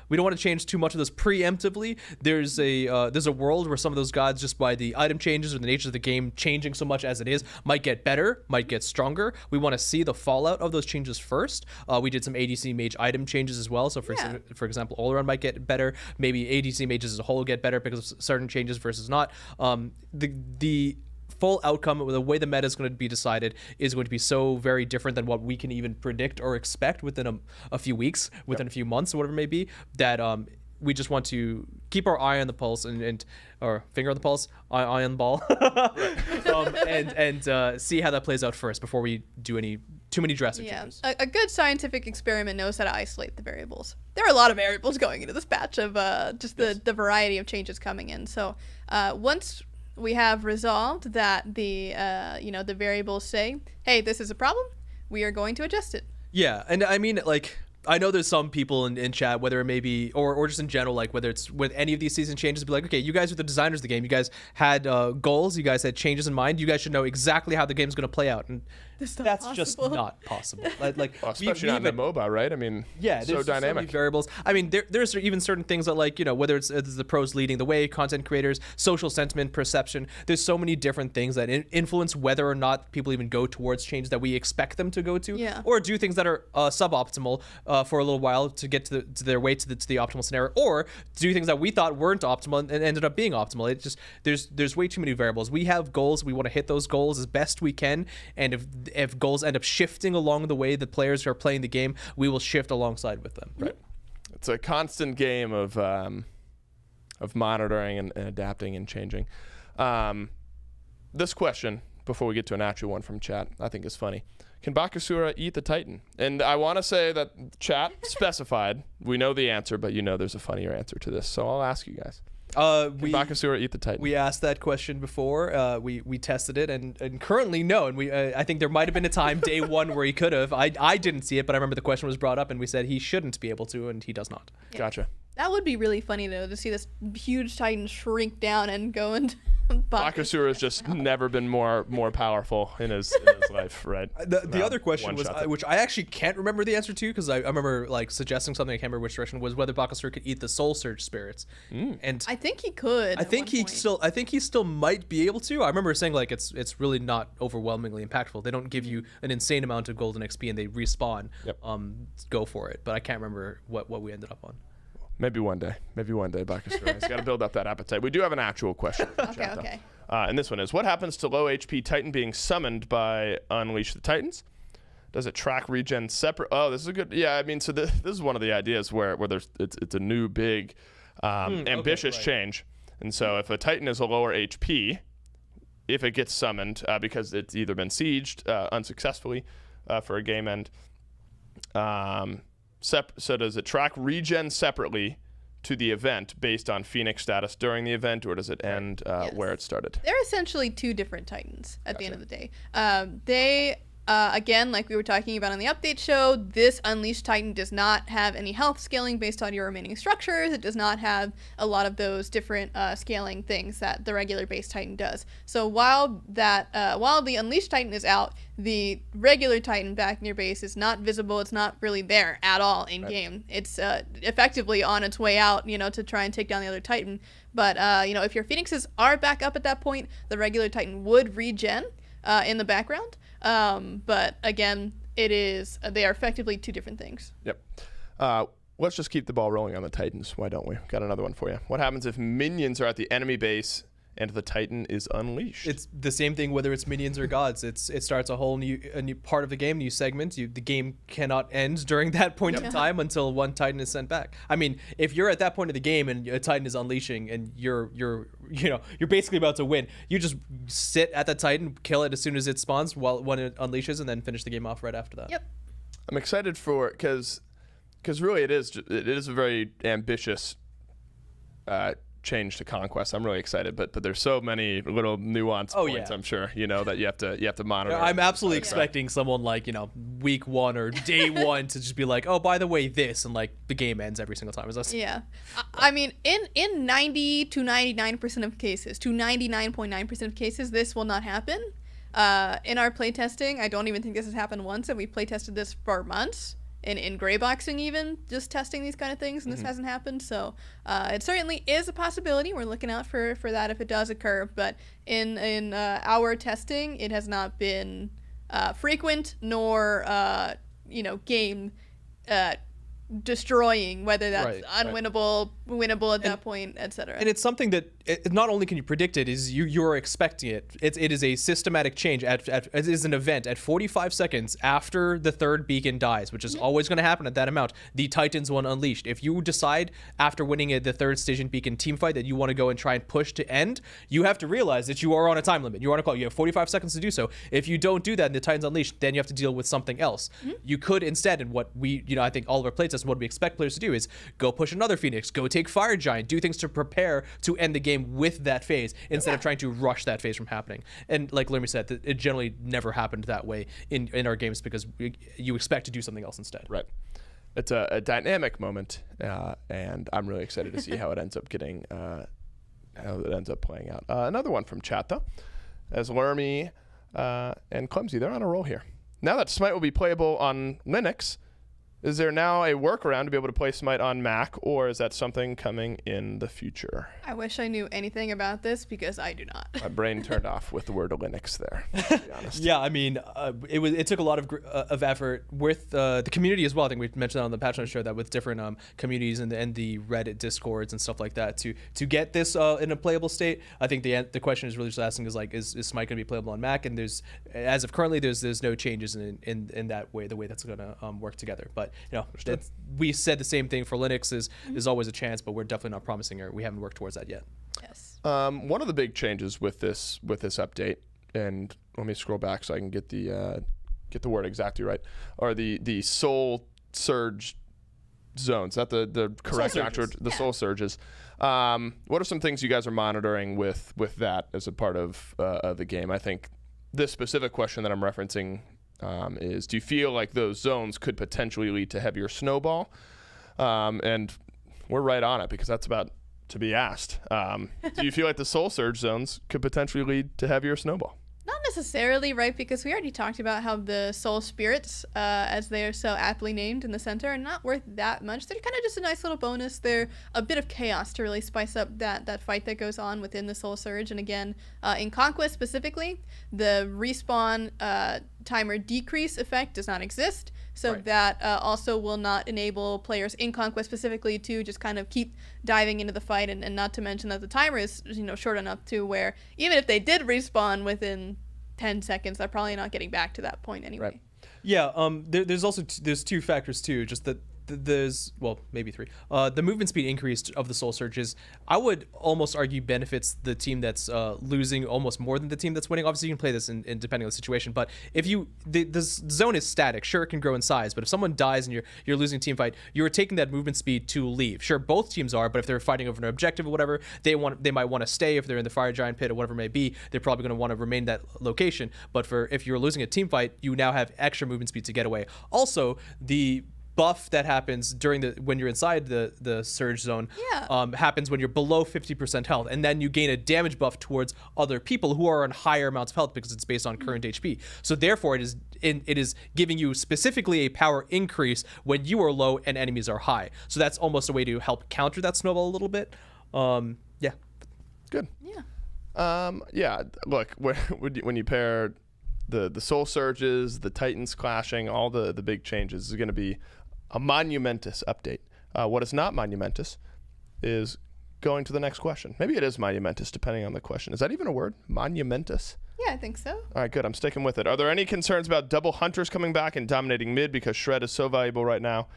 We don't want to change too much of those preemptively. There's a world where some of those gods, just by the item changes or the nature of the game changing so much as it is, might get better, might get stronger. We want to see the fallout of those changes first. We did some ADC mage item changes as well. So for example, Oleron might get better. Maybe ADC mages as a whole get better because of certain changes versus not. The full outcome, the way the meta is going to be decided, is going to be so very different than what we can even predict or expect within a few weeks, within a few months, or whatever it may be, that we just want to keep our eye on the pulse or finger on the pulse, eye on the ball, and see how that plays out first before we do any too many drastic Yeah, changes. a good scientific experiment knows how to isolate the variables. There are a lot of variables going into this patch of just the variety of changes coming in. So once we have resolved that the variables say, hey, this is a problem, we are going to adjust it. Yeah, and I mean, like, I know there's some people in chat, whether it may be, or just in general, like whether it's with any of these season changes, be like, okay, you guys are the designers of the game. You guys had goals. You guys had changes in mind. You guys should know exactly how the game's going to play out. And that's just not possible. Like, well, especially not in the MOBA, right? I mean, yeah, so there's dynamic. So many variables. I mean, there's even certain things that, like, whether it's the pros leading the way, content creators, social sentiment, perception. There's so many different things that influence whether or not people even go towards changes that we expect them to go to, or do things that are suboptimal for a little while to get to their way to the optimal scenario, or do things that we thought weren't optimal and ended up being optimal. It just there's way too many variables. We have goals. We want to hit those goals as best we can, and if goals end up shifting along the way that players are playing the game, we will shift alongside with them. Right. It's a constant game of monitoring and adapting and changing. This question, before we get to an actual one from chat, I think is funny. Can Bakasura eat the Titan? And I want to say that chat specified. We know the answer, but there's a funnier answer to this. So I'll ask you guys. Can Bakasura eat the Titan? We asked that question before. We tested it, and currently no. And I think there might have been a time day one where he could have. I didn't see it, but I remember the question was brought up, and we said he shouldn't be able to, and he does not. Yeah. Gotcha. That would be really funny, though, to see this huge Titan shrink down and go into Bakasura has just never been more powerful in his life, right? The other question was, which I actually can't remember the answer to, because I remember like suggesting something, I can't remember which direction, was whether Bakasura could eat the Soul Surge spirits. And I think he could. I think he still might be able to. I remember saying like it's really not overwhelmingly impactful. They don't give you an insane amount of golden XP and they respawn. Yep. Go for it. But I can't remember what we ended up on. Maybe one day, Bakasura. He's got to build up that appetite. We do have an actual question. Okay. And this one is, what happens to low HP Titan being summoned by Unleash the Titans? Does it track regen separate? Oh, this is a good. Yeah, I mean, so this is one of the ideas where it's a new big ambitious change. And so if a Titan is a lower HP, if it gets summoned because it's either been sieged unsuccessfully for a game end, so does it track regen separately to the event based on Phoenix status during the event, or does it end where it started? They're essentially two different Titans at the end of the day. They, again, like we were talking about on the update show, this Unleashed Titan does not have any health scaling based on your remaining structures. It does not have a lot of those different scaling things that the regular base Titan does. So while the Unleashed Titan is out, the regular Titan back in your base is not visible. It's not really there at all in game. It's effectively on its way out, to try and take down the other Titan. But if your Phoenixes are back up at that point, the regular Titan would regen in the background. But again, they are effectively two different things. Yep. Let's just keep the ball rolling on the Titans. Why don't we? Got another one for you. What happens if minions are at the enemy base and the Titan is unleashed? It's the same thing whether it's minions or gods. It starts a whole new part of the game, new segment. The game cannot end during that point in time until one Titan is sent back. I mean, if you're at that point of the game and a Titan is unleashing and you're basically about to win, you just sit at the Titan, kill it as soon as it spawns when it unleashes, and then finish the game off right after that. Yep. I'm excited for because really it is a very ambitious change to Conquest. I'm really excited, but there's so many little nuanced points. I'm sure that you have to monitor. I'm absolutely expecting someone like week one or day one to just be like, oh, by the way, this, and like the game ends every single time. Yeah, I mean, in 90 to 99% of cases, to 99.9% of cases, this will not happen. In our playtesting, I don't even think this has happened once, and we playtested this for months. In gray boxing, even just testing these kind of things, and this hasn't happened. So it certainly is a possibility. We're looking out for that if it does occur. But in our testing, it has not been frequent nor game destroying, whether that's Right, unwinnable, winnable at that point, etc. And it's something that not only can you predict it, is you're expecting it. It is a systematic change. It is an event at 45 seconds after the third beacon dies, which is always going to happen at that amount. The Titans one unleashed. If you decide after winning the third station beacon team fight that you want to go and try and push to end, you have to realize that you are on a time limit. You're on a clock. You have 45 seconds to do so. If you don't do that and the Titans unleashed, then you have to deal with something else. You could instead, and what we, I think all of our playtests, what we expect players to do is go push another Phoenix, go take Fire Giant, do things to prepare to end the game with that phase instead of trying to rush that phase from happening. And like Lermy said, it generally never happened that way in our games because you expect to do something else instead. Right. It's a dynamic moment, and I'm really excited to see how it ends up getting, how it ends up playing out. Another one from chat though, as Lermy and Clumsy, they're on a roll here. Now that Smite will be playable on Linux, is there now a workaround to be able to play Smite on Mac, or is that something coming in the future? I wish I knew anything about this because I do not. My brain turned off with the word Linux there, to be honest. Yeah, I mean, it took a lot of effort with the community as well. I think we mentioned that on the Patch Notes show, that with different communities and the Reddit discords and stuff like that to get this in a playable state. I think the question is really just asking is Smite going to be playable on Mac? And as of currently, there's no changes in that way, the way that's going to work together. But we said the same thing for Linux. Is always a chance, but we're definitely not promising, or we haven't worked towards that yet. Yes. One of the big changes with this update, and let me scroll back so I can get the word exactly right, are the soul surge zones. Is that the correct actual the soul surges? What are some things you guys are monitoring with that as a part of the game? I think this specific question that I'm referencing is, do you feel like those zones could potentially lead to heavier snowball? And we're right on it because that's about to be asked. Do you feel like the soul surge zones could potentially lead to heavier snowball? Not necessarily, right? Because we already talked about how the soul spirits, as they are so aptly named in the center, are not worth that much. They're kind of just a nice little bonus. They're a bit of chaos to really spice up that fight that goes on within the soul surge. And again, in Conquest specifically, the respawn timer decrease effect does not exist. So that also will not enable players in Conquest specifically to just kind of keep diving into the fight, and not to mention that the timer is short enough to where even if they did respawn within 10 seconds, they're probably not getting back to that point anyway. Right. Yeah, there's also there's two factors too, just that there's, well, maybe three. The movement speed increase of the soul surges, I would almost argue, benefits the team that's losing almost more than the team that's winning. Obviously, you can play this in depending on the situation, but if the zone is static, sure, it can grow in size, but if someone dies and you're losing a team fight, you're taking that movement speed to leave. Sure, both teams are, but if they're fighting over an objective or whatever, they might want to stay. If they're in the Fire Giant pit or whatever it may be, they're probably going to want to remain that location. But if you're losing a team fight, you now have extra movement speed to get away. Also, the buff that happens when you're inside the surge zone happens when you're below 50% health, and then you gain a damage buff towards other people who are on higher amounts of health because it's based on current HP. So therefore, it is giving you specifically a power increase when you are low and enemies are high. So that's almost a way to help counter that snowball a little bit. Yeah. Good. Yeah. Yeah. Look, when you pair the soul surges, the Titans clashing, all the big changes, is going to be a monumentous update. What is not monumentous is going to the next question. Maybe it is monumentous, depending on the question. Is that even a word? Monumentous? Yeah, I think so. All right, good. I'm sticking with it. Are there any concerns about double hunters coming back and dominating mid because Shred is so valuable right now,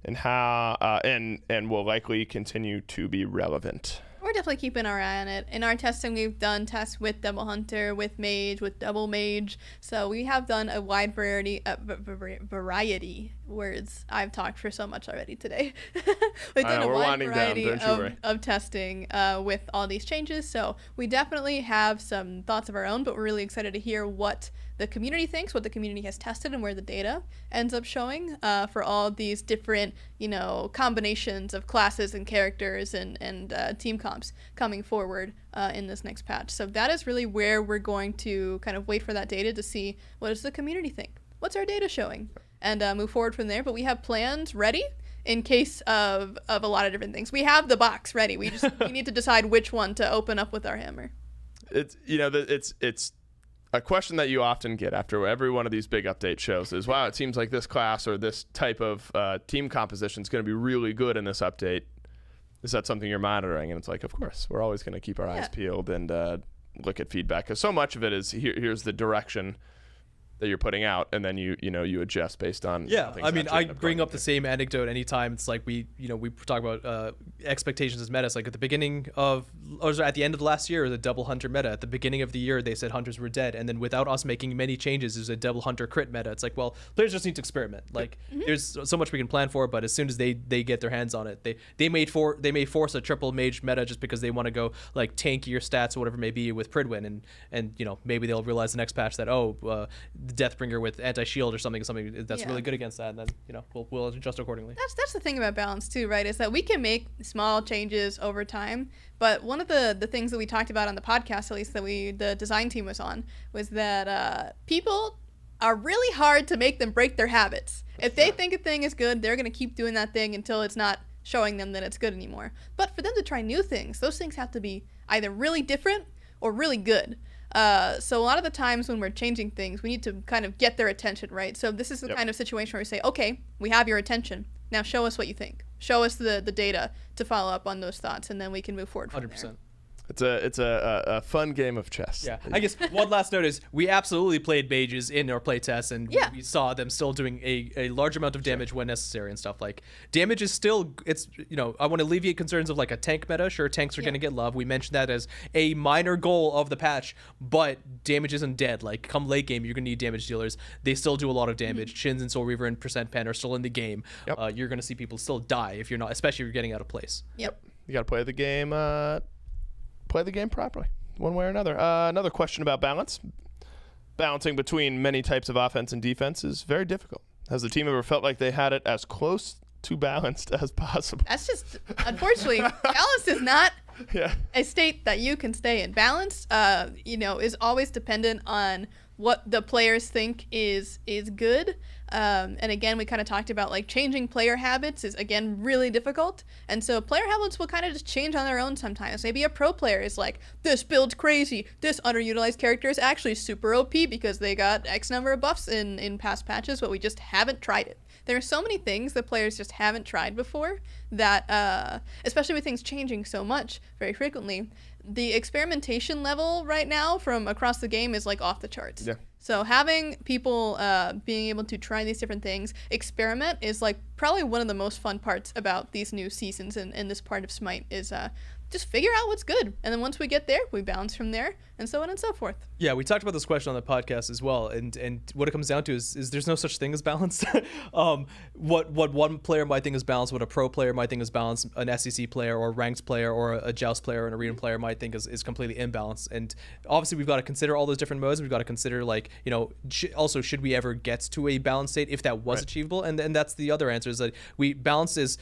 and how and will likely continue to be relevant? We're definitely keeping our eye on it. In our testing, we've done tests with Double Hunter, with Mage, with Double Mage. So we have done a wide variety words. I've talked for so much already today. We've done a wide variety of testing with all these changes. So we definitely have some thoughts of our own, but we're really excited to hear what the community thinks, what the community has tested, and where the data ends up showing for all these different, combinations of classes and characters and team comps coming forward in this next patch. So that is really where we're going to kind of wait for that data to see what does the community think, what's our data showing, and move forward from there. But we have plans ready in case of a lot of different things. We have the box ready. We need to decide which one to open up with our hammer. It's a question that you often get after every one of these big update shows is, wow, it seems like this class or this type of team composition is going to be really good in this update. Is that something you're monitoring? And it's like, of course, we're always going to keep our eyes peeled and look at feedback, because so much of it is here's the direction that you're putting out, and then you adjust based on how things I mean, I actually bring up the same anecdote anytime. It's like we talk about expectations as meta. It's like at the beginning of, or at the end of the last year, the double hunter meta. At the beginning of the year, they said hunters were dead, and then without us making many changes, there's a double hunter crit meta. It's like, well, players just need to experiment. Like there's so much we can plan for, but as soon as they get their hands on it, they may force a triple mage meta just because they want to go like tankier stats or whatever it may be with Pridwin, and maybe they'll realize the next patch that Deathbringer with anti-shield or something that's really good against that, and then we'll adjust accordingly. That's the thing about balance too, right? Is that we can make small changes over time, but one of the things that we talked about on the podcast, at least that the design team was on, was that people are really hard to make them break their habits. If they think a thing is good, they're going to keep doing that thing until it's not showing them that it's good anymore. But for them to try new things, those things have to be either really different or really good. So a lot of the times when we're changing things, we need to kind of get their attention, right? So this is the kind of situation where we say, okay, we have your attention. Now show us what you think. Show us the data to follow up on those thoughts, and then we can move forward from 100%. there. It's a fun game of chess. Yeah, I guess one last note is we absolutely played mages in our playtests, and we saw them still doing a large amount of damage when necessary and stuff. Like damage is still, it's I want to alleviate concerns of like a tank meta. Sure, tanks are going to get love. We mentioned that as a minor goal of the patch, but damage isn't dead. Like come late game, you're going to need damage dealers. They still do a lot of damage. Shins and Soul Reaver and Percent Pen are still in the game. You're going to see people still die if you're not, especially if you're getting out of place. Yep. You got to play the game. Play the game properly, one way or another. Another question about balance. Balancing between many types of offense and defense is very difficult. Has the team ever felt like they had it as close to balanced as possible? That's just, unfortunately, balance is not a state that you can stay in. Balance, is always dependent on what the players think is good. And again, we kind of talked about like changing player habits is again really difficult. And so player habits will kind of just change on their own sometimes. Maybe a pro player is like, this build's crazy. This underutilized character is actually super OP because they got X number of buffs in past patches, but we just haven't tried it. There are so many things that players just haven't tried before that, especially with things changing so much very frequently, the experimentation level right now from across the game is like off the charts. Yeah. So having people being able to try these different things, experiment, is like probably one of the most fun parts about these new seasons and this part of Smite is just figure out what's good. And then once we get there, we bounce from there, and so on and so forth. Yeah, we talked about this question on the podcast as well, and what it comes down to is there's no such thing as balance. What one player might think is balance, what a pro player might think is balance, an SEC player or a ranked player or a joust player or an arena player might think is completely imbalanced. And obviously we've got to consider all those different modes. We've got to consider also should we ever get to a balanced state if that was achievable? And that's the other answer, is that balance is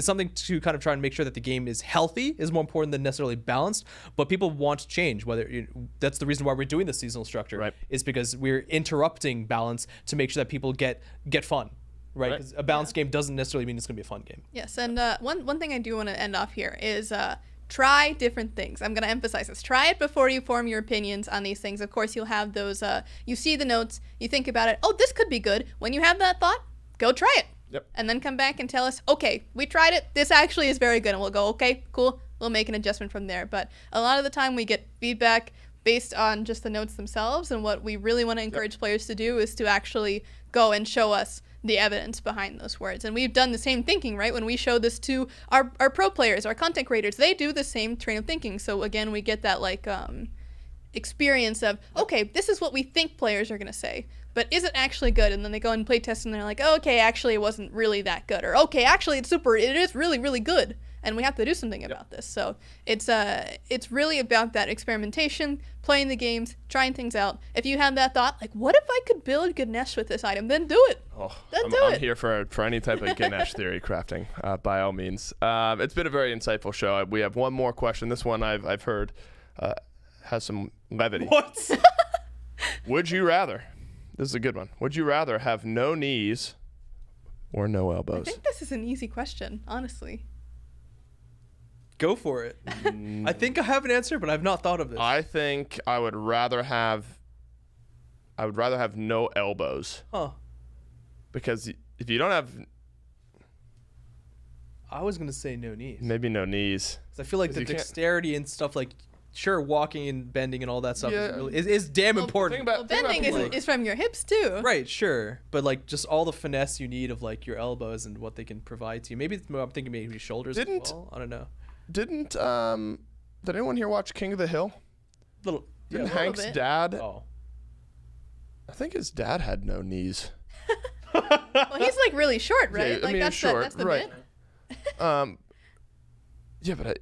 something to kind of try and make sure that the game is healthy is more important than necessarily balanced. But people want change. That's the reason why we're doing the seasonal structure, is because we're interrupting balance to make sure that people get fun, right? Because a balanced game doesn't necessarily mean it's going to be a fun game. Yes, and one thing I do want to end off here is try different things. I'm going to emphasize this. Try it before you form your opinions on these things. Of course, you'll have those, you see the notes, you think about it, oh, this could be good. When you have that thought, go try it. Yep. And then come back and tell us, okay, we tried it. This actually is very good. And we'll go, okay, cool. We'll make an adjustment from there. But a lot of the time we get feedback based on just the notes themselves. And what we really want to encourage players to do is to actually go and show us the evidence behind those words. And we've done the same thinking, right? When we show this to our pro players, our content creators, they do the same train of thinking. So again, we get that experience of, okay, this is what we think players are going to say. But is it actually good? And then they go and play test and they're like, oh, okay, actually it wasn't really that good. Or, okay, actually it is really, really good. And we have to do something about this. So it's really about that experimentation, playing the games, trying things out. If you have that thought, like, what if I could build Ganesh with this item? Then do it. I'm here for any type of Ganesh theory crafting, by all means. It's been a very insightful show. We have one more question. This one I've heard has some levity. What? Would you rather? This is a good one. Would you rather have no knees or no elbows? I think this is an easy question, honestly. Go for it. I think I have an answer, but I've not thought of this. I think I would rather have I would rather have no elbows. Huh. Because if you don't have, I was gonna say no knees. maybe no knees. 'Cause I feel like the you can't- dexterity and stuff, like, sure, walking and bending and all that stuff Yeah. is damn important. Think about Bending is from your hips too. Right, sure, but like just all the finesse you need of like your elbows and what they can provide to you. Maybe I'm thinking maybe shoulders as well. I don't know. Did anyone here watch King of the Hill? Didn't a Hank's little bit. dad? Oh. I think his dad had no knees. Well, he's like really short, right? Yeah, I like mean, that's short, that's the right. bit. Yeah, but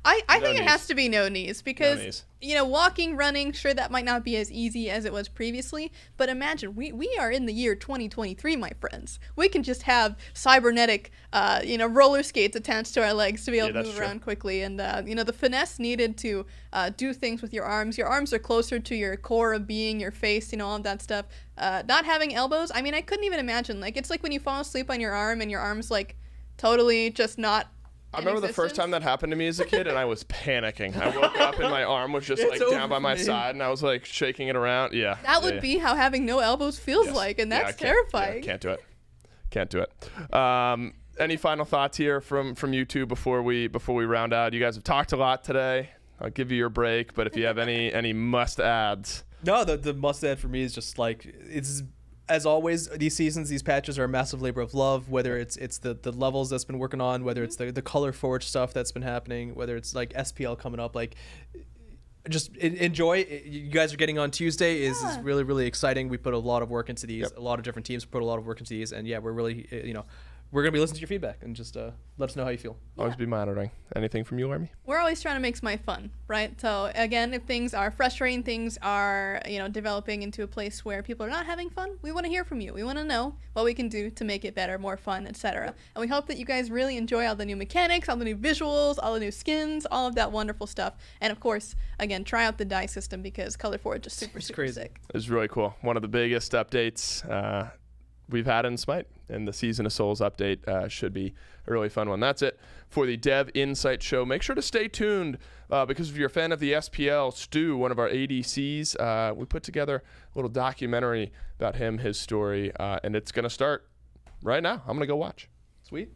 I No think it knees. has to be no knees because knees. walking, running, sure that might not be as easy as it was previously, but imagine we are in the year 2023, my friends. We can just have cybernetic roller skates attached to our legs to be able to that's move true. around quickly, and the finesse needed to do things with your arms. Your arms are closer to your core of being, your face, all of that stuff. Not having elbows, I mean, I couldn't even imagine. Like, it's like when you fall asleep on your arm and your arm's like totally just not. I remember the first time that happened to me as a kid, and I was panicking. I woke up and my arm was just like down by my side, and I was like shaking it around. Yeah, That would be how having no elbows feels like, and that's terrifying. Can't do it. Can't do it. Any final thoughts here from you two before we round out? You guys have talked a lot today. I'll give you your break, but if you have any must adds. No, the must add for me is just like it's. As always, these seasons, these patches are a massive labor of love, whether it's the levels that's been working on, whether it's the color forge stuff that's been happening, whether it's like SPL coming up, like just enjoy. You guys are getting on Tuesday is really, really exciting. We put a lot of work into these, a lot of different teams put a lot of work into these, and yeah, we're really, we're going to be listening to your feedback and just let us know how you feel. Always be monitoring. Anything from you, Army? We're always trying to make SMITE fun, right? So again, if things are frustrating, things are, developing into a place where people are not having fun, we want to hear from you. We want to know what we can do to make it better, more fun, etc. And we hope that you guys really enjoy all the new mechanics, all the new visuals, all the new skins, all of that wonderful stuff. And of course, again, try out the die system because Color Forge is super sick. It was really cool. One of the biggest updates we've had in SMITE, and the Season of Souls update should be a really fun one. That's it for the Dev Insight Show. Make sure to stay tuned because if you're a fan of the SPL, Stu, one of our ADCs, we put together a little documentary about him, his story, and it's going to start right now. I'm going to go watch. Sweet.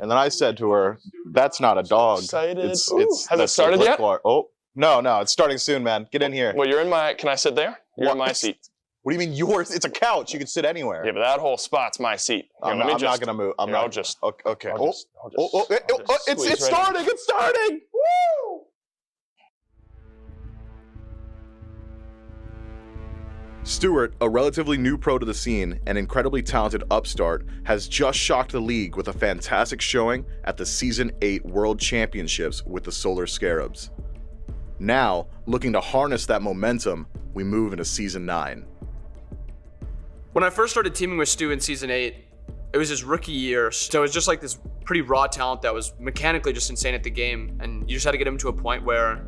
And then I said to her, "That's not a dog. Excited. It's Has it started yet? Oh, no, it's starting soon, man. Get in here." Well, can I sit there? You're in my seat. What do you mean yours? It's a couch. You can sit anywhere. Yeah, but that whole spot's my seat. Here, I'm not going to move. I'll just. Okay. It's starting. It's starting. Woo! Stuart, a relatively new pro to the scene and incredibly talented upstart, has just shocked the league with a fantastic showing at the Season 8 World Championships with the Solar Scarabs. Now, looking to harness that momentum, we move into Season 9. When I first started teaming with Stu in Season 8, it was his rookie year, so it was just like this pretty raw talent that was mechanically just insane at the game, and you just had to get him to a point where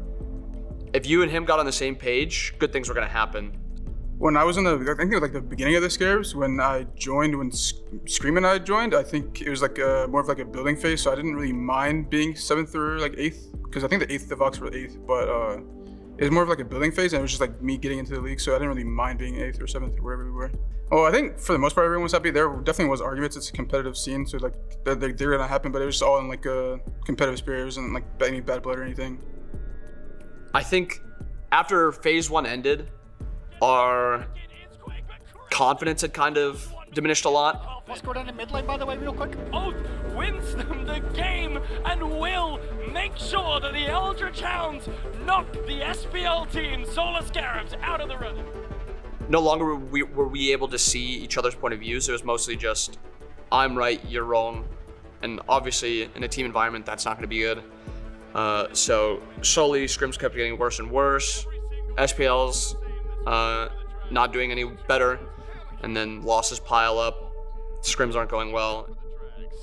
if you and him got on the same page, good things were going to happen. When I was I think it was like the beginning of the Scarabs, when Scream and I joined, I think it was like more of like a building phase, so I didn't really mind being 7th or like 8th, because I think the 8th Vox were 8th, but it was more of like a building phase, and it was just like me getting into the league, so I didn't really mind being 8th or 7th or wherever we were. Oh, I think for the most part everyone was happy. There definitely was arguments. It's a competitive scene, so like they're gonna happen, but it was just all in like a competitive spirit. It wasn't like any bad blood or anything. I think after Phase 1 ended, our confidence had kind of diminished a lot. Let's go down the mid lane, by the way, real quick. Oath wins them the game and will make sure that the Eldritch Hounds knock the SPL team, Solar Scarabs, out of the running. No longer were we able to see each other's point of views. It was mostly just, I'm right, you're wrong. And obviously, in a team environment, that's not going to be good. So slowly, scrims kept getting worse and worse. SPL's not doing any better, and then losses pile up. Scrims aren't going well.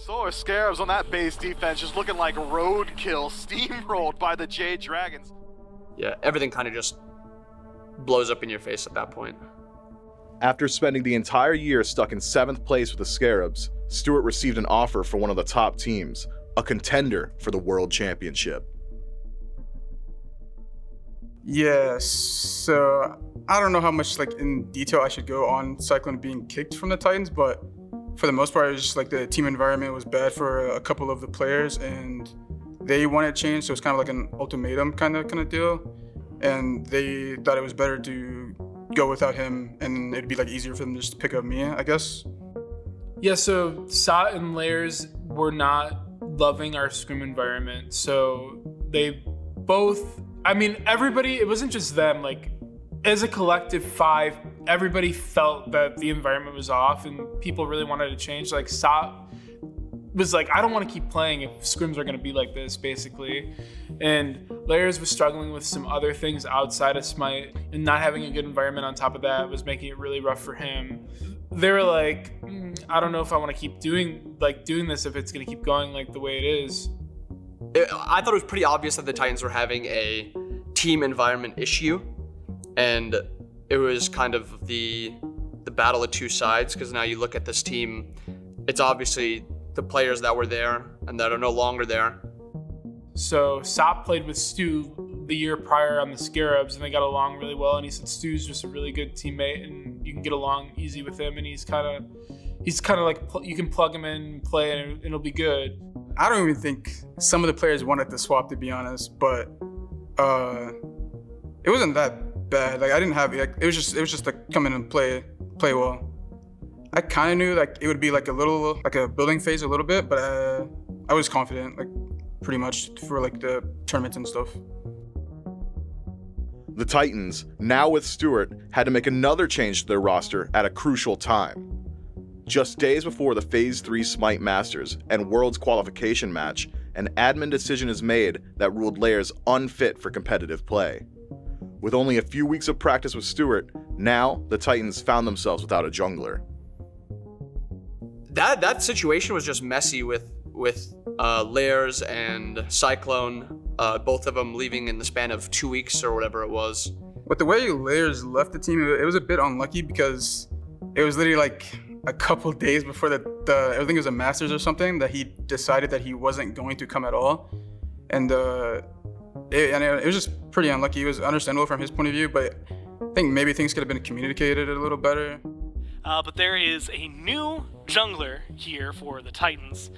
Solar Scarabs on that base defense just looking like roadkill, steamrolled by the Jade Dragons. Yeah, everything kind of just blows up in your face at that point. After spending the entire year stuck in 7th place with the Scarabs, Stuart received an offer for one of the top teams, a contender for the World Championship. Yes, so I don't know how much like in detail I should go on Cyclone being kicked from the Titans, but for the most part, it was just like the team environment was bad for a couple of the players, and they wanted change, so it's kind of like an ultimatum kind of deal, and they thought it was better to go without him, and it'd be like easier for them to just pick up me, I guess. Yeah, so Sot and Layers were not loving our Scream environment, so they both, I mean, everybody, it wasn't just them, like, as a collective 5, everybody felt that the environment was off and people really wanted to change. Like, Sot was like, I don't want to keep playing if scrims are going to be like this, basically. And Layers was struggling with some other things outside of Smite, and not having a good environment on top of that was making it really rough for him. They were like, I don't know if I want to keep doing this if it's going to keep going like the way it is. I thought it was pretty obvious that the Titans were having a team environment issue, and it was kind of the battle of two sides, because now you look at this team, it's obviously the players that were there and that are no longer there. So Sop played with Stu the year prior on the Scarabs, and they got along really well, and he said Stu's just a really good teammate and you can get along easy with him, and he's kind of like you can plug him in and play and it'll be good. I don't even think some of the players wanted to swap, to be honest, but it wasn't that bad. Like, I didn't have it was just like come in and play well. I kind of knew like it would be like a building phase a little bit, but I was confident, like pretty much for like the tournaments and stuff. The Titans, now with Stuart, had to make another change to their roster at a crucial time. Just days before the Phase 3 Smite Masters and Worlds qualification match, an admin decision is made that ruled Layers unfit for competitive play. With only a few weeks of practice with Stuart, now the Titans found themselves without a jungler. That situation was just messy with Layers and Cyclone, both of them leaving in the span of 2 weeks or whatever it was. With the way Layers left the team, it was a bit unlucky because it was literally like a couple days before I think it was a Masters or something, that he decided that he wasn't going to come at all. And it was just pretty unlucky. It was understandable from his point of view, but I think maybe things could have been communicated a little better. But there is a new jungler here for the Titans.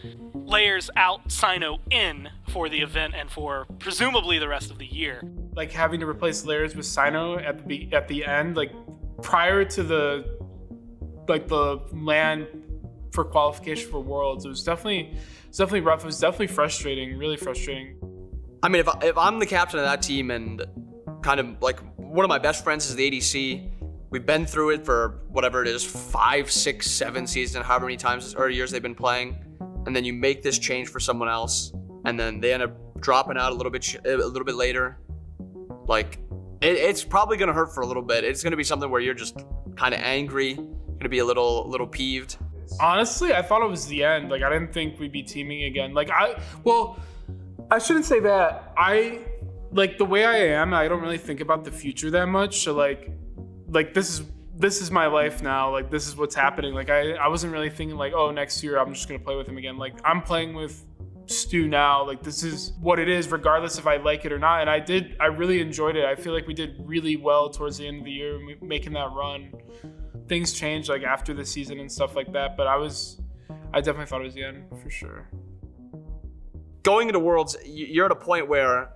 layers out Sino in for the event and for presumably the rest of the year. Like having to replace layers with Sino at the end, like prior to the land for qualification for Worlds, it was definitely rough. It was definitely frustrating, really frustrating. I mean, if I'm the captain of that team and kind of like one of my best friends is the ADC, we've been through it for whatever it is, 5, 6, 7 seasons, however many times or years they've been playing, and then you make this change for someone else, and then they end up dropping out a little bit later. Like, it's probably gonna hurt for a little bit. It's gonna be something where you're just kind of angry, gonna be a little peeved. Honestly, I thought it was the end. Like, I didn't think we'd be teaming again. Like, I shouldn't say that. Like, the way I am, I don't really think about the future that much. So like this is my life now. Like, this is what's happening. Like, I wasn't really thinking like, oh, next year I'm just gonna play with him again. Like, I'm playing with Stu now. Like, this is what it is, regardless if I like it or not. And I really enjoyed it. I feel like we did really well towards the end of the year, making that run. Things changed like after the season and stuff like that, but I definitely thought it was the end for sure. Going into Worlds, you're at a point where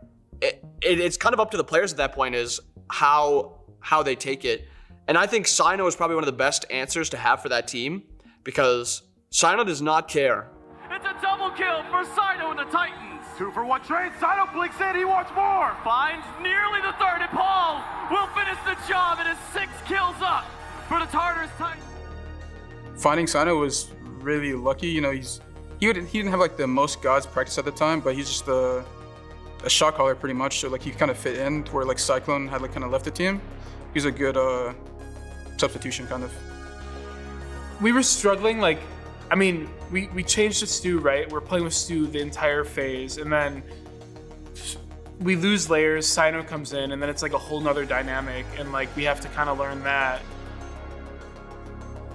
it's kind of up to the players at that point is how they take it. And I think Sino is probably one of the best answers to have for that team, because Sino does not care. It's a double kill for Sino and the Titans. 2 for 1 trade. Sino blinks in. He wants more. Finds nearly the third, and Paul will finish the job. It is 6 kills up for the Tartars. Finding Sino was really lucky. You know, he didn't have like the most gods practice at the time, but he's just a shot caller pretty much. So like he kind of fit in to where like Cyclone had like kind of left the team. He's a good substitution kind of. We were struggling. Like, I mean, we changed to Stu, right? We're playing with Stu the entire phase, and then we lose layers. Sino comes in, and then it's like a whole nother dynamic, and like we have to kind of learn that.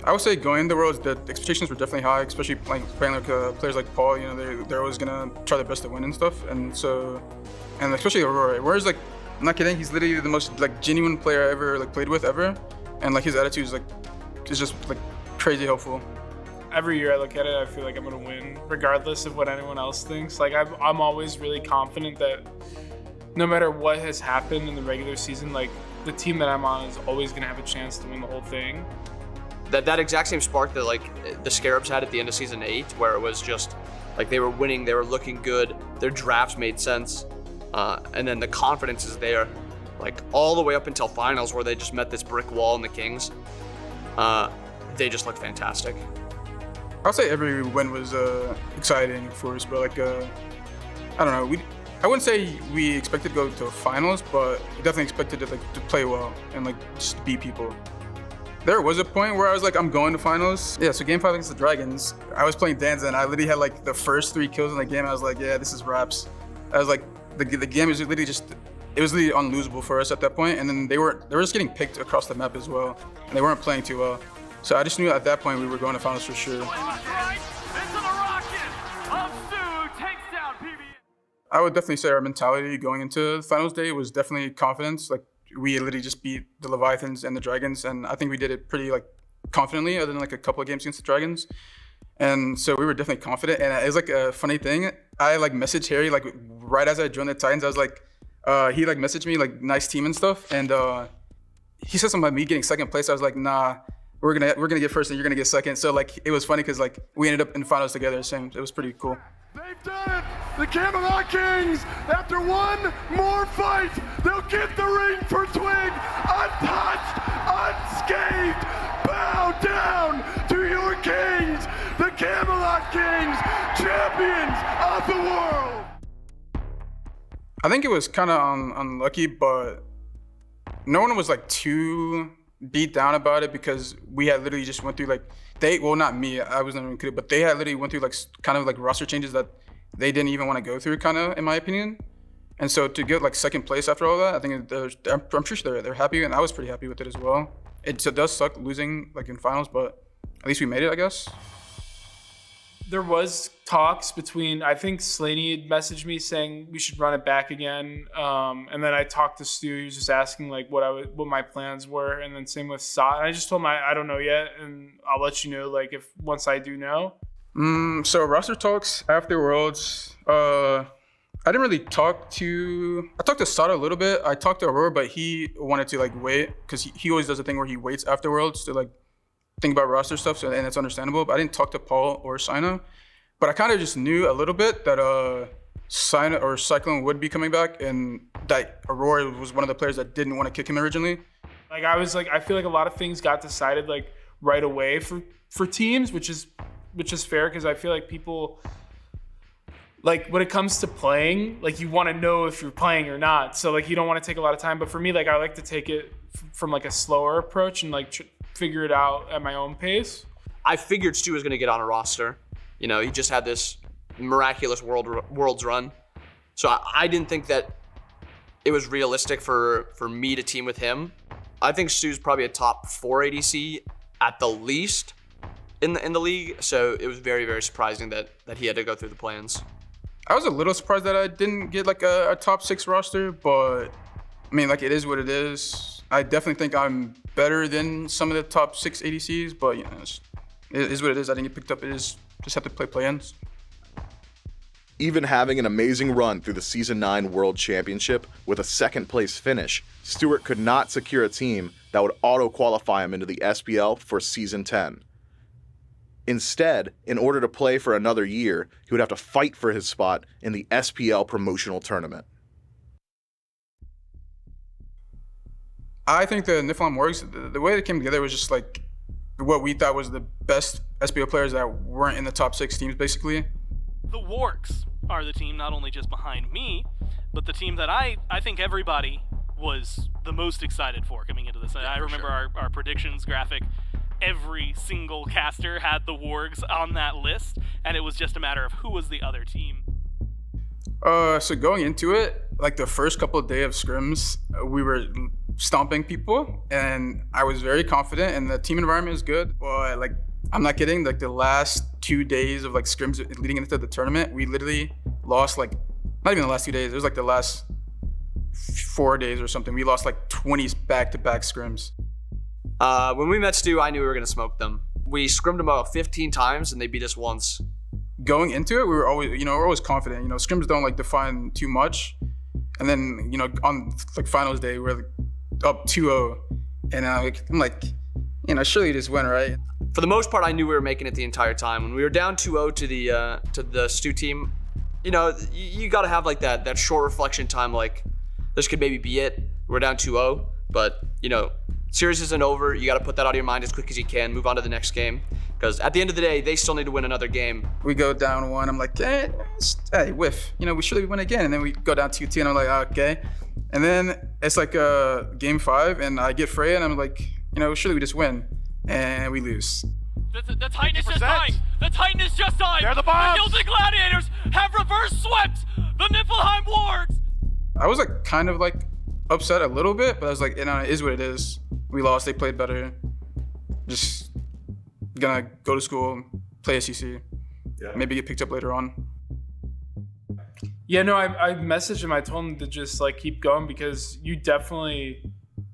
I would say going into Worlds, the expectations were definitely high, especially like playing like players like Paul. You know, they're always gonna try their best to win and stuff, and especially Aurora. Whereas like, I'm not kidding, he's literally the most like genuine player I ever like played with ever, and like his attitude is just like crazy helpful. Every year I look at it, I feel like I'm gonna win, regardless of what anyone else thinks. Like I'm always really confident that no matter what has happened in the regular season, like the team that I'm on is always gonna have a chance to win the whole thing. That exact same spark that like the Scarabs had at the end of season 8, where it was just like they were winning, they were looking good, their drafts made sense, and then the confidence is there, like all the way up until finals where they just met this brick wall in the Kings. They just looked fantastic. I'll say every win was exciting for us, but like I don't know, I wouldn't say we expected to go to finals, but definitely expected to play well and like just beat people. There was a point where I was like, I'm going to finals. Yeah, so game 5 against the Dragons, I was playing Danza and I literally had like the first 3 kills in the game. I was like, yeah, this is wraps. I was like, the game was literally it was literally unlosable for us at that point. And then they were just getting picked across the map as well. And they weren't playing too well. So I just knew at that point we were going to finals for sure. I would definitely say our mentality going into the finals day was definitely confidence. Like, we literally just beat the Leviathans and the Dragons, and I think we did it pretty like confidently, other than like a couple of games against the Dragons. And so we were definitely confident. And it was like a funny thing. I like messaged Harry like right as I joined the Titans. I was like, he like messaged me like nice team and stuff, and he said something about me getting second place. I was like, nah, we're gonna get first and you're gonna get second. So like it was funny because like we ended up in finals together. It was pretty cool. They've done it! The Camelot Kings, after one more fight, they'll get the ring for Twig, untouched, unscathed, bow down to your kings, the Camelot Kings, champions of the world! I think it was kind of unlucky, but no one was like too beat down about it because we had literally just went through like, not me, I wasn't included, but they had literally went through like kind of like roster changes that they didn't even want to go through, kind of, in my opinion. And so to get like second place after all that, I think I'm pretty sure they're happy, and I was pretty happy with it as well. It does suck losing like in finals, but at least we made it, I guess. There was talks between, I think Slaney had messaged me saying we should run it back again. And then I talked to Stu, he was just asking like what my plans were. And then same with Sot. And I just told him I don't know yet, and I'll let you know like if once I do know. So roster talks after Worlds. I didn't really talk to. I talked to Sada a little bit. I talked to Aurora, but he wanted to like wait because he always does a thing where he waits after Worlds to like think about roster stuff. So and it's understandable. But I didn't talk to Paul or Sina. But I kind of just knew a little bit that Sina or Cyclone would be coming back, and that Aurora was one of the players that didn't want to kick him originally. Like I feel like a lot of things got decided like right away for teams, which is fair because I feel like people. Like when it comes to playing, like you want to know if you're playing or not. So like you don't want to take a lot of time. But for me, like I like to take it from like a slower approach and like figure it out at my own pace. I figured Stu was going to get on a roster. You know, he just had this miraculous Worlds run. So I didn't think that it was realistic for me to team with him. I think Stu's probably a top 4 ADC at the least in the league. So it was very, very surprising that he had to go through the plans. I was a little surprised that I didn't get like a top 6 roster, but I mean, like it is what it is. I definitely think I'm better than some of the top 6 ADCs, but you know, it is what it is. I didn't get picked up. It is just have to play play-ins. Even having an amazing run through the Season 9 World Championship with a second place finish, Stuart could not secure a team that would auto-qualify him into the SPL for Season 10. Instead, in order to play for another year, he would have to fight for his spot in the SPL promotional tournament. I think the Niflheim Wargs, the way they came together was just like what we thought was the best SPL players that weren't in the top 6 teams, basically. The Wargs are the team not only just behind me, but the team that I think everybody was the most excited for coming into this. I remember our predictions graphic. Every single caster had the Wargs on that list, and it was just a matter of who was the other team. So going into it, like the first couple of days of scrims, we were stomping people, and I was very confident, and the team environment is good. But like, I'm not kidding. Like the last 2 days of like scrims leading into the tournament, we literally lost like not even the last 2 days. It was like the last 4 days or something. We lost like 20 back-to-back scrims. When we met Stu, I knew we were going to smoke them. We scrimmed them about 15 times, and they beat us once. Going into it, we were always, we're always confident. You know, scrims don't like define too much. And then, on like finals day, we're like, up 2-0. And I'm like, surely you just win, right? For the most part, I knew we were making it the entire time. When we were down 2-0 to the Stu team, you got to have like that short reflection time. Like, this could maybe be it. We're down 2-0, but series isn't over. You got to put that out of your mind as quick as you can. Move on to the next game, because at the end of the day, they still need to win another game. We go down 1. I'm like, hey, whiff. We surely win again. And then we go down 2-2, and I'm like, okay. And then it's like game 5, and I get Freya, and I'm like, surely we just win, and we lose. The Titan is just dying. The Titan is just dying. They're the bombs. The Gilded Gladiators have reverse swept the Niflheim Wargs. I was like kind of like upset a little bit, but I was like, it is what it is. We lost. They played better. Just gonna go to school, play SEC, maybe get picked up later on. Yeah, no, I messaged him. I told him to just like keep going because you're definitely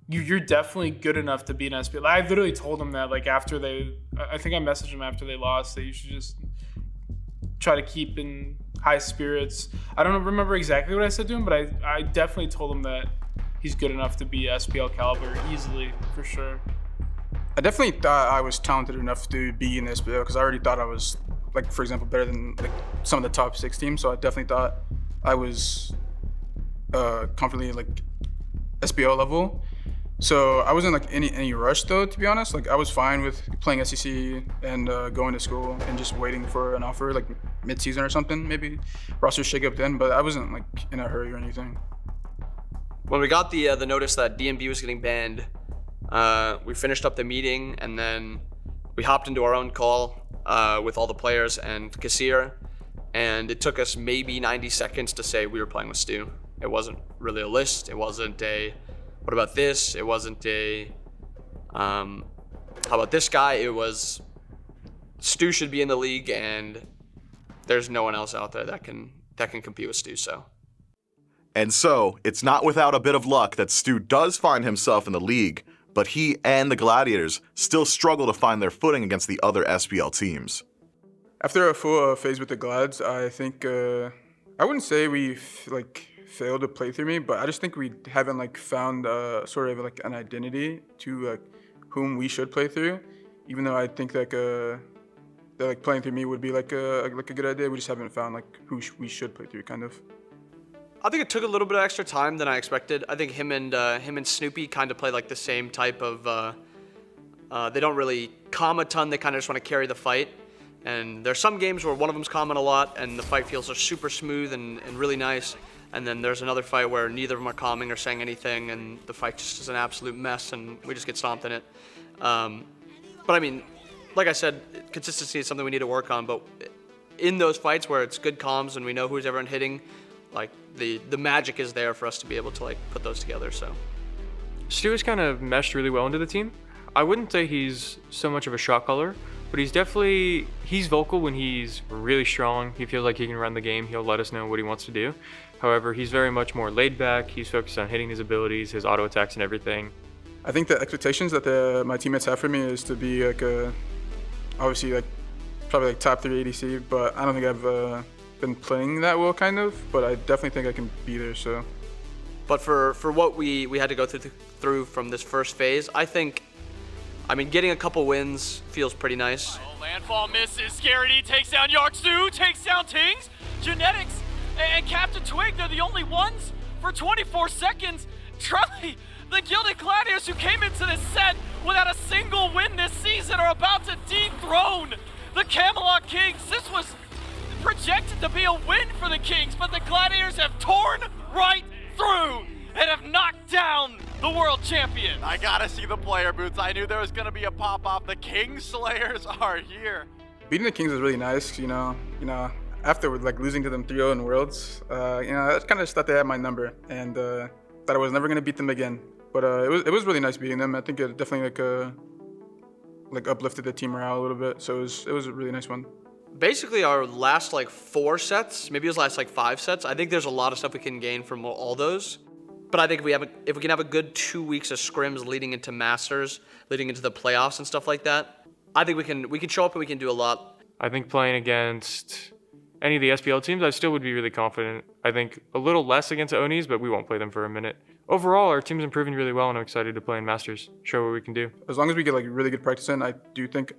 good enough to be an SPL. I literally told him that like after I think I messaged him after they lost that you should just try to keep in high spirits. I don't remember exactly what I said to him, but I definitely told him that he's good enough to be SPL caliber easily, for sure. I definitely thought I was talented enough to be in the SPL because I already thought I was, like, for example, better than like some of the top 6 teams. So I definitely thought I was comfortably like SPL level. So I wasn't like any rush though, to be honest. Like I was fine with playing SEC and going to school and just waiting for an offer like mid-season or something, maybe roster shake up then. But I wasn't like in a hurry or anything. When we got the notice that DMB was getting banned, we finished up the meeting and then we hopped into our own call with all the players and Kassir, and it took us maybe 90 seconds to say we were playing with Stu. It wasn't really a list. It wasn't a, what about this? It wasn't a, how about this guy? It was, Stu should be in the league and there's no one else out there that can compete with Stu, so. And so, it's not without a bit of luck that Stu does find himself in the league, but he and the Gladiators still struggle to find their footing against the other SPL teams. After a full phase with the Glads, I think I wouldn't say we failed to play through me, but I just think we haven't found sort of an identity to whom we should play through. Even though I think that playing through me would be a good idea, we just haven't found who we should play through, kind of. I think it took a little bit of extra time than I expected. I think him and Snoopy kind of play the same type of. They don't really calm a ton. They kind of just want to carry the fight. And there's some games where one of them's calming a lot, and the fight feels super smooth and really nice. And then there's another fight where neither of them are calming or saying anything, and the fight just is an absolute mess, and we just get stomped in it. But I mean, like I said, consistency is something we need to work on. But in those fights where it's good comms and we know who's everyone hitting, the magic is there for us to be able to put those together. So Stuart's kind of meshed really well into the team. I wouldn't say he's so much of a shot caller, but he's vocal when he's really strong. He feels like he can run the game. He'll let us know what he wants to do. However, he's very much more laid back. He's focused on hitting his abilities, his auto attacks and everything. I think the expectations that my teammates have for me is to be obviously probably top 3 ADC, but I don't think I've been playing that well, kind of, but I definitely think I can be there. So, but for what we had to go through from this first phase, I mean, getting a couple wins feels pretty nice. Oh, landfall misses. Scaredy takes down Yarksu, takes down Tings. Genetics and Captain Twig, they're the only ones for 24 seconds. Truly, the Gilded Gladiators who came into this set without a single win this season are about to dethrone the Camelot Kings. This was projected to be a win for the Kings, but the Gladiators have torn right through and have knocked down the world champion. I gotta see the player boots. I knew there was gonna be a pop-off. The King Slayers are here. Beating the Kings was really nice, you know. After losing to them 3-0 in Worlds, I kind of just thought they had my number, and thought I was never gonna beat them again. But it was really nice beating them. I think it definitely uplifted the team morale a little bit. So it was a really nice one. Basically, our last 4 sets, maybe it was last 5 sets. I think there's a lot of stuff we can gain from all those. But I think if we can have a good 2 weeks of scrims leading into Masters, leading into the playoffs and stuff like that, I think we can show up and we can do a lot. I think playing against any of the SPL teams, I still would be really confident. I think a little less against Onis, but we won't play them for a minute. Overall, our team's improving really well, and I'm excited to play in Masters, show what we can do. As long as we get really good practice in, I do think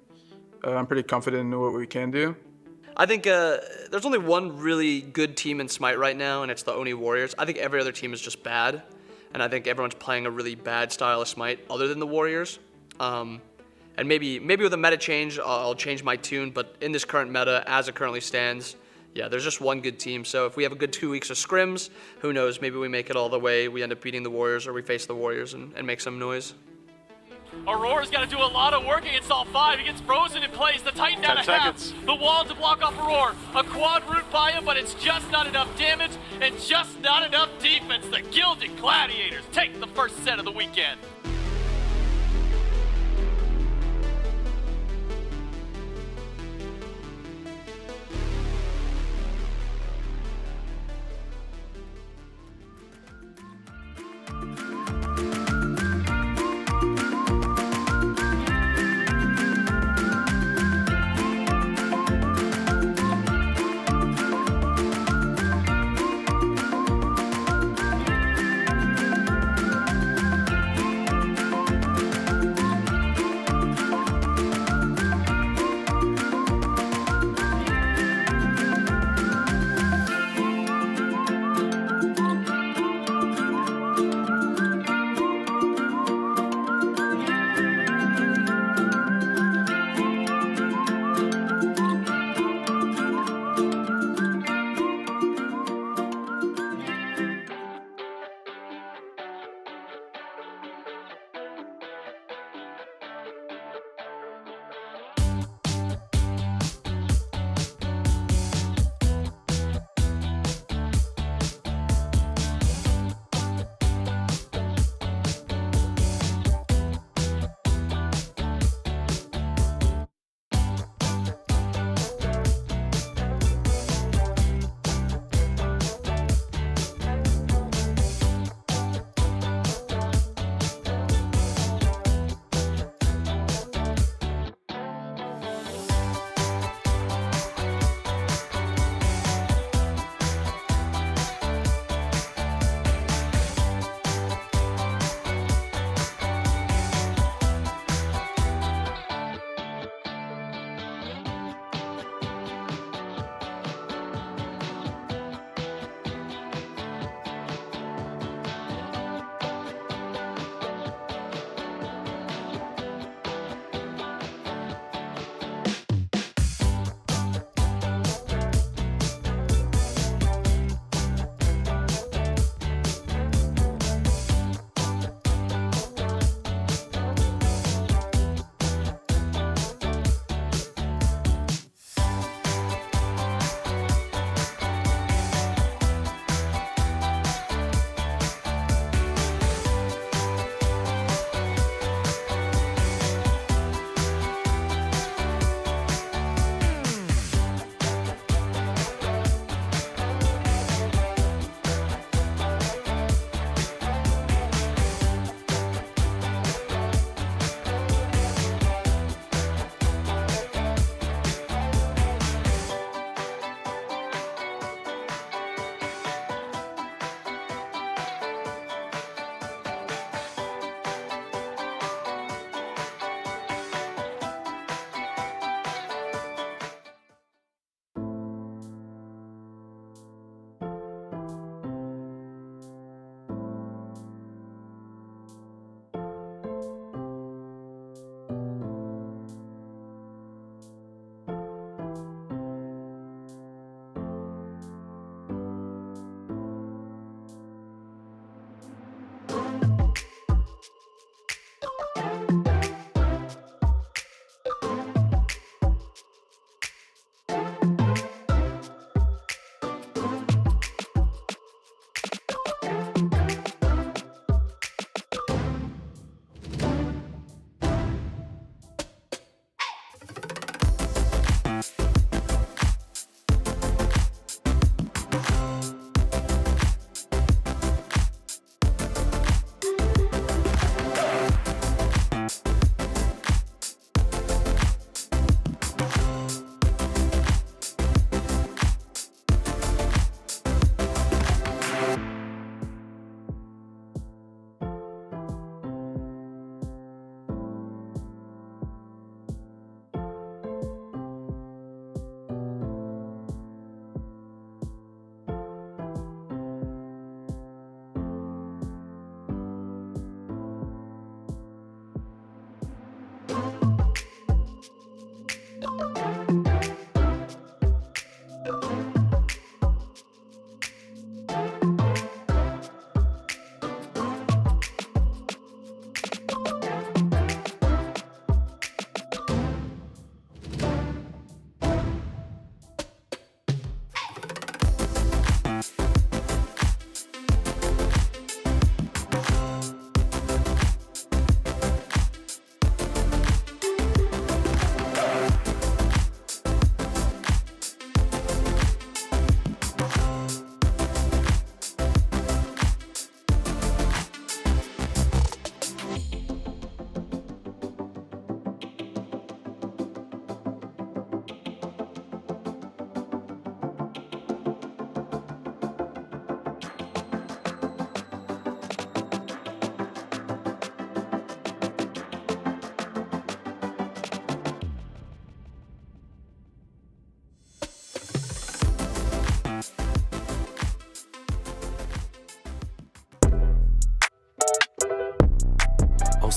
I'm pretty confident in what we can do. I think there's only one really good team in SMITE right now, and it's the Oni Warriors. I think every other team is just bad, and I think everyone's playing a really bad style of SMITE other than the Warriors. And maybe with a meta change, I'll change my tune, but in this current meta, as it currently stands, yeah, there's just one good team. So if we have a good 2 weeks of scrims, who knows, maybe we make it all the way, we end up beating the Warriors, or we face the Warriors and make some noise. Aurora's got to do a lot of work against all 5. He gets frozen in place. The Titan down 10 a half. seconds. The wall to block off Aurora. A quad root by him, but it's just not enough damage and just not enough defense. The Gilded Gladiators take the first set of the weekend.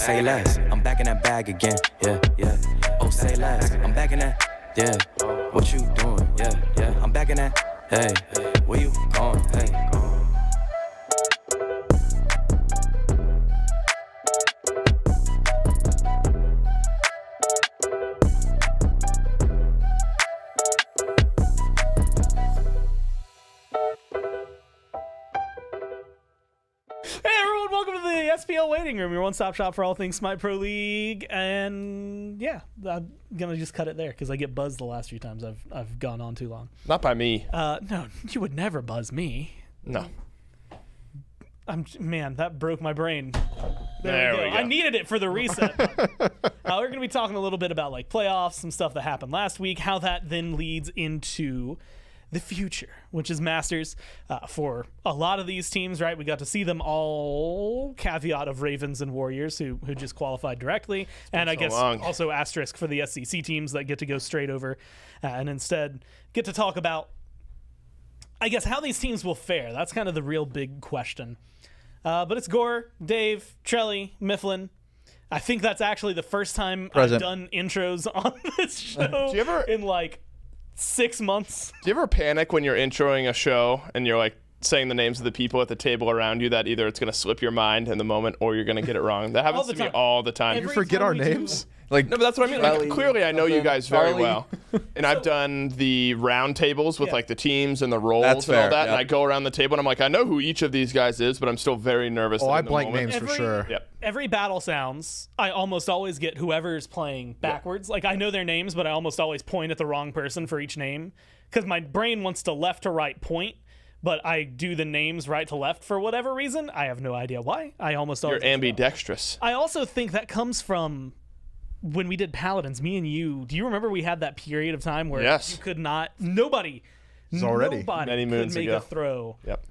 say less. I'm back in that bag again. Yeah, yeah. Oh, say less. I'm back in that. Yeah. What you doing? Yeah, yeah. I'm back in that. Hey, where you going? Hey. Welcome to the SPL Waiting Room, your one-stop shop for all things Smite Pro League. And yeah, I'm gonna just cut it there because I get buzzed the last few times I've gone on too long. Not by me. No, you would never buzz me. No. Man, that broke my brain. There we go. I needed it for the reset. We're gonna be talking a little bit about like playoffs, some stuff that happened last week, how that then leads into the future, which is Masters for a lot of these teams, right? We got to see them all, caveat of Ravens and Warriors who just qualified directly, and I guess also asterisk for the SEC teams that get to go straight over and instead get to talk about, I guess, how these teams will fare. That's kind of the real big question. But it's Gore, Dave, Trelly, Mifflin. I think that's actually the first time I've done intros on this show in like 6 months. Do you ever panic when you're introing a show and you're like saying the names of the people at the table around you that either it's going to slip your mind in the moment or you're going to get it wrong? That happens to me all the time. You forget our names? Like, no, but that's what I mean. Like, clearly, I know you guys very well, and I've done the round tables with like the teams and the roles and all that. And I go around the table and I'm like, I know who each of these guys is, but I'm still very nervous. Oh, I blank names for sure. Yep. Every battle sounds, I almost always get whoever's playing backwards. Like I know their names, but I almost always point at the wrong person for each name because my brain wants to left to right point. But I do the names right to left for whatever reason. I have no idea why. I almost always. You're ambidextrous. I also think that comes from when we did Paladins, me and you. Do you remember we had that period of time where you could not, nobody many could make ago. a throw. Yep.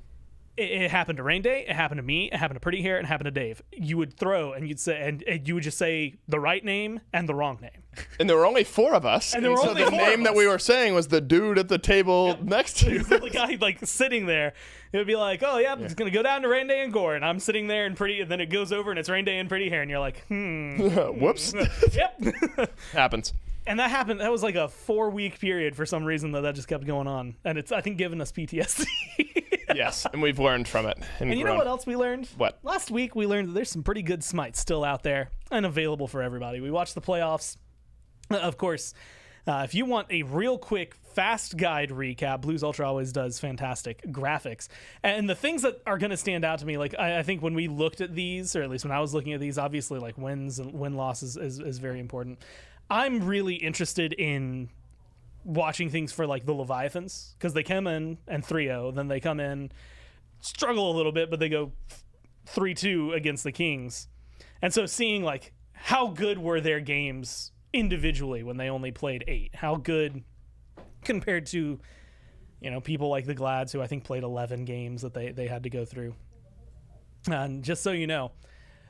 It happened to Rain Day, it happened to me, it happened to Pretty Hair, and it happened to Dave. You would throw and you'd say, and you would just say the right name and the wrong name. And there were only 4 of us. And there were so only the 4 name of that us. we were saying was the dude at the table next to you. The guy like sitting there, it would be like, oh yeah, it's gonna go down to Rain Day and Gore, and I'm sitting there and Pretty, and then it goes over and it's Rain Day and Pretty Hair, and you're like, whoops. Yep. Happens. And that happened. That was like a 4-week period for some reason that just kept going on, and it's I think giving us PTSD. Yes, and we've learned from it. And you know what else we learned? What? Last week we learned that there's some pretty good smites still out there and available for everybody. We watched the playoffs. Of course, if you want a real quick, fast guide recap, Blues Ultra always does fantastic graphics. And the things that are going to stand out to me, like I think when we looked at these, or at least when I was looking at these, obviously like wins and win-loss is very important. I'm really interested in watching things for like the Leviathans because they come in and 3-0, then they come in, struggle a little bit, but they go 3-2 against the Kings. And so seeing like how good were their games individually when they only played 8, how good compared to, you know, people like the Glads who I think played 11 games that they had to go through. And just so you know,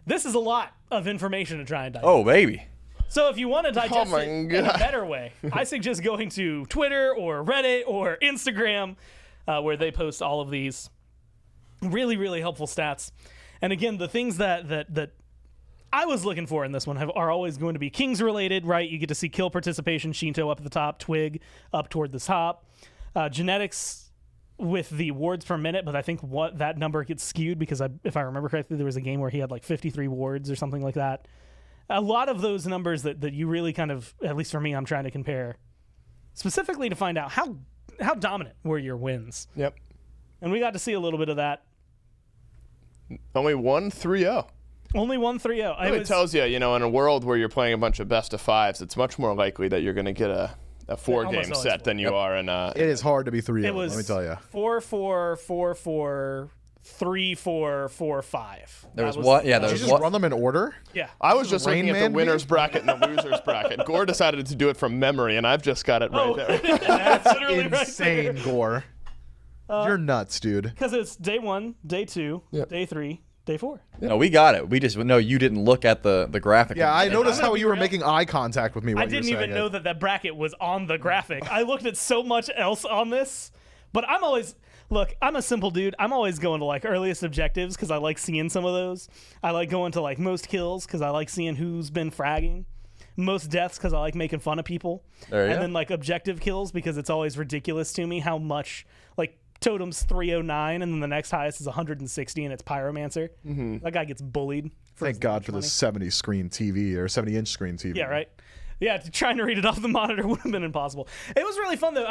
this is a lot of information to try and digest. Oh, baby. So if you want to digest it in a God. better way, I suggest going to Twitter or Reddit or Instagram where they post all of these really, really helpful stats. And again, the things that I was looking for in this one are always going to be Kings related, right? You get to see kill participation, Shinto up at the top, Twig up toward the top. Genetics with the wards per minute, but I think that number gets skewed because if I remember correctly, there was a game where he had like 53 wards or something like that. A lot of those numbers that you really kind of, at least for me, I'm trying to compare specifically to find out how dominant were your wins. Yep. And we got to see a little bit of that. Only 1-3-0. Only 1-3-0. It tells you, in a world where you're playing a bunch of best of 5s, it's much more likely that you're going to get a 4-game set than you are in a... It is hard to be 3-0, It was let me tell you. 4-4, 4-4, 3-4, 4-5. There was what? Yeah, there was. Did you just run them in order? Yeah. I was just looking at the winner's bracket and the loser's bracket. Gore decided to do it from memory, and I've just got it right there. That's literally insane, right there. Gore. You're nuts, dude. Because it's day 1, day 2, day 3, day 4. No, we got it. We just know you didn't look at the graphic. Yeah, I noticed how you were making eye contact with me when I didn't even know that bracket was on the graphic. I looked at so much else on this, but I'm always... Look, I'm a simple dude. I'm always going to like earliest objectives because I like seeing some of those. I like going to like most kills because I like seeing who's been fragging. Most deaths because I like making fun of people. There you and go. then like objective kills because it's always ridiculous to me how much like Totem's 309 and then the next highest is 160 and it's Pyromancer. Mhm. That guy gets bullied. Thank God for the 70 screen TV or 70-inch screen TV. Yeah, right. Yeah, trying to read it off the monitor would have been impossible. It was really fun though.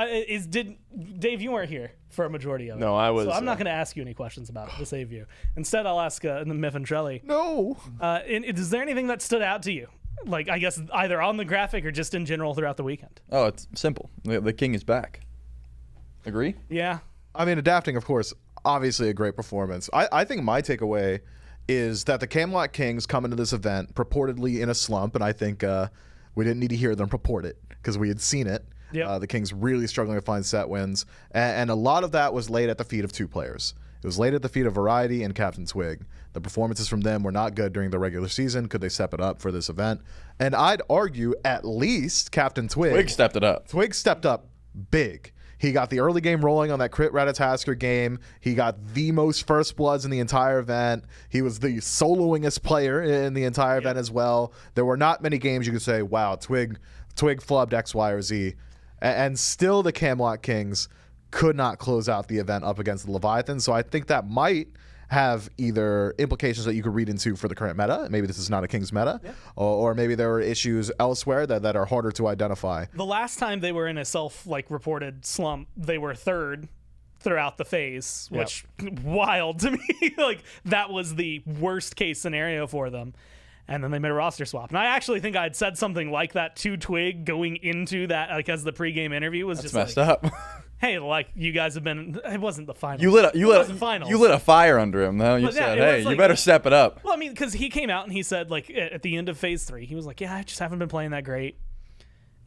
Dave? You weren't here for a majority of it. No, I was, So I'm not going to ask you any questions about it to save you. Instead, I'll ask Myth and Trelly. No. Is there anything that stood out to you? Like, I guess either on the graphic or just in general throughout the weekend. Oh, it's simple. The king is back. Agree? Yeah. I mean, adapting, of course, obviously a great performance. I think my takeaway is that the Camelot Kings come into this event purportedly in a slump, and I think we didn't need to hear them purport it because we had seen it. Yep. The Kings really struggling to find set wins, and a lot of that was laid at the feet of two players. It was laid at the feet of Variety and Captain Twig. The performances from them were not good during the regular season. Could they step it up for this event? And I'd argue at least Captain Twig. Twig stepped it up. Twig stepped up big. He got the early game rolling on that crit Ratatasker game. He got the most first bloods in the entire event. He was the soloingest player in the entire event as well. There were not many games you could say, wow, Twig flubbed X, Y, or Z. And still the Camelot Kings could not close out the event up against the Leviathan. So I think that might have either implications that you could read into for the current meta. Maybe this is not a Kings meta, or maybe there were issues elsewhere that are harder to identify. The last time they were in a reported slump, they were third throughout the phase, which wild to me. Like that was the worst case scenario for them. And then they made a roster swap. And I actually think I'd said something like that to Twig going into that, like as the pregame interview was That's just messed up. Hey, like you guys have been. It wasn't the finals. You lit a fire under him, though. You But yeah, said, it was "Hey, like- you better step it up." Well, I mean, because he came out and he said, like at the end of phase 3, he was like, "Yeah, I just haven't been playing that great,"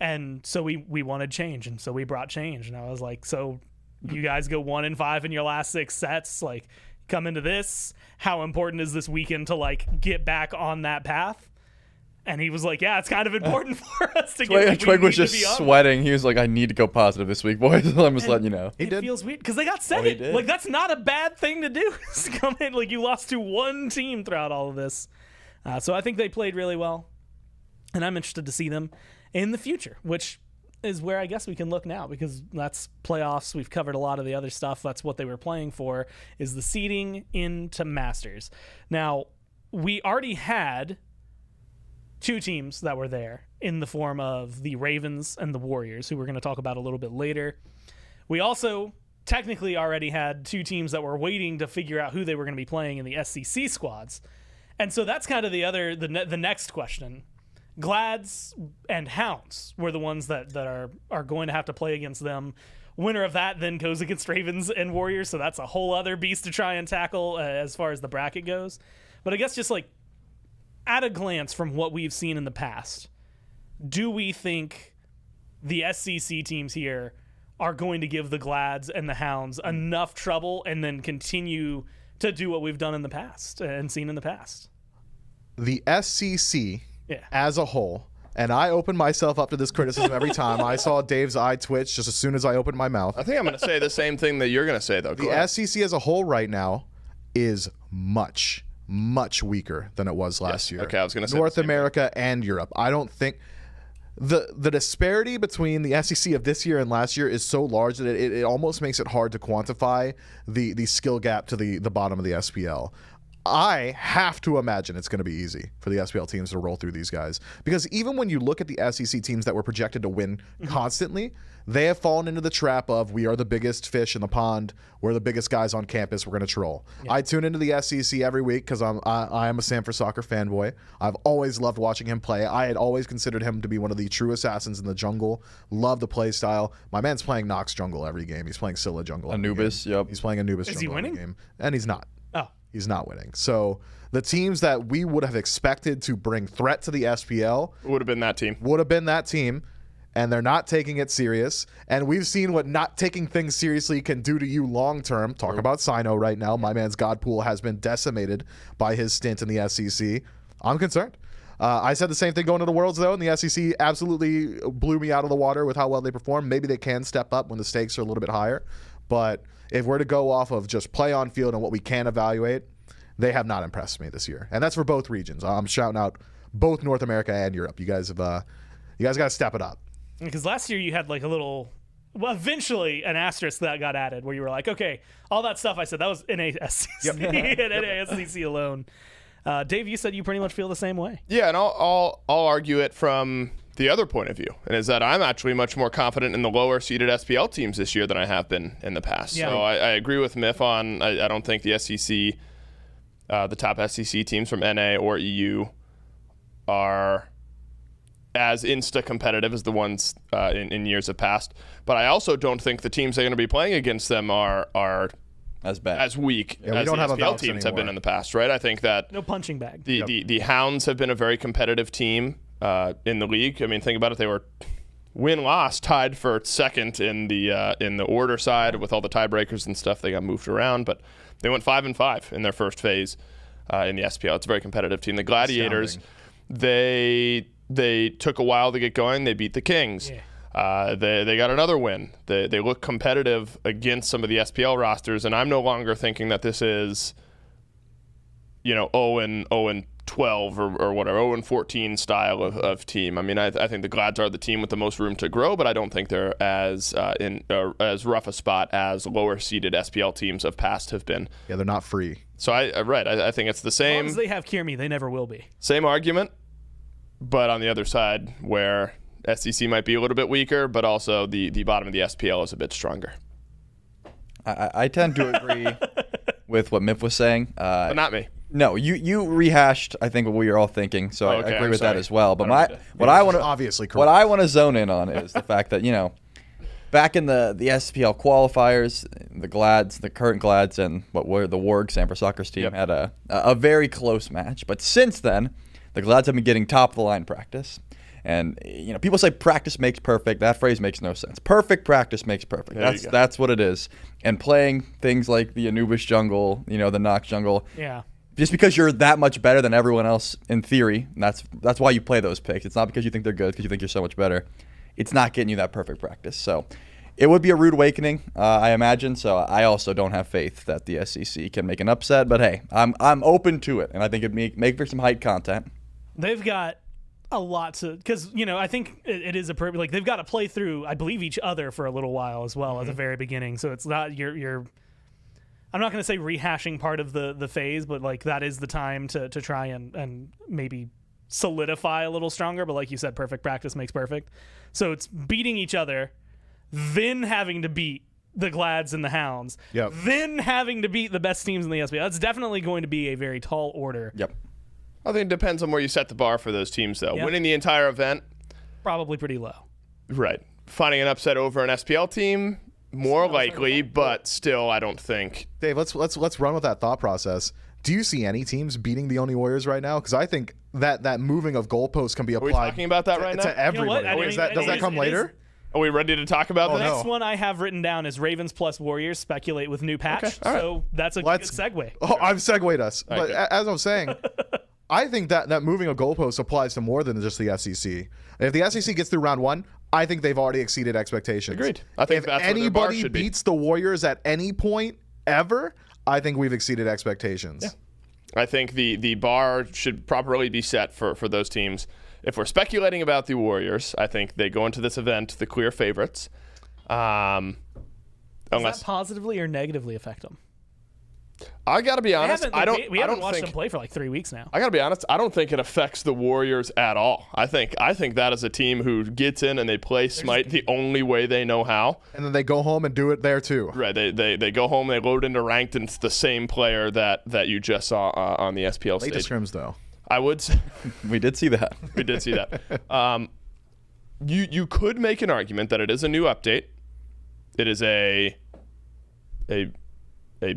and so we wanted change, and so we brought change, and I was like, "So you guys go 1-5 in your last 6 sets, like come into this. How important is this weekend to like get back on that path?" And he was like, "Yeah, it's kind of important for us to get." Twig was just sweating. He was like, "I need to go positive this week, boys." I'm just letting you know. It feels weird because they got he second. did. Like that's not a bad thing to do. Is come in like you lost to one team throughout all of this. So I think they played really well, and I'm interested to see them in the future, which is where I guess we can look now because that's playoffs. We've covered a lot of the other stuff. That's what they were playing for, is the seeding into Masters. Now we already had 2 teams that were there in the form of the Ravens and the Warriors, who we're going to talk about a little bit later. We also technically already had 2 teams that were waiting to figure out who they were going to be playing in the SCC squads. And so that's kind of the next question. Glads and Hounds were the ones that are going to have to play against them. Winner of that then goes against Ravens and Warriors, so that's a whole other beast to try and tackle as far as the bracket goes. But I guess just like at a glance from what we've seen in the past, do we think the SCC teams here are going to give the Glads and the Hounds enough trouble and then continue to do what we've done in the past and seen in the past? The SCC as a whole, and I open myself up to this criticism every time. I saw Dave's eye twitch just as soon as I opened my mouth. I think I'm going to say the same thing that you're going to say, though. The SCC as a whole right now is much weaker than it was last year. Okay, I was going to say North America and Europe. I don't think the disparity between the SEC of this year and last year is so large that it almost makes it hard to quantify the skill gap to the bottom of the SPL. I have to imagine it's going to be easy for the SPL teams to roll through these guys, because even when you look at the SEC teams that were projected to win constantly, they have fallen into the trap of, we are the biggest fish in the pond, we're the biggest guys on campus, we're going to troll. I tune into the SEC every week because I am a Sanford soccer fanboy. I've always loved watching him play. I had always considered him to be one of the true assassins in the jungle. Love the play style. My man's playing Nox jungle every game. He's playing Scylla jungle every Anubis, game. yep. He's playing Anubis Is he jungle every winning? game. And he's not. Oh. He's not winning. So the teams that we would have expected to bring threat to the SPL would have been that team. And they're not taking it serious. And we've seen what not taking things seriously can do to you long term. Talk about Sino right now. My man's God pool has been decimated by his stint in the SEC. I'm concerned. I said the same thing going to the Worlds, though, and the SEC absolutely blew me out of the water with how well they performed. Maybe they can step up when the stakes are a little bit higher. But if we're to go off of just play on field and what we can evaluate, they have not impressed me this year. And that's for both regions. I'm shouting out both North America and Europe. You guys got to step it up. Because last year you had like a little, well, eventually an asterisk that got added where you were like, okay, all that stuff I said, that was NASCC and NASCC alone. Dave, you said you pretty much feel the same way. Yeah, and I'll argue it from the other point of view, and is that I'm actually much more confident in the lower seeded SPL teams this year than I have been in the past. Yeah. So I agree with Miff on I don't think the SEC, the top SEC teams from NA or EU are as insta-competitive as the ones in years of past. But I also don't think the teams that are going to be playing against them are as bad, as weak we as don't the have SPL teams have been in the past, right? I think that no punching bag. The Hounds have been a very competitive team in the league. I mean, think about it. They were win-loss tied for second in the order side with all the tiebreakers and stuff. They got moved around, but they went 5-5 in their first phase in the SPL. It's a very competitive team. The Gladiators, they took a while to get going. They beat the Kings. Yeah. They got another win. They look competitive against some of the SPL rosters, and I'm no longer thinking that this is, 0-12 or whatever, 0-14 style of team. I mean, I think the Glads are the team with the most room to grow, but I don't think they're as rough a spot as lower seeded SPL teams of past have been. Yeah, they're not free. So I think it's the same. As long as they have Kierme, they never will be. Same argument, but on the other side, where SEC might be a little bit weaker, but also the bottom of the SPL is a bit stronger. I tend to agree with what Miff was saying. But not me. No, you rehashed, I think, what we were all thinking, so I agree with that as well. But what I want to zone in on is the fact that, back in the SPL qualifiers, the Glads, the current Glads, and what were the Warg Sanford Soccer's team had a very close match. But since then, the Glads have been getting top of the line practice. And people say practice makes perfect. That phrase makes no sense. Perfect practice makes perfect. That's what it is. And playing things like the Anubis jungle, the Nox jungle. Yeah. Just because you're that much better than everyone else in theory, and that's why you play those picks. It's not because you think they're good, because you think you're so much better. It's not getting you that perfect practice. So it would be a rude awakening, I imagine. So I also don't have faith that the SEC can make an upset. But hey, I'm open to it, and I think it'd make for some hype content. They've got a lot to, because I think it is a perfect, like, they've got to play through, I believe, each other for a little while as well at the very beginning. So it's not you're I'm not going to say rehashing part of the phase, but like that is the time to try and maybe solidify a little stronger. But like you said, perfect practice makes perfect. So it's beating each other, then having to beat the Glads and the Hounds, then having to beat the best teams in the SPL. That's definitely going to be a very tall order. Yep. I think it depends on where you set the bar for those teams, though. Winning the entire event, probably pretty low. Right. Finding an upset over an SPL team, more likely, but still, I don't think. Dave, let's run with that thought process. Do you see any teams beating the Oni Warriors right now? Because I think that moving of goalposts can be applied. Are we talking about that right now? To everybody. Does that come later? Are we ready to talk about the this? next one I have written down is Ravens plus Warriors speculate with new patch. Okay, all right. So that's a good segue. Oh, I've segued us. But as I was saying, I think that moving a goalpost applies to more than just the SEC. If the SEC gets through round one, I think they've already exceeded expectations. Agreed. I think if that's anybody where beats the Warriors at any point ever, I think we've exceeded expectations. Yeah. I think the bar should properly be set for those teams. If we're speculating about the Warriors, I think they go into this event the clear favorites. Does that positively or negatively affect them? I got to be honest. We haven't watched them play for like 3 weeks now. I got to be honest. I don't think it affects the Warriors at all. I think that is a team who gets in and they play Smite the only way they know how. And then they go home and do it there too. Right. They go home. They load into ranked, and it's the same player that you just saw on the SPL stage. Latest scrims though. I would say we did see that. We did see that. You could make an argument that it is a new update. It is a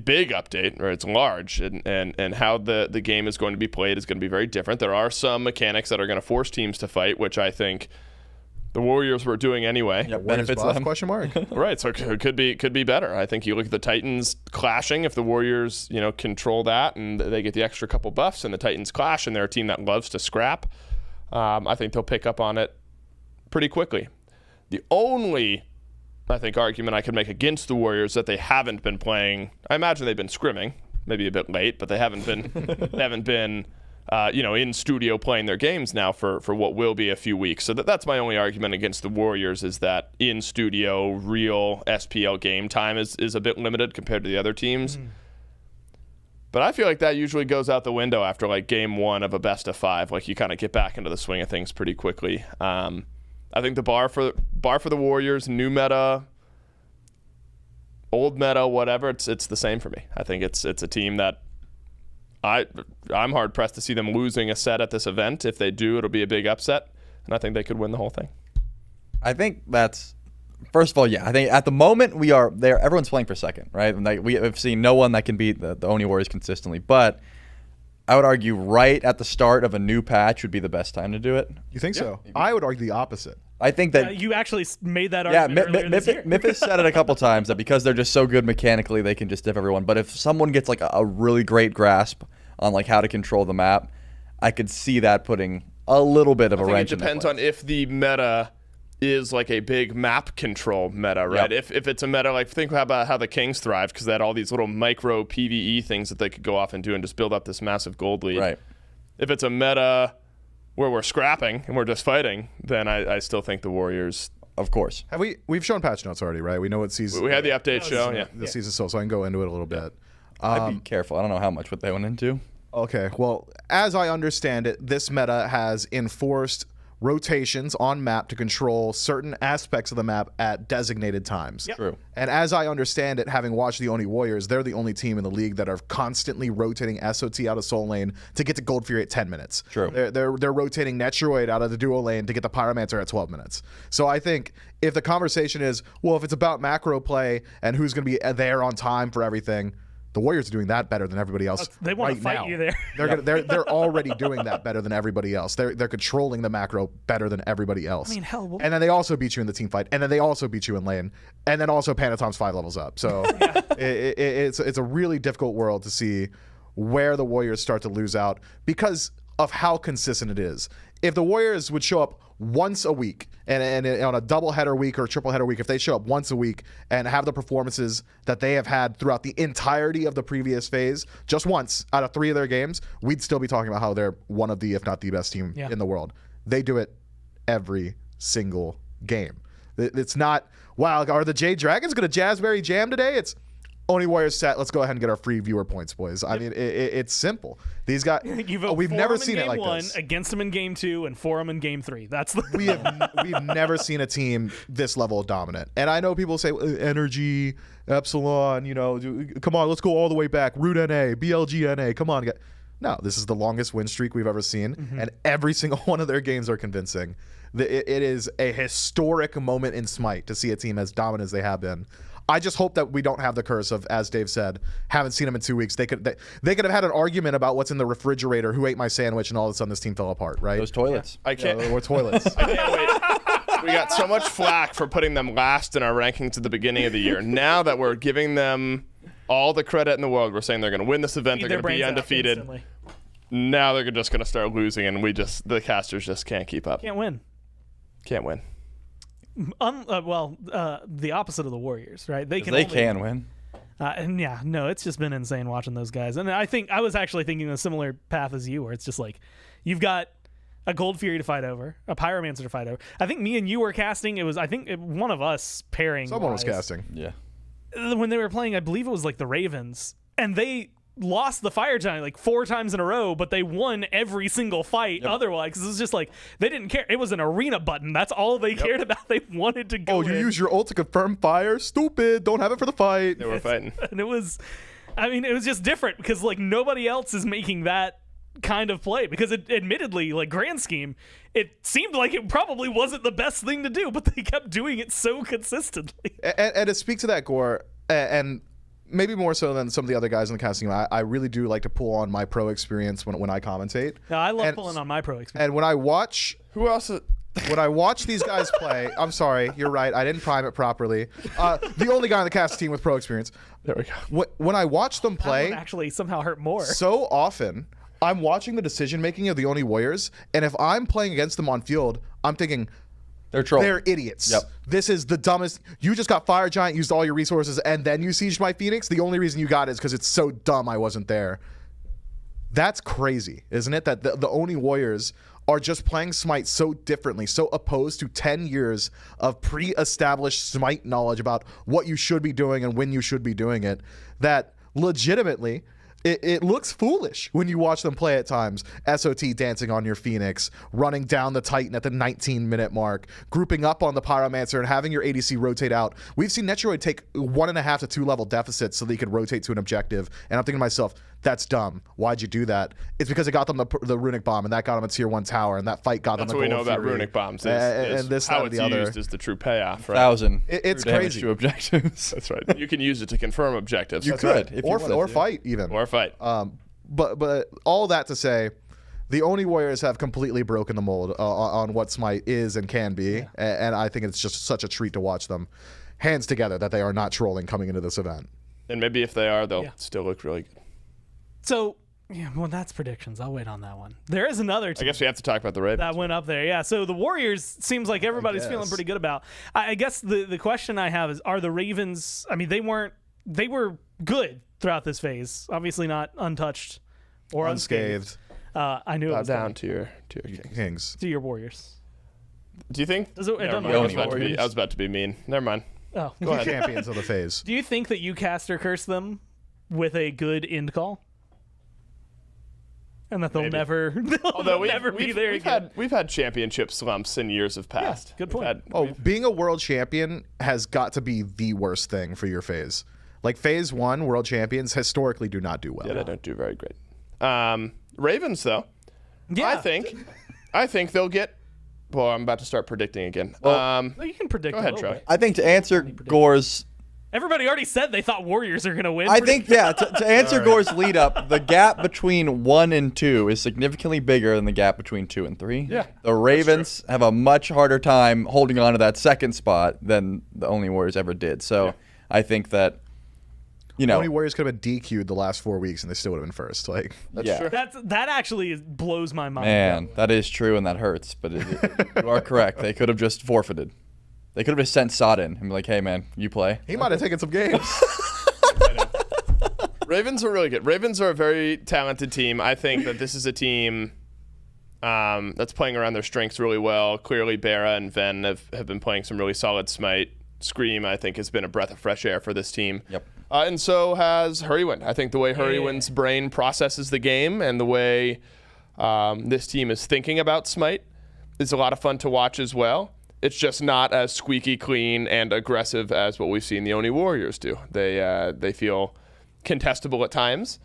big update, or it's large, and how the game is going to be played is going to be very different. There are some mechanics that are going to force teams to fight, which I think the Warriors were doing anyway. Yep, benefits them. Question mark. Right, so it could be better. I think you look at the Titans clashing. If the Warriors control that and they get the extra couple buffs, and the Titans clash, and they're a team that loves to scrap, I think they'll pick up on it pretty quickly. The only I think, argument I could make against the Warriors that they haven't been playing. I imagine they've been scrimming, maybe a bit late, but they haven't been in studio playing their games now for what will be a few weeks. So that's my only argument against the Warriors, is that in studio real SPL game time is a bit limited compared to the other teams. But I feel like that usually goes out the window after like game 1 of a best of 5. Like you kind of get back into the swing of things pretty quickly. I think the bar for the Warriors, new meta, old meta, whatever, it's the same for me. I think it's a team that I'm hard pressed to see them losing a set at this event. If they do, it'll be a big upset, and I think they could win the whole thing. I think that's, first of all, yeah. I think at the moment we are there. Everyone's playing for second, right? And we have seen no one that can beat the Oni Warriors consistently. But I would argue right at the start of a new patch would be the best time to do it. You think so? I would argue the opposite. I think that you actually made that argument earlier this year. Myth has said it a couple times that because they're just so good mechanically, they can just diff everyone. But if someone gets like a really great grasp on like how to control the map, I could see that putting a little bit of a wrench in. It depends on if the meta is like a big map control meta, right? Yep. If it's a meta, like think about how the Kings thrived because they had all these little micro PvE things that they could go off and do and just build up this massive gold lead. Right. If it's a meta where we're scrapping and we're just fighting, then I still think the Warriors. Of course. We've shown patch notes already, right? We know what season. We had the update show, yeah. The season so I can go into it a little bit. I'd be careful. I don't know how much what they went into. Okay, well, as I understand it, this meta has enforced rotations on map to control certain aspects of the map at designated times. Yep. True. And as I understand it, having watched the Oni Warriors, they're the only team in the league that are constantly rotating SOT out of Soul Lane to get to Gold Fury at 10 minutes. True. They're rotating Netroid out of the Duo Lane to get the Pyromancer at 12 minutes. So I think if the conversation is, well, if it's about macro play and who's going to be there on time for everything, the Warriors are doing that better than everybody else. They want to fight you there. They're already doing that better than everybody else. They're controlling the macro better than everybody else. I mean, hell. And then they also beat you in the team fight. And then they also beat you in lane. And then also Panatom's 5 levels up. So it's a really difficult world to see where the Warriors start to lose out because of how consistent it is. If the Warriors would show up once a week and on a double header week or triple header week, if they show up once a week and have the performances that they have had throughout the entirety of the previous phase, just once out of 3 of their games, we'd still be talking about how they're one of the, if not the best team in the world. They do it every single game. It's not, wow, are the Jade Dragons going to Jazzberry Jam today? It's Oni Warriors set. Let's go ahead and get our free viewer points, boys. I mean, it's simple. These guys, we've never seen it like this. Against them in game 2 and for them in game 3. That's the we've never seen a team this level of dominant. And I know people say Energy, Epsilon, come on, let's go all the way back. Root NA, BLG NA, come on. No, this is the longest win streak we've ever seen, and every single one of their games are convincing. It is a historic moment in Smite to see a team as dominant as they have been. I just hope that we don't have the curse of, as Dave said, haven't seen them in 2 weeks. They could have had an argument about what's in the refrigerator, who ate my sandwich, and all of a sudden this team fell apart, right? Those toilets. I can't. Or toilets. I can't wait. We got so much flack for putting them last in our rankings at the beginning of the year. Now that we're giving them all the credit in the world, we're saying they're going to win this event, they're going to be undefeated. Now they're just going to start losing, and the casters just can't keep up. Can't win. Can't win. The opposite of the Warriors, right? They can win. And it's just been insane watching those guys. And I was actually thinking a similar path as you, where it's just like you've got a Gold Fury to fight over, a Pyromancer to fight over. I think me and you were casting. It was one of us pairing. Someone was casting. Yeah. When they were playing, I believe it was like the Ravens, and they lost the fire giant like 4 times in a row, but they won every single fight otherwise, because it was just like they didn't care. It was an arena button. That's all they cared about. They wanted to go you use your ult to confirm fire? Stupid. Don't have it for the fight. They were fighting. And it was just different because like nobody else is making that kind of play, because it admittedly, like grand scheme, it seemed like it probably wasn't the best thing to do, but they kept doing it so consistently. And to speak to that, Gore, and maybe more so than some of the other guys in the casting, I really do like to pull on my pro experience when I commentate. No, I love pulling on my pro experience. And when I watch when I watch these guys play, I'm sorry, you're right, I didn't prime it properly. The only guy on the cast team with pro experience. There we go. When I watch them play, that would actually somehow hurt more. So often, I'm watching the decision making of the Oni Warriors, and if I'm playing against them on field, I'm thinking, They're trolling. They're idiots. Yep. This is the dumbest. You just got Fire Giant, used all your resources, and then you sieged my Phoenix. The only reason you got it is because it's so dumb I wasn't there. That's crazy, isn't it? That the Oni Warriors are just playing Smite so differently, so opposed to 10 years of pre-established Smite knowledge about what you should be doing and when you should be doing it, that legitimately it looks foolish when you watch them play at times. SOT dancing on your Phoenix, running down the Titan at the 19-minute mark, grouping up on the Pyromancer and having your ADC rotate out. We've seen Netroid take 1.5 to 2 level deficits so that he could rotate to an objective. And I'm thinking to myself, that's dumb. Why'd you do that? It's because it got them the Runic Bomb, and that got them a tier 1 tower, and that fight got them the Gold That's what we know about Fury. Runic Bombs. And this, how that, it's the other. used is the true payoff, right? 1,000. It's damage crazy. to objectives. That's right. You can use it to confirm objectives. You That's could, right. if you wanted or to. fight even. Or fight. But all that to say, the Oni Warriors have completely broken the mold on what Smite is and can be, and I think it's just such a treat to watch them hands together that they are not trolling coming into this event. And maybe if they are, they'll still look really good. So, yeah, well, that's predictions. I'll wait on that one. There is another team I guess we have to talk about the Ravens. that went up there. Yeah, so the Warriors seems like everybody's feeling pretty good about. I guess the question I have is, are the Ravens, I mean, they were good throughout this phase. Obviously not untouched or unscathed. I knew it was down to your Kings. to your Warriors. Do you think? Does it Never don't mind. I matter. was about to be mean. Never mind. Oh, Go ahead. Champions of the phase. Do you think that you cast or curse them with a good end call? And that they'll never, Although never be there again. we've had championship slumps in years of past. Good point. Being a world champion has got to be the worst thing for your phase. Like phase 1, world champions historically do not do well. Yeah, they don't do very great. Ravens, though, Yeah. I think they'll get. Well, I'm about to start predicting again. No, you can predict. Go ahead, a little Troy. bit. I think to answer Gore's Everybody already said they thought Warriors are going to win. I think, yeah, to answer Gore's lead up, the gap between 1 and 2 is significantly bigger than the gap between 2 and 3. Yeah. The Ravens have a much harder time holding on to that second spot than the Only Warriors ever did. So I think that, you know. Only Warriors could have been DQ'd the last 4 weeks and they still would have been first. Like, That's true. That actually blows my mind. Man, that is true and that hurts. But you are correct. They could have just forfeited. They could have just sent Sod in and be like, hey, man, you play. he might have taken some games. Ravens are really good. Ravens are a very talented team. I think that this is a team that's playing around their strengths really well. Clearly, Bera and Ven have been playing some really solid Smite. Scream, I think, has been a breath of fresh air for this team. Yep. And so has Hurrywin. I think the way Hurrywin's brain processes the game and the way this team is thinking about Smite is a lot of fun to watch as well. It's just not as squeaky clean and aggressive as what we've seen the Oni Warriors do. They feel contestable at times.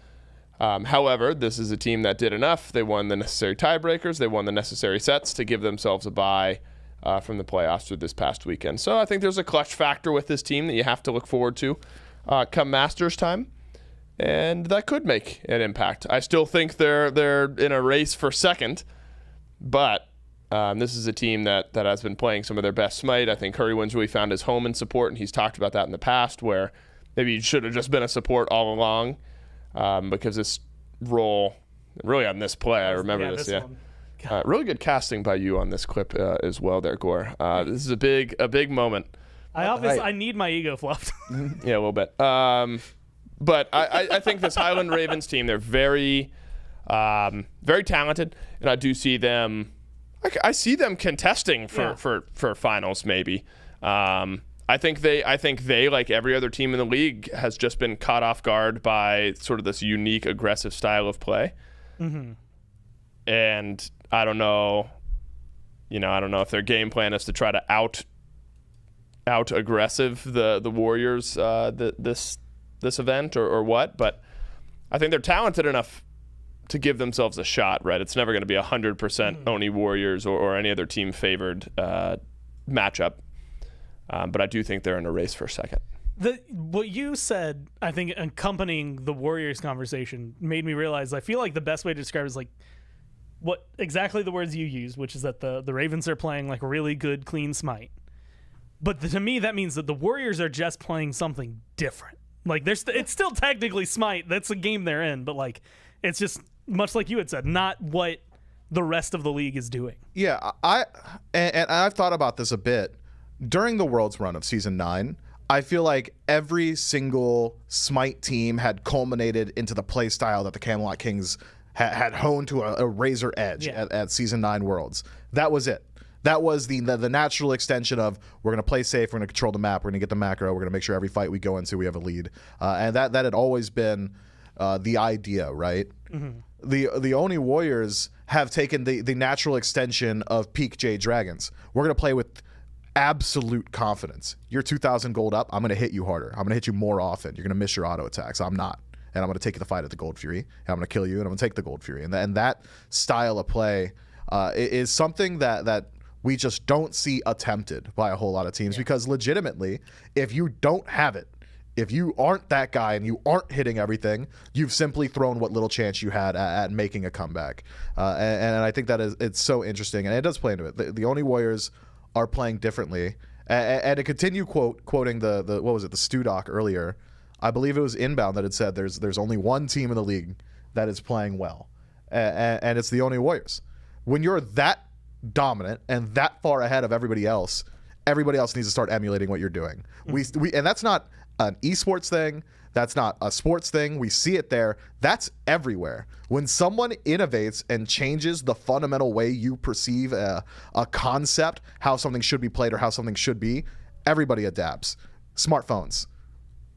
However, this is a team that did enough. They won the necessary tiebreakers. They won the necessary sets to give themselves a bye from the playoffs through this past weekend. So I think there's a clutch factor with this team that you have to look forward to come Masters time. And that could make an impact. I still think they're in a race for second, but this is a team that has been playing some of their best Smite. I think Hurrywin's really found his home in support, and he's talked about that in the past, where maybe he should have just been a support all along, because this role, really on this play, I remember this. Really good casting by you on this clip as well there, Gore. This is a big moment. I need my ego fluffed. Yeah, a little bit. But I think this Highland Ravens team, they're very, very talented, and I do see them. I see them contesting for finals maybe. I think they like every other team in the league has just been caught off guard by sort of this unique aggressive style of play. Mm-hmm. And I don't know if their game plan is to try to out aggressive the Warriors this event or what, but I think they're talented enough to give themselves a shot, right? It's never going to be 100% Oni Warriors or any other team favored matchup, but I do think they're in a race for a second. What you said, I think, accompanying the Warriors conversation made me realize, I feel like the best way to describe it is like what exactly the words you used, which is that the Ravens are playing like really good, clean Smite. But to me, that means that the Warriors are just playing something different. Like it's still technically Smite. That's the game they're in, but like it's just much like you had said, not what the rest of the league is doing. Yeah, and I've thought about this a bit. During the Worlds run of Season 9, I feel like every single Smite team had culminated into the play style that the Camelot Kings had honed to a razor edge at Season 9 Worlds. That was it. That was the natural extension of we're going to play safe, we're going to control the map, we're going to get the macro, we're going to make sure every fight we go into we have a lead. And that had always been the idea, right? Mm-hmm. The Oni Warriors have taken the natural extension of peak Jade Dragons. We're going to play with absolute confidence. You're 2,000 gold up, I'm going to hit you harder. I'm going to hit you more often. You're going to miss your auto attacks. I'm not. And I'm going to take the fight at the Gold Fury. And I'm going to kill you, and I'm going to take the Gold Fury. And that style of play is something that we just don't see attempted by a whole lot of teams because legitimately, if you don't have it, if you aren't that guy and you aren't hitting everything, you've simply thrown what little chance you had at making a comeback. And I think that it's so interesting, and it does play into it. The Oni Warriors are playing differently. And to continue quoting the what was it, the Stu doc earlier, I believe it was Inbound that had said there's only one team in the league that is playing well, and it's the Oni Warriors. When you're that dominant and that far ahead of everybody else needs to start emulating what you're doing. Mm-hmm. We and that's not an esports thing. That's not a sports thing. We see it there. That's everywhere. When someone innovates and changes the fundamental way you perceive a concept, how something should be played or how something should be, everybody adapts. Smartphones.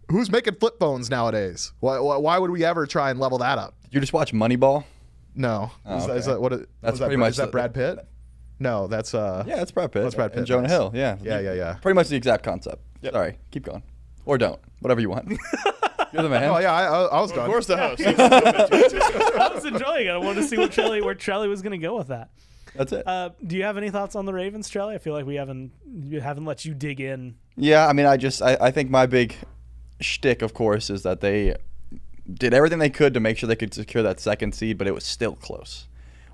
Who's making flip phones nowadays? Why would we ever try and level that up? You just watch Moneyball? No. Oh, Is that what? That's pretty much. Is that Brad Pitt? No, that's yeah, that's Brad Pitt. That's Brad Pitt. And Jonah Hill. Yeah. Yeah. Pretty much the exact concept. Yep. Sorry, keep going, or don't, whatever you want. You're the man. Oh yeah, I was done. Of course, the host. I was enjoying it. I wanted to see where Charlie was going to go with that. That's it. Do you have any thoughts on the Ravens, Charlie? I feel like we haven't let you dig in. Yeah, I mean, I think my big shtick, of course, is that they did everything they could to make sure they could secure that second seed, but it was still close.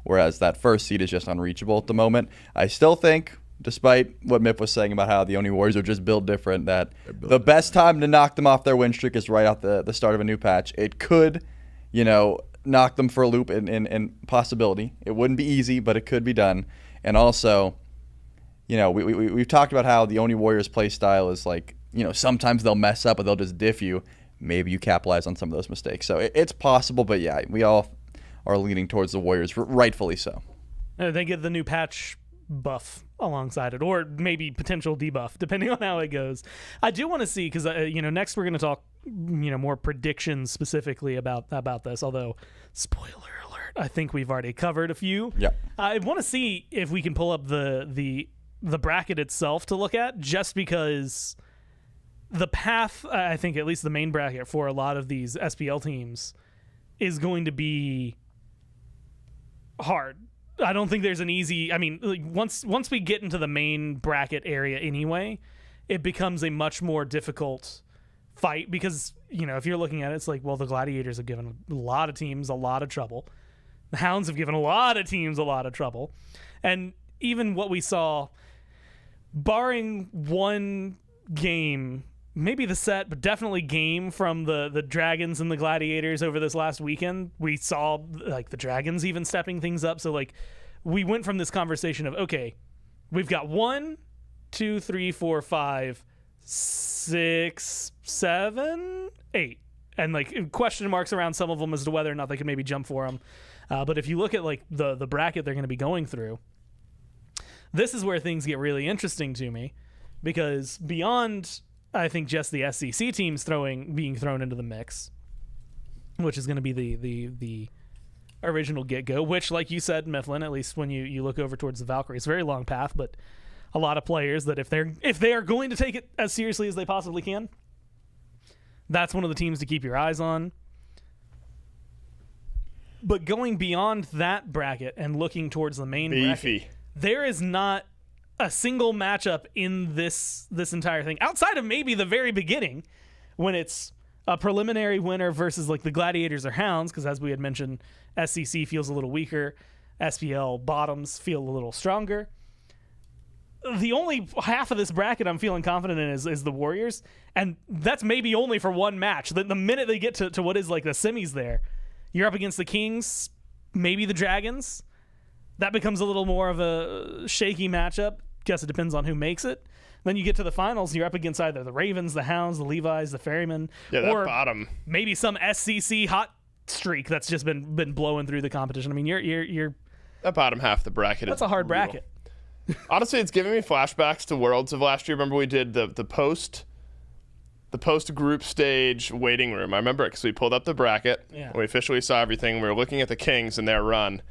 Whereas that first seed is just unreachable at the moment. I still think, despite what Mip was saying about how the Oni Warriors are just built different, that the best time to knock them off their win streak is right out the start of a new patch. It could, knock them for a loop in possibility. It wouldn't be easy, but it could be done. And also, we've talked about how the Oni Warriors play style is like, sometimes they'll mess up, but they'll just diff you. Maybe you capitalize on some of those mistakes. So it's possible, but yeah, we all are leaning towards the Warriors, rightfully so. They get the new patch buff alongside it, or maybe potential debuff, depending on how it goes. I do want to see, because next we're going to talk, more predictions specifically about this. Although, spoiler alert, I think we've already covered a few. Yeah. I want to see if we can pull up the bracket itself to look at, just because the path, I think at least the main bracket for a lot of these SPL teams is going to be hard. I don't think there's an easy, once we get into the main bracket area anyway, it becomes a much more difficult fight because, if you're looking at it, it's like, well, the Gladiators have given a lot of teams a lot of trouble. The Hounds have given a lot of teams a lot of trouble. And even what we saw, barring one game, maybe the set, but definitely game from the Dragons and the Gladiators over this last weekend, we saw like the Dragons even stepping things up. So like we went from this conversation of, okay, we've got 1, 2, 3, 4, 5, 6, 7, 8, and like question marks around some of them as to whether or not they can maybe jump for them. But if you look at like the bracket they're going to be going through, this is where things get really interesting to me, because beyond, I think, just the SCC teams being thrown into the mix, which is going to be the original get-go, which, like you said, Mifflin, at least when you look over towards the Valkyrie, it's a very long path, but a lot of players that if they are going to take it as seriously as they possibly can, that's one of the teams to keep your eyes on. But going beyond that bracket and looking towards the main bracket, there is not a single matchup in this entire thing, outside of maybe the very beginning when it's a preliminary winner versus like the Gladiators or Hounds, because as we had mentioned, SCC feels a little weaker, SPL bottoms feel a little stronger. The only half of this bracket I'm feeling confident in is the Warriors, and that's maybe only for one match. The minute they get to what is like the semis there, you're up against the Kings, maybe the Dragons, that becomes a little more of a shaky matchup. Guess it depends on who makes it. Then you get to the finals, you're up against either the Ravens, the Hounds, the Levi's, the Ferrymen, or bottom. maybe some SCC hot streak that's just been blowing through the competition. I mean, you're that bottom half of the bracket. That's a hard bracket. Honestly, it's giving me flashbacks to Worlds of last year. Remember we did the post group stage waiting room. I remember it because we pulled up the bracket. Yeah. And we officially saw everything. We were looking at the Kings and their run.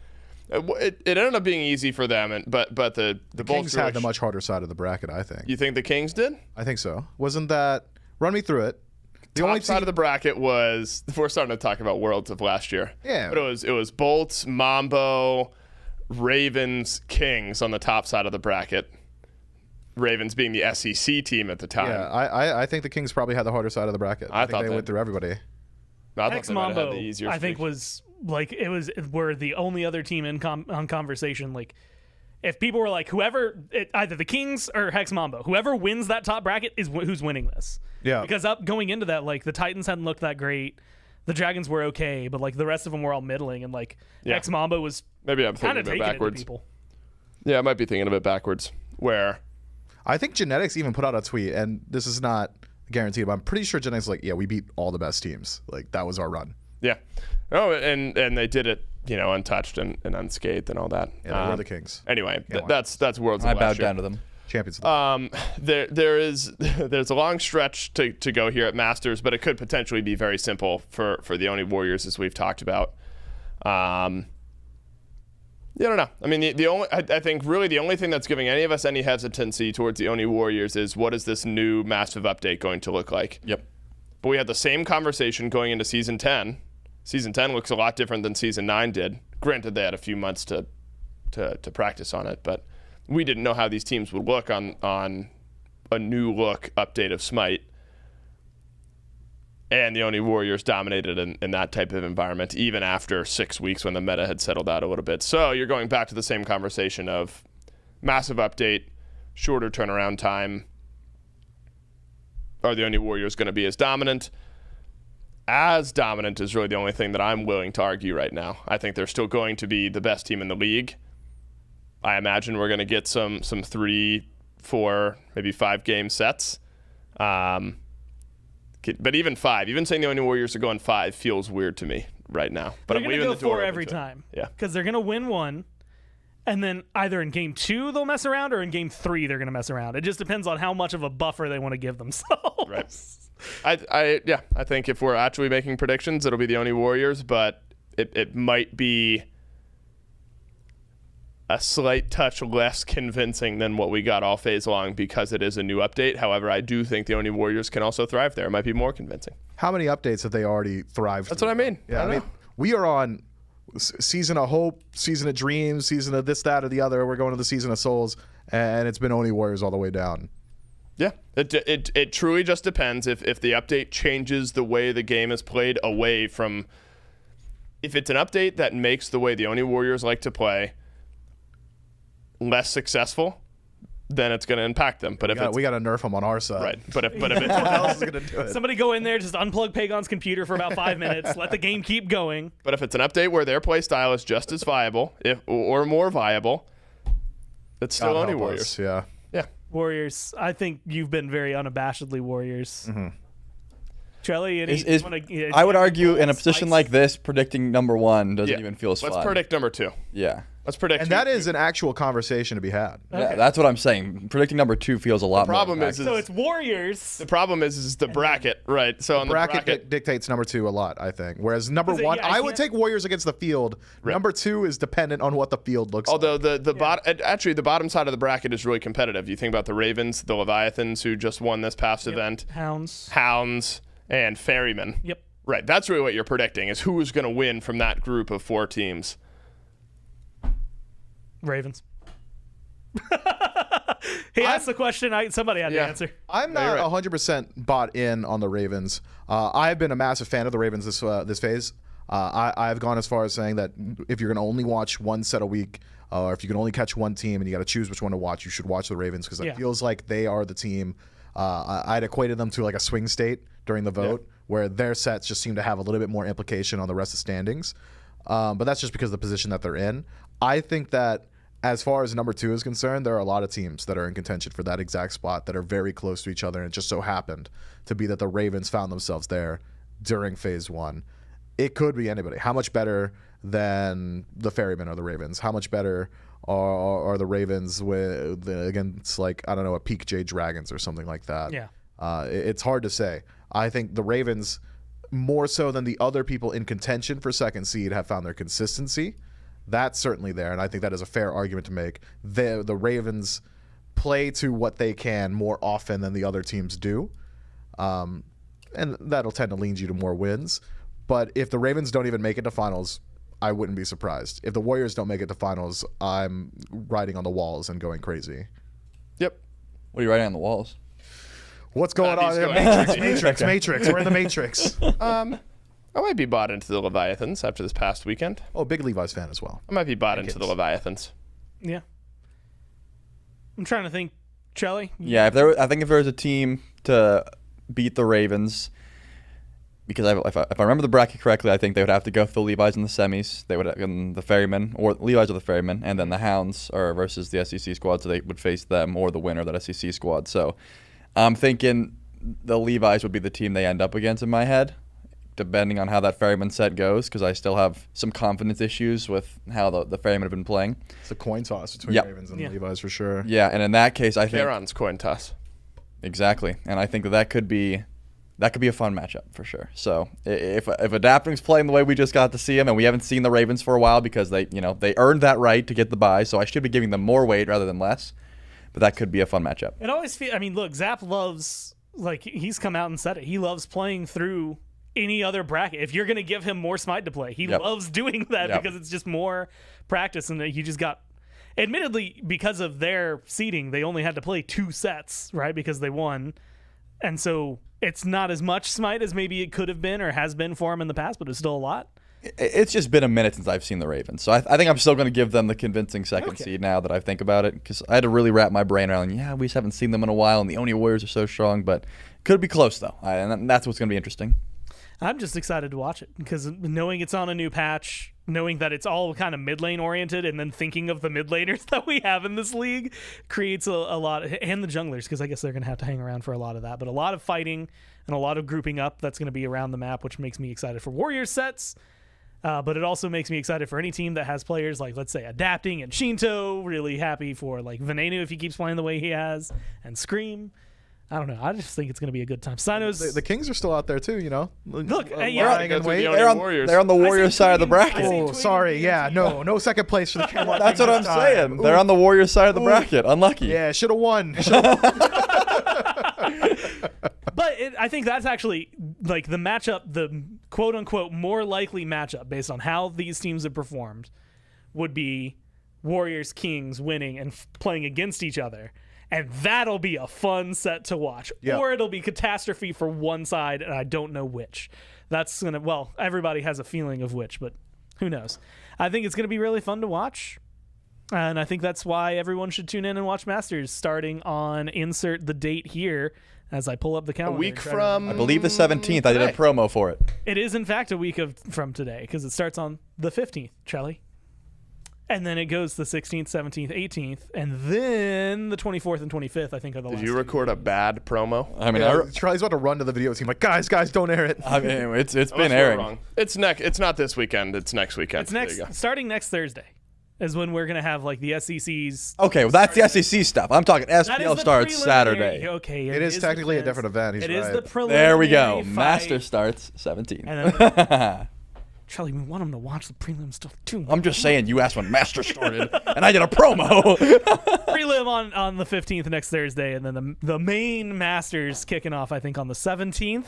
It ended up being easy for them, but the Kings had the much harder side of the bracket, I think. You think the Kings did? I think so. Wasn't that? Run me through it. The only side of the bracket was, we're starting to talk about Worlds of last year. Yeah. But it was Bolts, Mambo, Ravens, Kings on the top side of the bracket. Ravens being the SEC team at the time. Yeah, I think the Kings probably had the harder side of the bracket. I think they went through everybody. I thought they might have had Mambo, the easier I think streak. was like were the only other team on conversation. Like, if people were like, either the Kings or Hex Mambo, whoever wins that top bracket is who's winning this. Yeah. Because going into that, like, the Titans hadn't looked that great, the Dragons were okay, but like the rest of them were all middling, and like Hex Mambo was maybe I'm kind thinking of a bit taking it to backwards. people. Yeah, I might be thinking a bit backwards. Where I think Genetics even put out a tweet, and this is not guaranteed, but I'm pretty sure Genetics like, yeah, we beat all the best teams. Like, that was our run. Yeah. Oh, and they did it, untouched and unscathed and all that. Yeah, we're the Kings. Anyway, that's Worlds. I of last bowed year. down to them. Champions. There's a long stretch to go here at Masters, but it could potentially be very simple for the Oni Warriors, as we've talked about. I don't know. I mean, I think really the only thing that's giving any of us any hesitancy towards the Oni Warriors is, what is this new massive update going to look like? Yep. But we had the same conversation going into Season 10. Season 10 looks a lot different than Season 9 did. Granted, they had a few months to practice on it, but we didn't know how these teams would look on a new look update of Smite. And the Oni Warriors dominated in that type of environment, even after 6 weeks when the meta had settled out a little bit. So you're going back to the same conversation of massive update, shorter turnaround time. Are the Oni Warriors going to be as dominant? As dominant is really the only thing that I'm willing to argue right now. I think they're still going to be the best team in the league. I imagine we're going to get some 3, 4, maybe 5 game sets. But even 5, even saying the Oni Warriors are going 5 feels weird to me right now. But They're I'm going leaving to go the door 4 open every to it. time. Yeah. Because they're going to win 1, and then either in game 2 they'll mess around, or in game 3 they're going to mess around. It just depends on how much of a buffer they want to give themselves. Right. I think if we're actually making predictions, it'll be the Oni Warriors, but it might be a slight touch less convincing than what we got all phase long, because it is a new update. However, I do think the Oni Warriors can also thrive there. It might be more convincing. How many updates have they already thrived That's through? what I mean. Yeah, I mean, we are on season of hope, season of dreams, season of this, that, or the other. We're going to the season of souls, and it's been Oni Warriors all the way down. Yeah, it truly just depends if the update changes the way the game is played away from. If it's an update that makes the way the Oni Warriors like to play less successful, then it's going to impact them. But we got to nerf them on our side, right? But if it's what else is going to do it? Somebody go in there, just unplug Pagon's computer for about 5 minutes, let the game keep going. But if it's an update where their play style is just as viable, or more viable, it's still Oni Warriors. Yeah. Yeah. Warriors. I think you've been very unabashedly Warriors. Mm-hmm. Trelly, I would argue in a position like this, predicting number 1 doesn't even feel as Let's fun. predict number 2. Yeah. Let's predict. And that is an actual conversation to be had. Yeah, that's what I'm saying. Predicting number 2 feels a lot more. Problem is so it's Warriors. The problem is the bracket, right? So the on bracket, the bracket dictates number 2 a lot, I think. Whereas number 1, I I would take Warriors against the field. Right. Number 2 is dependent on what the field looks Although like. the bottom side of the bracket is really competitive. You think about the Ravens, the Leviathans, who just won this past event, Hounds, and Ferrymen. Yep. Right. That's really what you're predicting, is who is going to win from that group of 4 teams. Ravens. He asked the question. Somebody had to answer. I'm not 100% bought in on the Ravens. I've been a massive fan of the Ravens this phase. I've gone as far as saying that if you're going to only watch one set a week, or if you can only catch one team and you got to choose which one to watch, you should watch the Ravens, because it feels like they are the team. I'd equated them to like a swing state during the vote, where their sets just seem to have a little bit more implication on the rest of the standings. but that's just because of the position that they're in. I think that as far as number 2 is concerned, there are a lot of teams that are in contention for that exact spot that are very close to each other, and it just so happened to be that the Ravens found themselves there during Phase 1. It could be anybody. How much better than the Ferrymen are the Ravens? How much better are the Ravens against, like, I don't know, a peak Jade Dragons or something like that? Yeah. It's hard to say. I think the Ravens, more so than the other people in contention for second seed, have found their consistency. That's certainly there, and I think that is a fair argument to make. The Ravens play to what they can more often than the other teams do, and that'll tend to lean you to more wins. But if the Ravens don't even make it to finals, I wouldn't be surprised. If the Warriors don't make it to finals, I'm riding on the walls and going crazy. Yep. What are you writing on the walls? What's going on here? Matrix. We're in the Matrix. I might be bought into the Leviathans after this past weekend. Oh, big Levi's fan as well. I might be bought into the Leviathans. Yeah. I'm trying to think, Chelly. Yeah, I think if there was a team to beat the Ravens, because if I remember the bracket correctly, I think they would have to go for the Levi's in the semis. They would the Ferrymen, or Levi's or the Ferrymen, and then the Hounds are versus the SEC squad, so they would face them or the winner of that SEC squad. So I'm thinking the Levi's would be the team they end up against in my head, depending on how that Ferryman set goes, because I still have some confidence issues with how the Ferrymen have been playing. It's a coin toss between Ravens and Levi's for sure. Yeah, and in that case, I think Charon's coin toss. Exactly, and I think that could be a fun matchup for sure. So if Adapting's playing the way we just got to see him, and we haven't seen the Ravens for a while because they earned that right to get the bye, so I should be giving them more weight rather than less. But that could be a fun matchup. It always feels. I mean, look, Zap loves, like, he's come out and said it. He loves playing through any other bracket. If you're going to give him more Smite to play, he loves doing that because it's just more practice, and he just got. Admittedly, because of their seeding, they only had to play 2 sets, right? Because they won, and so it's not as much Smite as maybe it could have been or has been for him in the past, but it's still a lot. It's just been a minute since I've seen the Ravens, so I think I'm still going to give them the convincing second seed now that I think about it, because I had to really wrap my brain around, we just haven't seen them in a while, and the Oni Warriors are so strong, but could be close, though, and that's what's going to be interesting. I'm just excited to watch it, because knowing it's on a new patch, knowing that it's all kind of mid lane oriented, and then thinking of the mid laners that we have in this league creates a lot, and the junglers, because I guess they're going to have to hang around for a lot of that, but a lot of fighting and a lot of grouping up that's going to be around the map, which makes me excited for Warriors sets. But it also makes me excited for any team that has players like, let's say, Adapting and Shinto. Really happy for, like, Venenu if he keeps playing the way he has, and Scream. I don't know. I just think it's going to be a good time. Sino's the Kings are still out there too, Look, they're on the Warriors side of the bracket. Oh, sorry. Yeah, no second place for the Camelot. That's what I'm saying. They're on the Warriors side of the bracket. Unlucky. Yeah, should have won. But I think that's actually, like, the matchup, the quote-unquote more likely matchup based on how these teams have performed would be Warriors, Kings winning and playing against each other. And that'll be a fun set to watch. Yep. Or it'll be catastrophe for one side, and I don't know which. That's going to, well, everybody has a feeling of which, but who knows. I think it's going to be really fun to watch. And I think that's why everyone should tune in and watch Masters starting on, insert the date here as I pull up the calendar. A week from... I believe the 17th. I did a promo for it. It is, in fact, a week from today, because it starts on the 15th, Charlie. And then it goes the 16th, 17th, 18th, and then the 24th and 25th, I think, are the last. Did you record a bad promo? I mean, Charlie's about to run to the video team like, guys, don't air it. I mean, it's been airing. Wrong. It's not this weekend. It's next weekend. It's starting next Thursday is when we're going to have, like, the SEC's. Okay, well, that's the SEC stuff. I'm talking SPL starts Saturday. Okay. It is technically a different event. He's right. Is the preliminary There we go. fight. Master starts 17th. And then, Charlie, we want them to watch the prelim stuff too. I'm just saying, you asked when Master started, and I did a promo. Prelim on the 15th next Thursday, and then the main Masters kicking off, I think, on the 17th,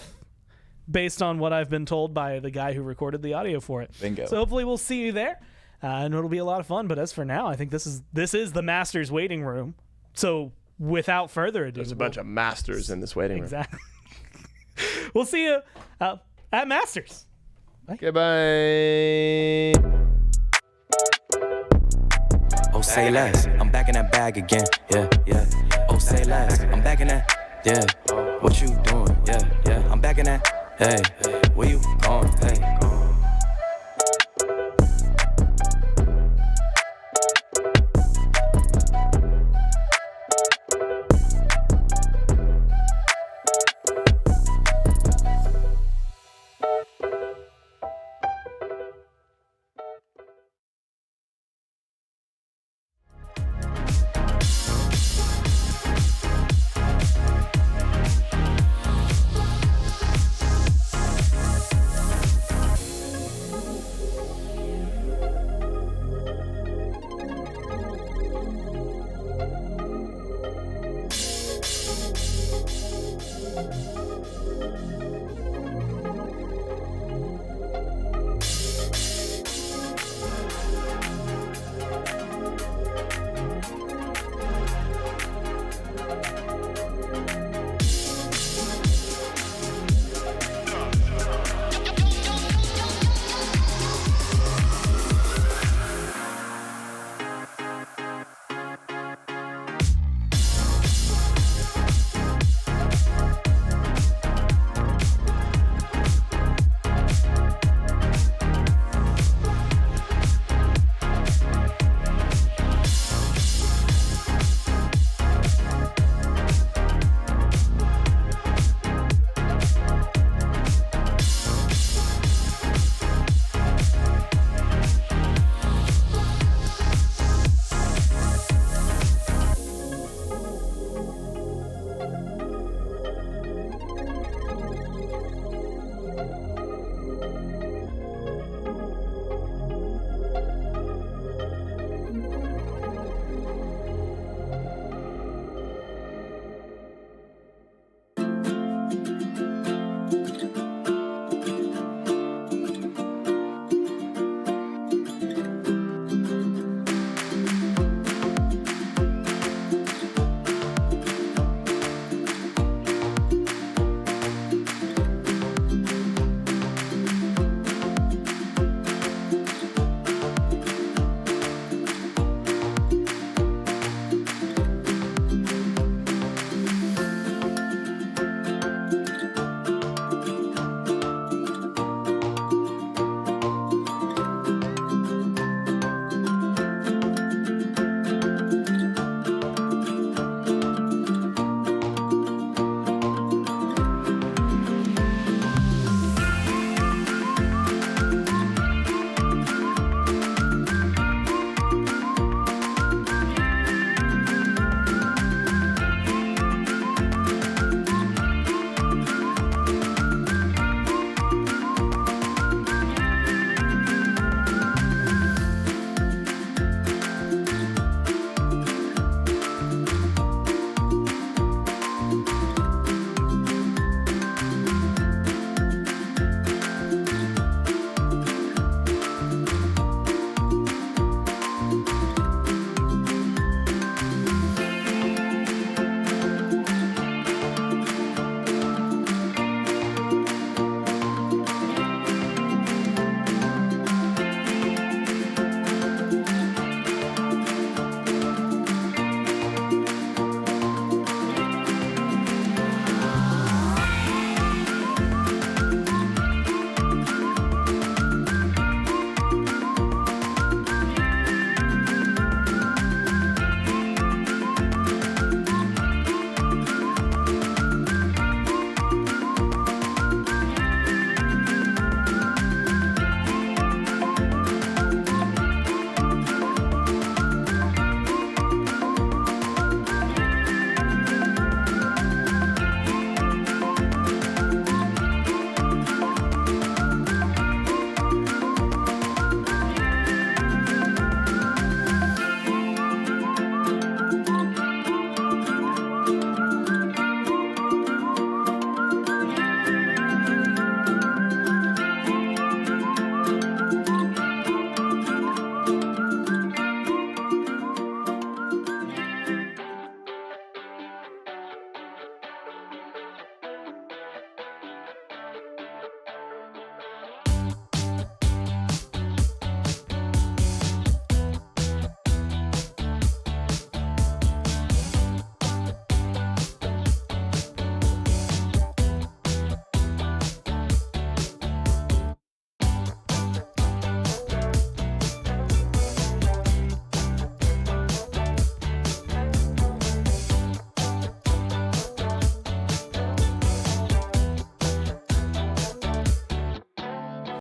based on what I've been told by the guy who recorded the audio for it. Bingo. So hopefully we'll see you there, and it'll be a lot of fun. But as for now, I think this is the Masters waiting room. So without further ado, there's a bunch of Masters in this waiting room. Exactly. We'll see you at Masters. Okay, bye. Oh, say less. I'm back in that bag again. Yeah. Oh, say less. I'm back in that. Yeah. What you doing? Yeah. I'm back in that. Hey. Where you going? Hey.